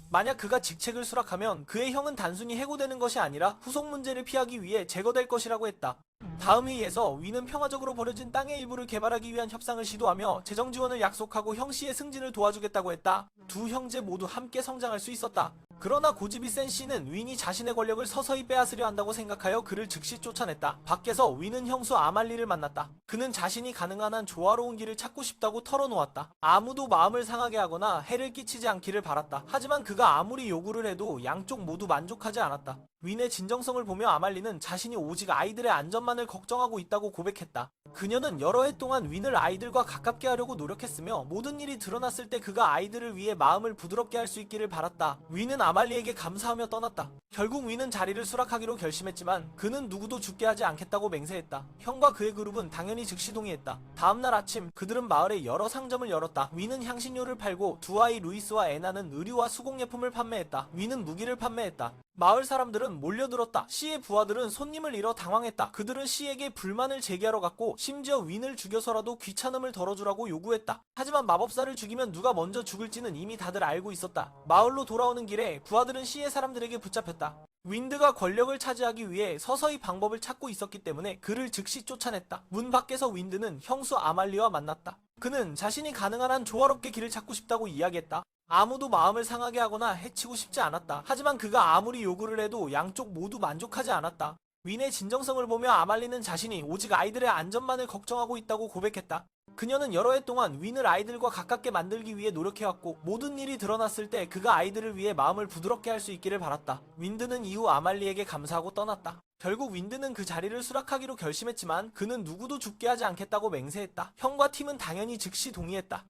만약 그가 직책을 수락하면 그의 형은 단순히 해고되는 것이 아니라 후속 문제를 피하기 위해 제거될 것이라고 했다. 다음 회의에서 윈은 평화적으로 버려진 땅의 일부를 개발하기 위한 협상을 시도하며 재정 지원을 약속하고 형씨의 승진을 도와주겠다고 했다. 두 형제 모두 함께 성장할 수 있었다. 그러나 고집이 센 씨는 윈이 자신의 권력을 서서히 빼앗으려 한다고 생각하여 그를 즉시 쫓아냈다. 밖에서 윈은 형수 아말리를 만났다. 그는 자신이 가능한 한 조화로운 길을 찾고 싶다고 털어놓았다. 아무도 마음을 상하게 하거나 해를 끼치지 않기를 바랐다. 하지만 그가 아무리 요구를 해도 양쪽 모두 만족하지 않았다. 윈의 진정성을 보며 아말리는 자신이 오직 아이들의 안전만을 걱정하고 있다고 고백했다. 그녀는 여러 해 동안 윈을 아이들과 가깝게 하려고 노력했으며 모든 일이 드러났을 때 그가 아이들을 위해 마음을 부드럽게 할 수 있기를 바랐다. 윈은 아말리에게 감사하며 떠났다. 결국 윈은 자리를 수락하기로 결심했지만 그는 누구도 죽게 하지 않겠다고 맹세했다. 형과 그의 그룹은 당연히 즉시 동의했다. 다음날 아침 그들은 마을에 여러 상점을 열었다. 윈은 향신료를 팔고 두 아이 루이스와 애나는 의류와 수공예품을 판매했다. 윈은 무기를 판매했다. 마을 사람들은 몰려들었다. C의 부하들은 손님을 잃어 당황했다. 그들은 C에게 불만을 제기하러 갔고 심지어 윈을 죽여서라도 귀찮음을 덜어주라고 요구했다. 하지만 마법사를 죽이면 누가 먼저 죽을지는 이미 다들 알고 있었다. 마을로 돌아오는 길에 부하들은 C의 사람들에게 붙잡혔다. 윈드가 권력을 차지하기 위해 서서히 방법을 찾고 있었기 때문에 그를 즉시 쫓아냈다. 문 밖에서 윈드는 형수 아말리와 만났다. 그는 자신이 가능한 한 조화롭게 길을 찾고 싶다고 이야기했다. 아무도 마음을 상하게 하거나 해치고 싶지 않았다. 하지만 그가 아무리 요구를 해도 양쪽 모두 만족하지 않았다. 윈의 진정성을 보며 아말리는 자신이 오직 아이들의 안전만을 걱정하고 있다고 고백했다. 그녀는 여러 해 동안 윈을 아이들과 가깝게 만들기 위해 노력해왔고 모든 일이 드러났을 때 그가 아이들을 위해 마음을 부드럽게 할 수 있기를 바랐다. 윈드는 이후 아말리에게 감사하고 떠났다. 결국 윈드는 그 자리를 수락하기로 결심했지만 그는 누구도 죽게 하지 않겠다고 맹세했다. 형과 팀은 당연히 즉시 동의했다.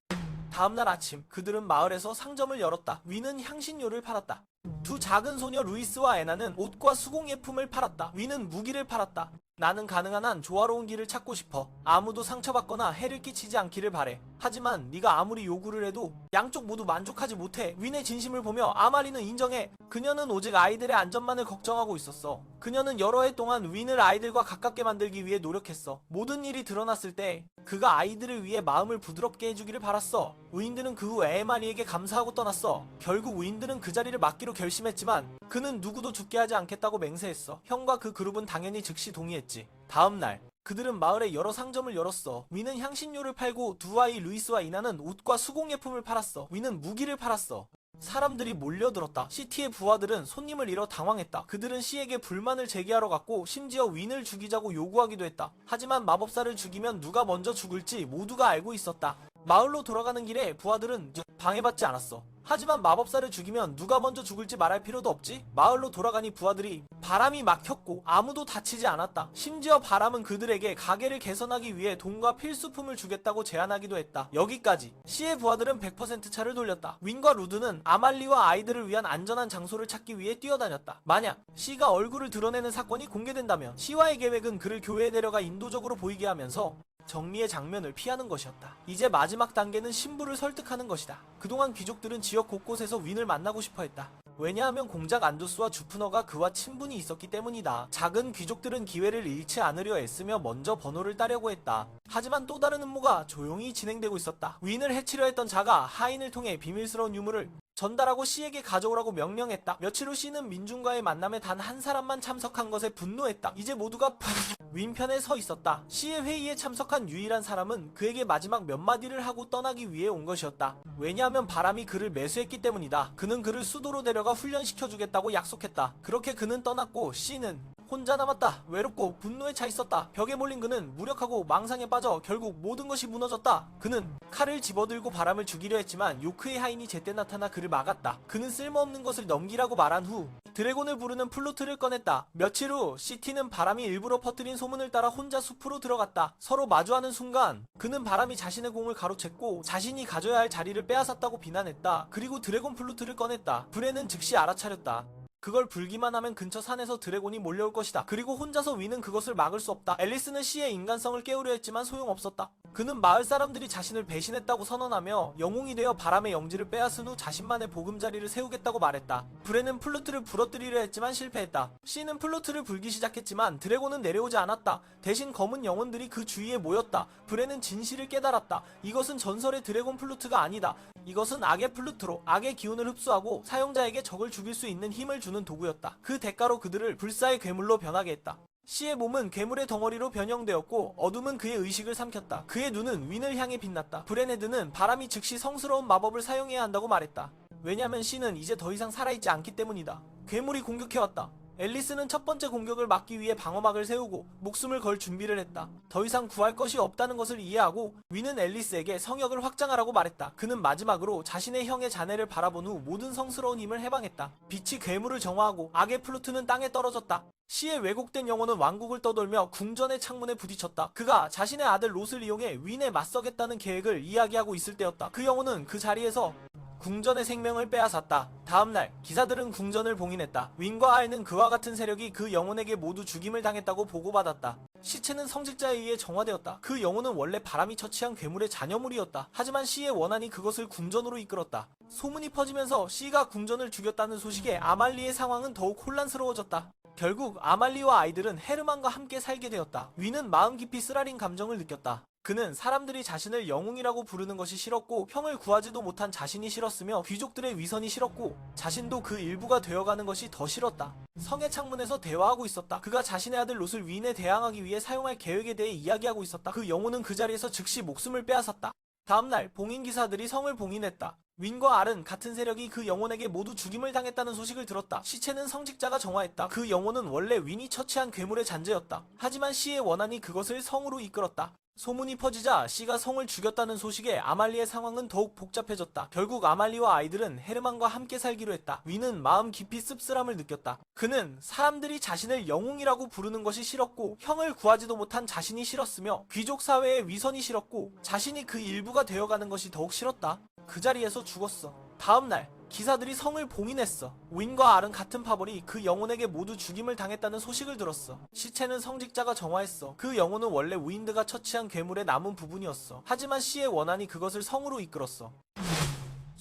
다음날 아침 그들은 마을에서 상점을 열었다. 윈은 향신료를 팔았다. 두 작은 소녀 루이스와 애나는 옷과 수공예품을 팔았다. 윈은 무기를 팔았다. 나는 가능한 한 조화로운 길을 찾고 싶어. 아무도 상처받거나 해를 끼치지 않기를 바래. 하지만 네가 아무리 요구를 해도 양쪽 모두 만족하지 못해. 윈의 진심을 보며 아마리는 인정해. 그녀는 오직 아이들의 안전만을 걱정하고 있었어. 그녀는 여러 해 동안 윈을 아이들과 가깝게 만들기 위해 노력했어. 모든 일이 드러났을 때 그가 아이들을 위해 마음을 부드럽게 해주기를 바랐어. 윈드는 그 후 에마리에게 감사하고 떠났어. 결국 윈드는 그 자리를 맡기로 결심했지만 그는 누구도 죽게 하지 않겠다고 맹세했어. 형과 그 그룹은 당연히 즉시 동의했지. 다음날 그들은 마을에 여러 상점을 열었어. 위는 향신료를 팔고 두 아이 루이스와 이나는 옷과 수공예품을 팔았어. 위는 무기를 팔았어. 사람들이 몰려들었다. 시티의 부하들은 손님을 잃어 당황했다. 그들은 시에게 불만을 제기하러 갔고 심지어 윈을 죽이자고 요구하기도 했다. 하지만 마법사를 죽이면 누가 먼저 죽을지 모두가 알고 있었다. 마을로 돌아가는 길에 부하들은 방해받지 않았어. 하지만 마법사를 죽이면 누가 먼저 죽을지 말할 필요도 없지? 마을로 돌아가니 부하들이 바람이 막혔고 아무도 다치지 않았다. 심지어 바람은 그들에게 가게를 개선하기 위해 돈과 필수품을 주겠다고 제안하기도 했다. 여기까지. 시의 부하들은 100% 차를 돌렸다. 윈과 루드는 아말리와 아이들을 위한 안전한 장소를 찾기 위해 뛰어다녔다. 만약 시가 얼굴을 드러내는 사건이 공개된다면 시와의 계획은 그를 교회에 데려가 인도적으로 보이게 하면서 정리의 장면을 피하는 것이었다. 이제 마지막 단계는 신부를 설득하는 것이다. 그동안 귀족들은 지역 곳곳에서 윈을 만나고 싶어 했다. 왜냐하면 공작 안두스와 주프너가 그와 친분이 있었기 때문이다. 작은 귀족들은 기회를 잃지 않으려 애쓰며 먼저 번호를 따려고 했다. 하지만 또 다른 음모가 조용히 진행되고 있었다. 윈을 해치려 했던 자가 하인을 통해 비밀스러운 유물을 전달하고 시에게 가져오라고 명령했다. 며칠 후 시는 민중과의 만남에 단 한 사람만 참석한 것에 분노했다. 이제 모두가 윈 편에 서 있었다. 시의 회의에 참석한 유일한 사람은 그에게 마지막 몇 마디를 하고 떠나기 위해 온 것이었다. 왜냐하면 바람이 그를 매수했기 때문이다. 그는 그를 수도로 데려가 훈련시켜주겠다고 약속했다. 그렇게 그는 떠났고 시는 혼자 남았다. 외롭고 분노에 차 있었다. 벽에 몰린 그는 무력하고 망상에 빠져 결국 모든 것이 무너졌다. 그는 칼을 집어들고 바람을 죽이려 했지만 요크의 하인이 제때 나타나 그를 막았다. 그는 쓸모없는 것을 넘기라고 말한 후 드래곤을 부르는 플루트를 꺼냈다. 며칠 후 시티는 바람이 일부러 퍼뜨린 소문을 따라 혼자 숲으로 들어갔다. 서로 마주하는 순간 그는 바람이 자신의 공을 가로챘고 자신이 가져야 할 자리를 빼앗았다고 비난했다. 그리고 드래곤 플루트를 꺼냈다. 브레는 즉시 알아차렸다. 그걸 불기만 하면 근처 산에서 드래곤이 몰려올 것이다. 그리고 혼자서 위는 그것을 막을 수 없다. 앨리스는 시의 인간성을 깨우려 했지만 소용없었다. 그는 마을 사람들이 자신을 배신했다고 선언하며 영웅이 되어 바람의 영지를 빼앗은 후 자신만의 보금자리를 세우겠다고 말했다. 브레는 플루트를 부러뜨리려 했지만 실패했다. 시는 플루트를 불기 시작했지만 드래곤은 내려오지 않았다. 대신 검은 영혼들이 그 주위에 모였다. 브레는 진실을 깨달았다. 이것은 전설의 드래곤 플루트가 아니다. 이것은 악의 플루트로 악의 기운을 흡수하고 사용자에게 적을 죽일 수 있는 힘을 주는 도구였다. 그 대가로 그들을 불사의 괴물로 변하게 했다. 시의 몸은 괴물의 덩어리로 변형되었고 어둠은 그의 의식을 삼켰다. 그의 눈은 윈을 향해 빛났다. 브레네드는 바람이 즉시 성스러운 마법을 사용해야 한다고 말했다. 왜냐면 시는 이제 더 이상 살아있지 않기 때문이다. 괴물이 공격해왔다. 앨리스는 첫 번째 공격을 막기 위해 방어막을 세우고 목숨을 걸 준비를 했다. 더 이상 구할 것이 없다는 것을 이해하고 윈은 앨리스에게 성역을 확장하라고 말했다. 그는 마지막으로 자신의 형의 자네를 바라본 후 모든 성스러운 힘을 해방했다. 빛이 괴물을 정화하고 악의 플루트는 땅에 떨어졌다. 시의 왜곡된 영혼은 왕국을 떠돌며 궁전의 창문에 부딪혔다. 그가 자신의 아들 롯을 이용해 윈에 맞서겠다는 계획을 이야기하고 있을 때였다. 그 영혼은 그 자리에서 궁전의 생명을 빼앗았다. 다음날 기사들은 궁전을 봉인했다. 윈과 알는 그와 같은 세력이 그 영혼에게 모두 죽임을 당했다고 보고받았다. 시체는 성직자에 의해 정화되었다. 그 영혼은 원래 바람이 처치한 괴물의 자녀물이었다. 하지만 시의 원한이 그것을 궁전으로 이끌었다. 소문이 퍼지면서 시가 궁전을 죽였다는 소식에 아말리의 상황은 더욱 혼란스러워졌다. 결국 아말리와 아이들은 헤르만과 함께 살게 되었다. 윈은 마음 깊이 쓰라린 감정을 느꼈다. 그는 사람들이 자신을 영웅이라고 부르는 것이 싫었고 형을 구하지도 못한 자신이 싫었으며 귀족들의 위선이 싫었고 자신도 그 일부가 되어가는 것이 더 싫었다. 성의 창문에서 대화하고 있었다. 그가 자신의 아들 롯을 윈에 대항하기 위해 사용할 계획에 대해 이야기하고 있었다. 그 영혼은 그 자리에서 즉시 목숨을 빼앗았다. 다음날 봉인기사들이 성을 봉인했다. 윈과 알은 같은 세력이 그 영혼에게 모두 죽임을 당했다는 소식을 들었다. 시체는 성직자가 정화했다. 그 영혼은 원래 윈이 처치한 괴물의 잔재였다. 하지만 시의 원한이 그것을 성으로 이끌었다. 소문이 퍼지자 시가 성을 죽였다는 소식에 아말리의 상황은 더욱 복잡해졌다. 결국 아말리와 아이들은 헤르만과 함께 살기로 했다. 윈은 마음 깊이 씁쓸함을 느꼈다. 그는 사람들이 자신을 영웅이라고 부르는 것이 싫었고 형을 구하지도 못한 자신이 싫었으며 귀족 사회의 위선이 싫었고 자신이 그 일부가 되어가는 것이 더욱 싫었다. 그 자리에서 죽었어. 다음날 기사들이 성을 봉인했어. 윈과 알은 같은 파벌이 그 영혼에게 모두 죽임을 당했다는 소식을 들었어. 시체는 성직자가 정화했어. 그 영혼은 원래 우인드가 처치한 괴물의 남은 부분이었어. 하지만 시의 원한이 그것을 성으로 이끌었어.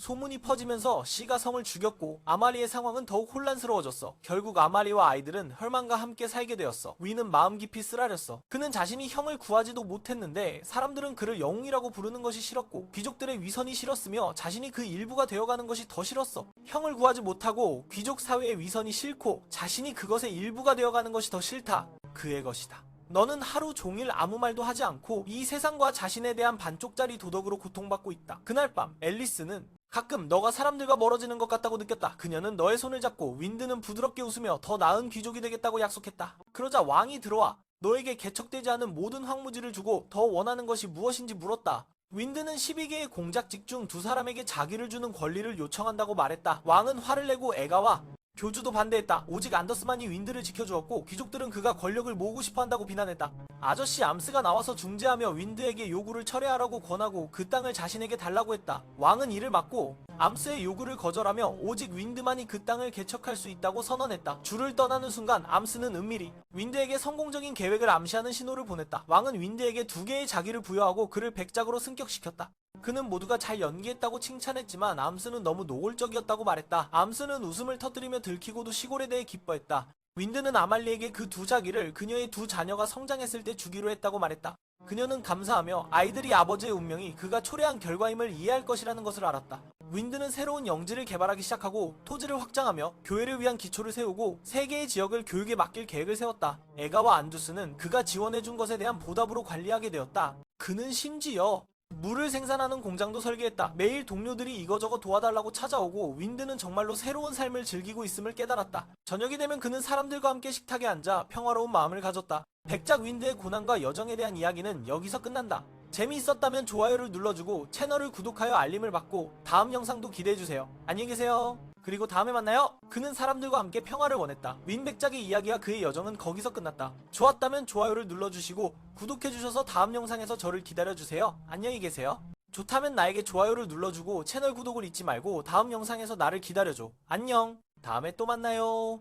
소문이 퍼지면서 시가 성을 죽였고 아마리의 상황은 더욱 혼란스러워졌어. 결국 아마리와 아이들은 혈만과 함께 살게 되었어. 윈은 마음 깊이 쓰라렸어. 그는 자신이 형을 구하지도 못했는데 사람들은 그를 영웅이라고 부르는 것이 싫었고 귀족들의 위선이 싫었으며 자신이 그 일부가 되어가는 것이 더 싫었어. 형을 구하지 못하고 귀족 사회의 위선이 싫고 자신이 그것의 일부가 되어가는 것이 더 싫다. 그의 것이다. 너는 하루 종일 아무 말도 하지 않고 이 세상과 자신에 대한 반쪽짜리 도덕으로 고통받고 있다. 그날 밤 앨리스는 가끔 너가 사람들과 멀어지는 것 같다고 느꼈다. 그녀는 너의 손을 잡고 윈드는 부드럽게 웃으며 더 나은 귀족이 되겠다고 약속했다. 그러자 왕이 들어와 너에게 개척되지 않은 모든 황무지를 주고 더 원하는 것이 무엇인지 물었다. 윈드는 12개의 공작직 중 두 사람에게 자기를 주는 권리를 요청한다고 말했다. 왕은 화를 내고 애가와 교주도 반대했다. 오직 안더스만이 윈드를 지켜주었고 귀족들은 그가 권력을 모으고 싶어한다고 비난했다. 아저씨 암스가 나와서 중재하며 윈드에게 요구를 철회하라고 권하고 그 땅을 자신에게 달라고 했다. 왕은 이를 막고 암스의 요구를 거절하며 오직 윈드만이 그 땅을 개척할 수 있다고 선언했다. 줄을 떠나는 순간 암스는 은밀히 윈드에게 성공적인 계획을 암시하는 신호를 보냈다. 왕은 윈드에게 2개의 자기를 부여하고 그를 백작으로 승격시켰다. 그는 모두가 잘 연기했다고 칭찬했지만 암스는 너무 노골적이었다고 말했다. 암스는 웃음을 터뜨리며 들키고도 시골에 대해 기뻐했다. 윈드는 아말리에게 그 2자기를 그녀의 2 자녀가 성장했을 때 주기로 했다고 말했다. 그녀는 감사하며 아이들이 아버지의 운명이 그가 초래한 결과임을 이해할 것이라는 것을 알았다. 윈드는 새로운 영지를 개발하기 시작하고 토지를 확장하며 교회를 위한 기초를 세우고 3개의 지역을 교육에 맡길 계획을 세웠다. 에가와 안두스는 그가 지원해준 것에 대한 보답으로 관리하게 되었다. 그는 심지어 물을 생산하는 공장도 설계했다. 매일 동료들이 이거저거 도와달라고 찾아오고 윈드는 정말로 새로운 삶을 즐기고 있음을 깨달았다. 저녁이 되면 그는 사람들과 함께 식탁에 앉아 평화로운 마음을 가졌다. 백작 윈드의 고난과 여정에 대한 이야기는 여기서 끝난다. 재미있었다면 좋아요를 눌러주고 채널을 구독하여 알림을 받고 다음 영상도 기대해주세요. 안녕히 계세요. 그리고 다음에 만나요. 그는 사람들과 함께 평화를 원했다. 윈백작의 이야기와 그의 여정은 거기서 끝났다. 좋았다면 좋아요를 눌러주시고 구독해주셔서 다음 영상에서 저를 기다려주세요. 안녕히 계세요. 좋다면 나에게 좋아요를 눌러주고 채널 구독을 잊지 말고 다음 영상에서 나를 기다려줘. 안녕. 다음에 또 만나요.